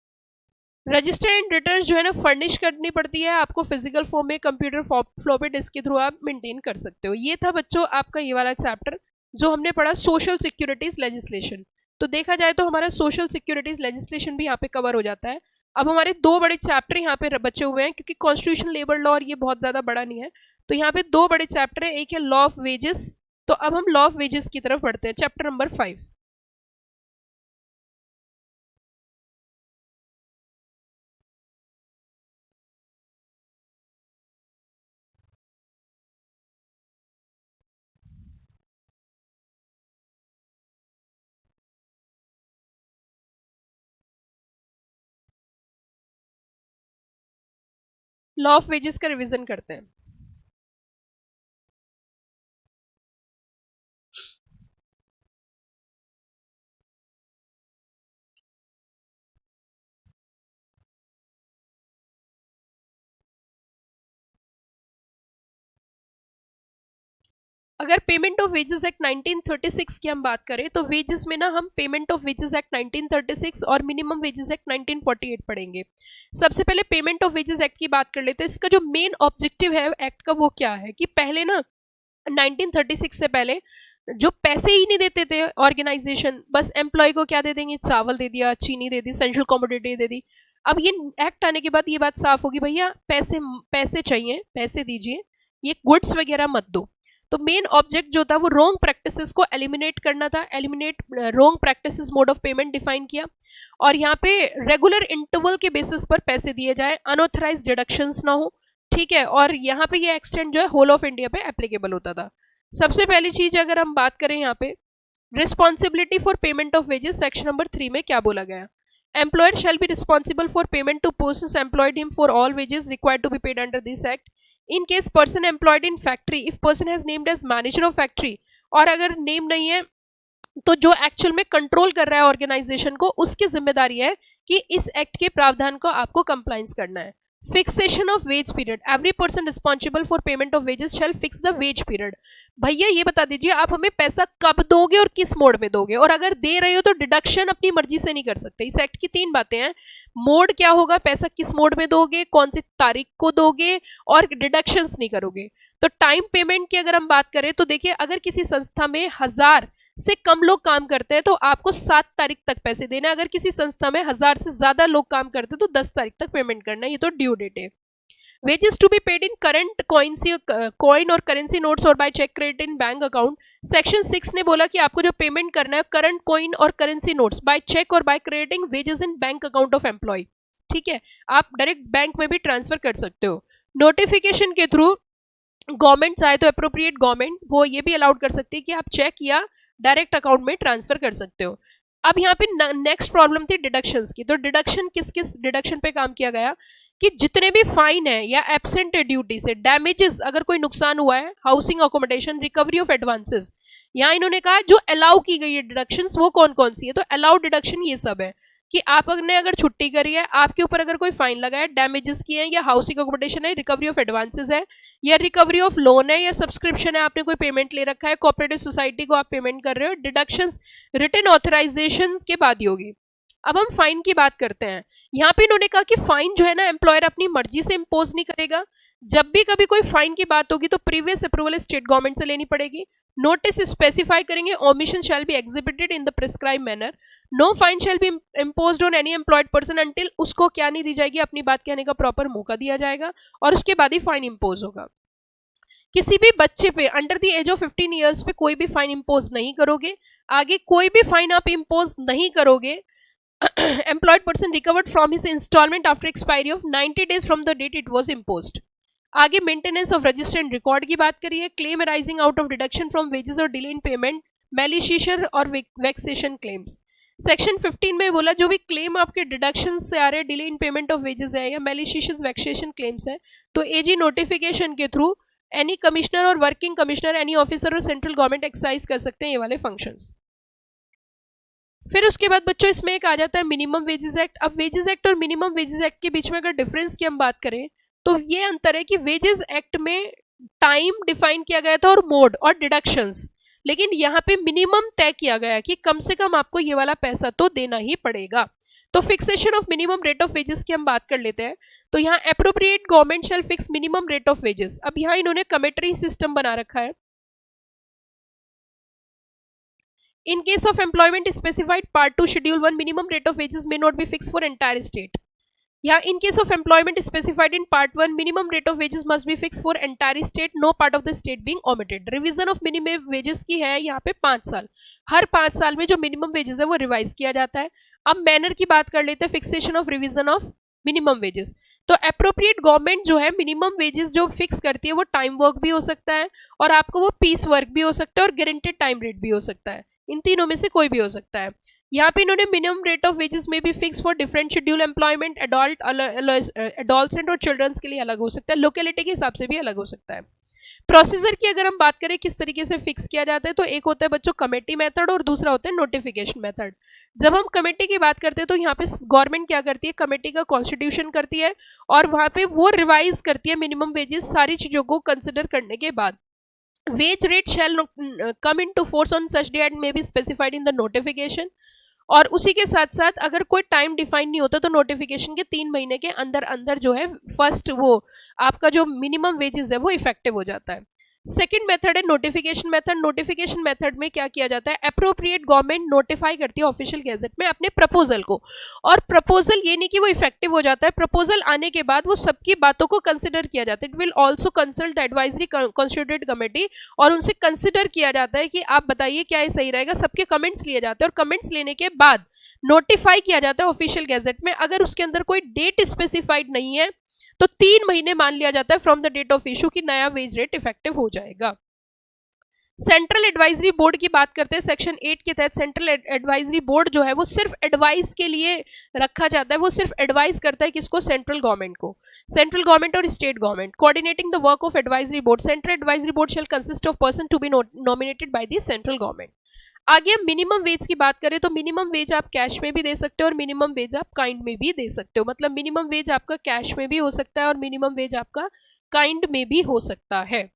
रजिस्टर एंड रिटर्न जो है ना फर्निश करनी पड़ती है आपको फिजिकल फॉर्म में, कंप्यूटर फ्लॉपी डिस्क के थ्रू आप मेंटेन कर सकते हो। ये था बच्चों आपका ये वाला चैप्टर जो हमने पढ़ा सोशल सिक्योरिटीज लेजिस्लेशन। तो देखा जाए तो हमारा सोशल सिक्योरिटीज लेजिस्लेशन भी यहाँ पे कवर हो जाता है। अब हमारे दो बड़े चैप्टर यहाँ पे बचे हुए हैं क्योंकि कॉन्स्टिट्यूशन, लेबर लॉ और ये बहुत ज्यादा बड़ा नहीं है, तो यहाँ पे दो बड़े चैप्टर है, एक है लॉ ऑफ वेजेस। तो अब हम लॉ ऑफ वेजेस की तरफ बढ़ते हैं, chapter number 5। Law of wages का रिवीजन करते हैं। अगर पेमेंट ऑफ वेजेस एक्ट 1936 की हम बात करें तो वेजेस में ना हम पेमेंट ऑफ वेजेस एक्ट 1936 और मिनिमम वेजेस एक्ट 1948 पढ़ेंगे। सबसे पहले पेमेंट ऑफ वेजेस एक्ट की बात कर लेते हैं। इसका जो मेन ऑब्जेक्टिव है एक्ट का वो क्या है कि पहले ना 1936 से पहले जो पैसे ही नहीं देते थे ऑर्गेनाइजेशन, बस एम्प्लॉय को क्या दे देंगे, चावल दे दिया, चीनी दे दी, सेंट्रल कमोडिटी दे दी। अब ये एक्ट आने के बाद ये बात साफ होगी, भैया पैसे पैसे चाहिए, पैसे दीजिए, ये गुड्स वगैरह मत दो। तो मेन ऑब्जेक्ट जो था वो रॉन्ग प्रैक्टिसेस को एलिमिनेट करना था, eliminate wrong practices mode of payment define किया, और यहाँ पे रेगुलर इंटरवल के बेसिस पर पैसे दिए जाए, अनऑथराइज डिडक्शंस ना हो, ठीक है। और यहाँ पे ये एक्सटेंड जो है होल ऑफ इंडिया पे एप्लीकेबल होता था। सबसे पहली चीज अगर हम बात करें यहाँ पे responsibility for payment of wages, section number 3 में क्या बोला गया, employer shall be responsible for payment to persons employed him for all wages required to be paid under this act in case person employed in factory if person has named as manager of factory, और अगर name नहीं है तो जो actual में control कर रहा है ऑर्गेनाइजेशन को उसकी जिम्मेदारी है कि इस एक्ट के प्रावधान को आपको कंप्लाइंस करना है। Fixation of wage period, every person responsible for payment of wages shall fix the wage period. भैया ये बता दीजिए आप हमें पैसा कब दोगे और किस मोड में दोगे, और अगर दे रहे हो तो डिडक्शन अपनी मर्जी से नहीं कर सकते। इस एक्ट की 3 बातें हैं, मोड क्या होगा, पैसा किस मोड में दोगे, कौन सी तारीख को दोगे, और डिडक्शंस नहीं करोगे। तो टाइम पेमेंट की अगर हम बात करें तो देखिए अगर किसी संस्था में 1000 से कम लोग काम करते हैं तो आपको 7 तारीख तक पैसे देना है, अगर किसी संस्था में 1000 से ज्यादा लोग काम करते हैं तो 10 तारीख तक पेमेंट करना है, ये तो ड्यू डेट है। Wages to be paid in current coin और करेंसी नोट्स और by cheque credit in bank account. Section 6 ने बोला कि आपको जो पेमेंट करना है करंट कॉइन और करेंसी नोट्स, बाय चेक और by crediting wages in bank account of employ, ठीक है। आप डायरेक्ट बैंक में भी ट्रांसफर कर सकते हो। नोटिफिकेशन के थ्रू गवर्नमेंट चाहे तो अप्रोप्रिएट गवर्नमेंट वो ये भी अलाउड कर सकती है कि आप चेक या डायरेक्ट अकाउंट में ट्रांसफर कर सकते हो। अब यहाँ पे नेक्स्ट प्रॉब्लम थी डिडक्शंस की। तो डिडक्शन किस किस डिडक्शन पे काम किया गया कि जितने भी फाइन है या एब्सेंट ड्यूटी से डैमेजेस, अगर कोई नुकसान हुआ है, housing accommodation, recovery of advances, यहाँ इन्होंने कहा जो अलाउ की गई है डिडक्शंस वो कौन कौन सी है। तो अलाउड डिडक्शन ये सब है कि आपने अगर छुट्टी करी है, आपके ऊपर अगर कोई फाइन लगा है, डैमेजेस किए हैं, या हाउसिंग अकोमोडेशन है, रिकवरी ऑफ एडवांसेस है, या रिकवरी ऑफ लोन है, या सब्सक्रिप्शन है, आपने कोई पेमेंट ले रखा है, कोऑपरेटिव सोसाइटी को आप पेमेंट कर रहे हो, डिडक्शंस रिटन ऑथराइजेशन के बाद ही होगी। अब हम फाइन की बात करते हैं। यहाँ पे इन्होंने कहा कि फाइन जो है ना एम्प्लॉयर अपनी मर्जी से इम्पोज नहीं करेगा। जब भी कभी कोई फाइन की बात होगी तो प्रीवियस अप्रूवल स्टेट गवर्नमेंट से लेनी पड़ेगी। नोटिस स्पेसिफाई करेंगे omission shall be exhibited in the prescribe manner. No fine shall be imposed on any employed person until उसको क्या नहीं दी जाएगी, अपनी बात कहने का प्रॉपर मौका दिया जाएगा और उसके बाद ही फाइन इम्पोज होगा। किसी भी बच्चे पे under the age of 15 years पे कोई भी फाइन इम्पोज नहीं करोगे। आगे कोई भी फाइन आप इम्पोज नहीं करोगे। Employed person recovered from his installment after expiry of 90 days from the date it was imposed. आगे maintenance of register and record की बात करिए। Claim arising out of deduction from wages और डिले इन पेमेंट, मैलिशियस और vexation claims. Section 15 में बोला जो भी क्लेम आपके डिडक्शन से आ रहे हैं, delay in payment of wages है या मैलिशियस वेक्सेशन क्लेम्स है, तो एजी नोटिफिकेशन के थ्रू एनी कमिश्नर और वर्किंग कमिश्नर, एनी ऑफिसर और सेंट्रल गवर्नमेंट एक्सरसाइज कर सकते हैं ये वाले फंक्शंस। फिर उसके बाद बच्चों इसमें एक आ जाता है मिनिमम वेजेस एक्ट। अब वेजेस एक्ट और मिनिमम वेजेस एक्ट के बीच में अगर डिफरेंस की हम बात करें तो ये अंतर है कि वेजेस एक्ट में टाइम डिफाइन किया गया था और मोड और डिडक्शंस, लेकिन यहाँ पे मिनिमम तय किया गया है कि कम से कम आपको ये वाला पैसा तो देना ही पड़ेगा। तो fixation of minimum rate of wages की हम बात कर लेते हैं। तो यहाँ appropriate government shell fix minimum rate of wages. अब यहाँ इन्होंने कमेटरी सिस्टम बना रखा है। In case of employment specified part 2 schedule 1 minimum rate of wages may not be fixed for entire state. Yeah, in case of employment specified in part 1 minimum rate of wages must be fixed for entire state, no part of the state being omitted. Revision of minimum wages की है यहाँ पे 5 साल, हर 5 साल में जो minimum wages है वो रिवाइज किया जाता है। अब मैनर की बात कर लेते हैं, fixation of revision of minimum wages. तो अप्रोप्रिएट गवर्नमेंट जो है मिनिमम वेजेस जो फिक्स करती है वो टाइम वर्क भी हो सकता है और आपको वो पीस वर्क भी हो सकता है और गारंटेड टाइम रेट भी हो सकता है, इन तीनों में से कोई भी हो सकता है। यहाँ पे इन्होंने मिनिमम रेट ऑफ वेजेस में भी fix for different schedule employment, adults और चिल्ड्रंस के लिए अलग हो सकता है, लोकेलिटी के हिसाब से भी अलग हो सकता है। प्रोसीजर की अगर हम बात करें किस तरीके से फिक्स किया जाता है, तो एक होता है बच्चों कमेटी मेथड और दूसरा होता है नोटिफिकेशन मेथड। जब हम कमेटी की बात करते हैं तो यहाँ पे गवर्नमेंट क्या करती है, कमेटी का कॉन्स्टिट्यूशन करती है और वहाँ पे वो रिवाइज करती है मिनिमम वेजेस सारी चीज़ों को कंसिडर करने के बाद। Wage rate shall come into force on such day and may be specified in the notification। और उसी के साथ साथ अगर कोई टाइम डिफाइन नहीं होता तो नोटिफिकेशन के 3 महीने के अंदर अंदर जो है फर्स्ट वो आपका जो मिनिमम वेजेस है वो इफेक्टिव हो जाता है। सेकंड मेथड है नोटिफिकेशन मेथड। नोटिफिकेशन मेथड में क्या किया जाता है, अप्रोप्रिएट गवर्नमेंट नोटिफाई करती है ऑफिशियल गैजेट में अपने प्रपोजल को, और प्रपोजल ये नहीं कि वो इफेक्टिव हो जाता है, प्रपोजल आने के बाद वो सबकी बातों को कंसिडर किया जाता है। It will also consult the advisory constituted committee, और उनसे कंसिडर किया जाता है कि आप बताइए क्या ये सही रहेगा, सबके कमेंट्स लिए जाते हैं और कमेंट्स लेने के बाद नोटिफाई किया जाता है ऑफिशियल गैजेट में। अगर उसके अंदर कोई डेट स्पेसिफाइड नहीं है तो 3 महीने मान लिया जाता है from the date of issue की नया वेज रेट इफेक्टिव हो जाएगा। सेंट्रल एडवाइजरी बोर्ड की बात करते हैं, सेक्शन 8 के तहत सेंट्रल एडवाइजरी बोर्ड जो है वो सिर्फ एडवाइस के लिए रखा जाता है, वो सिर्फ एडवाइस करता है किसको, सेंट्रल गवर्नमेंट को, सेंट्रल गवर्नमेंट और state government. Coordinating the work of advisory board, central advisory board shall consist of person to be nominated by the central government. आगे हम मिनिमम वेज की बात करें तो मिनिमम वेज आप कैश में भी दे सकते हो और मिनिमम वेज आप काइंड में भी दे सकते हो। मतलब मिनिमम वेज आपका कैश में भी हो सकता है और मिनिमम वेज आपका काइंड में भी हो सकता है।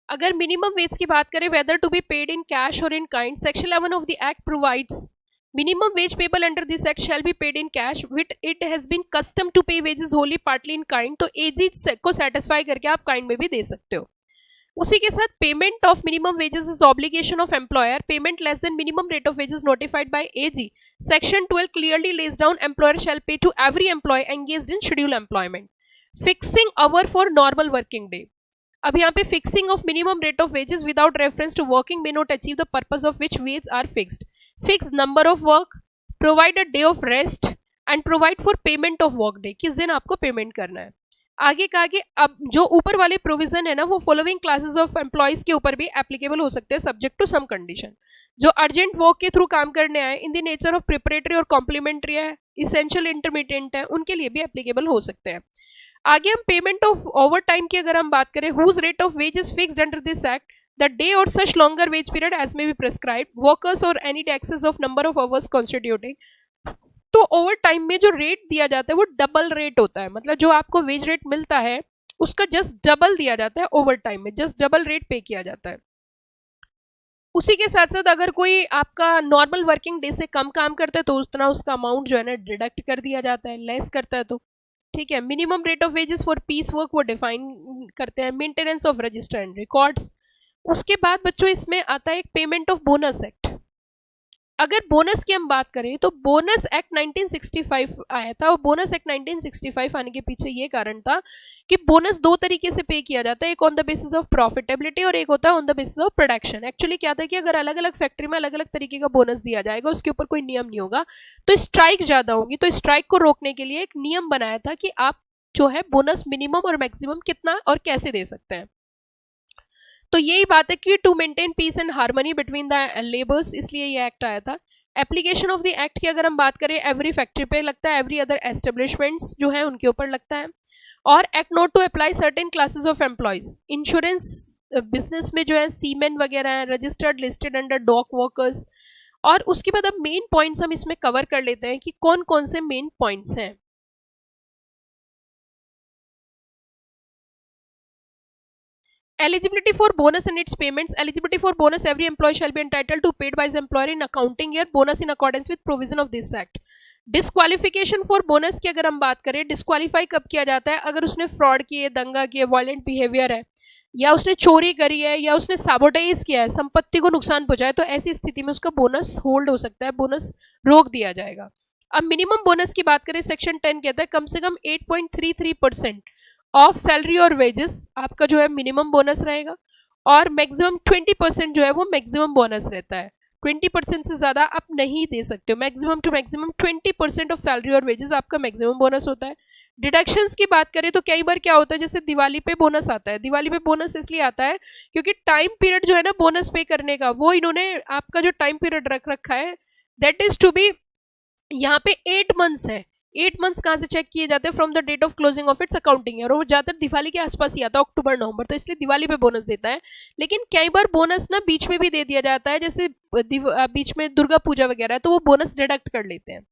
अगर मिनिमम वेज की बात करें, whether to be paid in cash और in kind, section 11 of the act provides minimum wage payable under this act shall be paid in cash with it has been custom to pay wages wholly partly in kind। तो एजी को satisfy करके आप kind में भी दे सकते हो। उसी के साथ payment of minimum wages is obligation of employer, payment less than minimum rate of wages notified by AG. Section 12 clearly lays down employer shall pay to every employ engaged in schedule employment. Fixing hour for normal working day. अब यहाँ पे fixing of minimum rate of wages without reference to working may not achieve the purpose of which wage are fixed. Fix number of work, provide a day of rest and provide for payment of work day, किस दिन आपको payment करना है। आगे का आगे, अब जो ऊपर वाले प्रोविजन है ना वो फॉलोइंग क्लासेस ऑफ एम्प्लॉयज के ऊपर भी एप्लीकेबल हो सकते हैं सब्जेक्ट टू सम कंडीशन। जो अर्जेंट वर्क के थ्रू काम करने आए, in the nature of preparatory और कॉम्प्लीमेंट्री है, इसेंशियल इंटरमीडिएट है, उनके लिए भी एप्लीकेबल हो सकते हैं। आगे हम पेमेंट ऑफ ओवर टाइम की अगर हम बात करें, whose rate of wage is fixed under this act the day or such longer wage period as may be prescribed, workers or any taxes of number of hours constituting। तो over time में जो rate दिया जाता है वो double rate होता है, मतलब जो आपको वेज रेट मिलता है उसका जस्ट डबल दिया जाता है ओवर टाइम में, जस्ट डबल रेट पे किया जाता है। उसी के साथ साथ अगर कोई आपका नॉर्मल वर्किंग डे से कम काम करता है तो उतना उसका अमाउंट जो है ना डिडक्ट कर दिया जाता है, लेस करता है तो ठीक है। Minimum rate of wages for piece work वो डिफाइन करते हैं। Maintenance of register and records. उसके बाद बच्चों इसमें आता है एक पेमेंट ऑफ बोनस एक्ट। अगर बोनस की हम बात करें तो बोनस एक्ट 1965 आया था, और बोनस एक्ट 1965 आने के पीछे ये कारण था कि बोनस दो तरीके से पे किया जाता है, एक on the basis of profitability और एक होता है on the basis of production. Actually क्या था कि अगर अलग अलग फैक्ट्री में अलग अलग तरीके का बोनस दिया जाएगा, उसके ऊपर कोई नियम नहीं होगा, तो स्ट्राइक ज्यादा होगी, तो स्ट्राइक को रोकने के लिए एक नियम बनाया था कि आप जो है बोनस मिनिमम और मैक्सिमम कितना और कैसे दे सकते हैं। तो यही बात है कि to maintain peace and harmony between the labours, इसलिए ये एक्ट आया था। एप्लीकेशन ऑफ द एक्ट की अगर हम बात करें, एवरी फैक्ट्री पे लगता है, एवरी अदर एस्टेब्लिशमेंट्स जो है उनके ऊपर लगता है। और act not to apply certain classes of employees. Insurance business में जो है सीमेन वगैरह है, registered listed under dock workers. और उसके बाद अब मेन पॉइंट्स हम इसमें कवर कर लेते हैं कि कौन कौन से मेन पॉइंट्स हैं। Eligibility for bonus and its payments. Eligibility for bonus, every employee shall be entitled to paid by his employer in accounting year bonus in accordance with provision of this act. Disqualification for bonus की अगर हम बात करें, disqualify कब किया जाता है? अगर उसने फ्रॉड किए, दंगा किए, वायलेंट बिहेवियर है, या उसने चोरी करी है, या उसने साबोटाइज किया है, संपत्ति को नुकसान पहुंचाया, तो ऐसी स्थिति में उसका बोनस होल्ड हो सकता है, बोनस रोक दिया जाएगा। अब मिनिमम बोनस की बात करें, सेक्शन 10 कहता है कम से कम 8.33% ऑफ सैलरी और वेजेस आपका जो है मिनिमम बोनस रहेगा, और मैक्सिमम 20% जो है वो मैक्सिमम बोनस रहता है। 20% से ज़्यादा आप नहीं दे सकते हो, maximum to maximum 20% of salary और वेजेस आपका मैक्सिमम बोनस होता है। डिडक्शंस की बात करें तो कई बार क्या होता है, जैसे दिवाली पे बोनस आता है। दिवाली पे बोनस इसलिए आता है क्योंकि टाइम पीरियड जो है ना बोनस पे करने का, वो इन्होंने आपका जो टाइम पीरियड रख रखा है दैट इज टू बी, यहाँ पे 8 मंथ्स है। 8 मंथ्स कहाँ से चेक किए जाते हैं? From the date of closing of its accounting year, और वो ज़्यादातर दिवाली के आसपास ही आता है, अक्टूबर नवंबर, तो इसलिए दिवाली पे बोनस देता है। लेकिन कई बार बोनस ना बीच में भी दे दिया जाता है, जैसे बीच में दुर्गा पूजा वगैरह है तो वो बोनस डिडक्ट कर लेते हैं।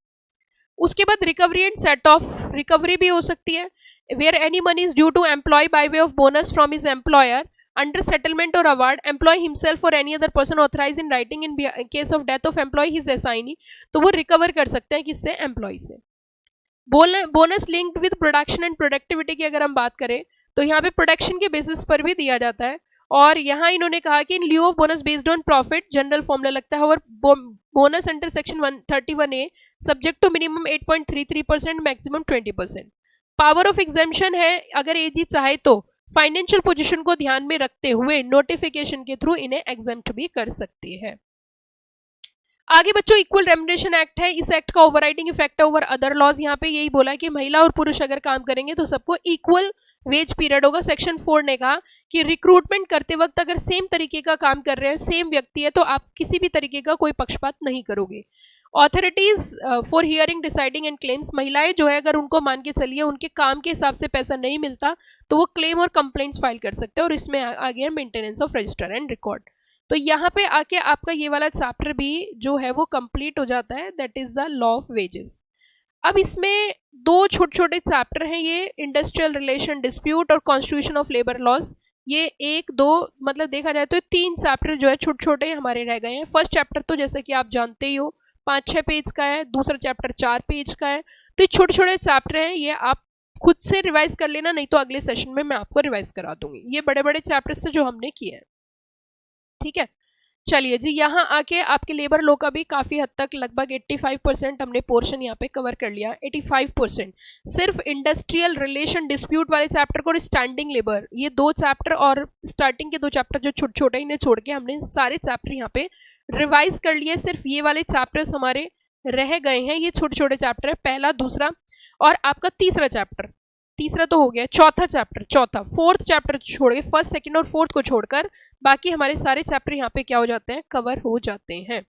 उसके बाद recovery and set off, recovery भी हो सकती है, where any money is due to employ by way of bonus from his employer under settlement or award, employee himself or any other person authorized in writing in case of death of employee his assignee, तो वो recover कर सकते हैं किससे? Employ से। Bonus linked with production and productivity की अगर हम बात करें तो यहाँ पे प्रोडक्शन के बेसिस पर भी दिया जाता है, और यहाँ इन्होंने कहा कि in lieu of bonus based on profit general formula लगता है, और bonus under section 131A subject to minimum 8.33% maximum 20%। Power of exemption है, अगर एजी चाहे तो फाइनेंशियल पोजीशन को ध्यान में रखते हुए नोटिफिकेशन के थ्रू इन्हें एग्जेम्प्ट भी कर सकती है। आगे बच्चों इक्वल रेम्युनरेशन एक्ट है, इस एक्ट का ओवरराइडिंग इफेक्ट है ओवर अदर लॉज। यहाँ पे यही बोला है कि महिला और पुरुष अगर काम करेंगे तो सबको इक्वल वेज पीरियड होगा। सेक्शन 4 ने कहा कि रिक्रूटमेंट करते वक्त अगर सेम तरीके का काम कर रहे हैं, सेम व्यक्ति है, तो आप किसी भी तरीके का कोई पक्षपात नहीं करोगे। Authorities for hearing deciding and claims, महिलाएं जो है अगर उनको मान के चलिए उनके काम के हिसाब से पैसा नहीं मिलता तो वो क्लेम और कंप्लेंट्स फाइल कर सकते हैं, और इसमें आ गया maintenance of register and record. तो यहाँ पे आके आपका ये वाला चैप्टर भी जो है वो कंप्लीट हो जाता है, that is the law of wages. अब इसमें दो छोटे छोटे चैप्टर हैं, ये इंडस्ट्रियल रिलेशन डिस्प्यूट और कॉन्स्टिट्यूशन ऑफ लेबर लॉज। ये 1, 2 मतलब देखा जाए तो 3 चैप्टर जो है छोटे छोटे हमारे रह गए हैं। फर्स्ट चैप्टर तो जैसे कि आप जानते ही हो 5-6 पेज का है, दूसरा चैप्टर 4 पेज का है। तो ये छोटे छोटे चैप्टर हैं, ये आप खुद से रिवाइज कर लेना, नहीं तो अगले सेशन में मैं आपको रिवाइज करा दूंगी। ये बड़े बड़े चैप्टर्स से जो हमने किए हैं, ठीक है। चलिए जी, यहाँ आके आपके लेबर लॉ का भी काफ़ी हद तक लगभग 85% हमने पोर्शन यहाँ पे कवर कर लिया। 85% सिर्फ इंडस्ट्रियल रिलेशन डिस्प्यूट वाले चैप्टर को और स्टैंडिंग लेबर, ये 2 चैप्टर और स्टार्टिंग के 2 चैप्टर जो छोटे छोटे इन्हें छोड़ के हमने सारे चैप्टर यहाँ पे रिवाइज कर लिए। सिर्फ ये वाले चैप्टर्स हमारे रह गए हैं, ये छोटे छोटे चैप्टर है, पहला, दूसरा और आपका तीसरा चैप्टर। तीसरा तो हो गया, चौथा चैप्टर, फोर्थ चैप्टर छोड़ के, फर्स्ट, सेकंड और फोर्थ को छोड़कर बाकी हमारे सारे चैप्टर यहाँ पे क्या हो जाते हैं? कवर हो जाते हैं।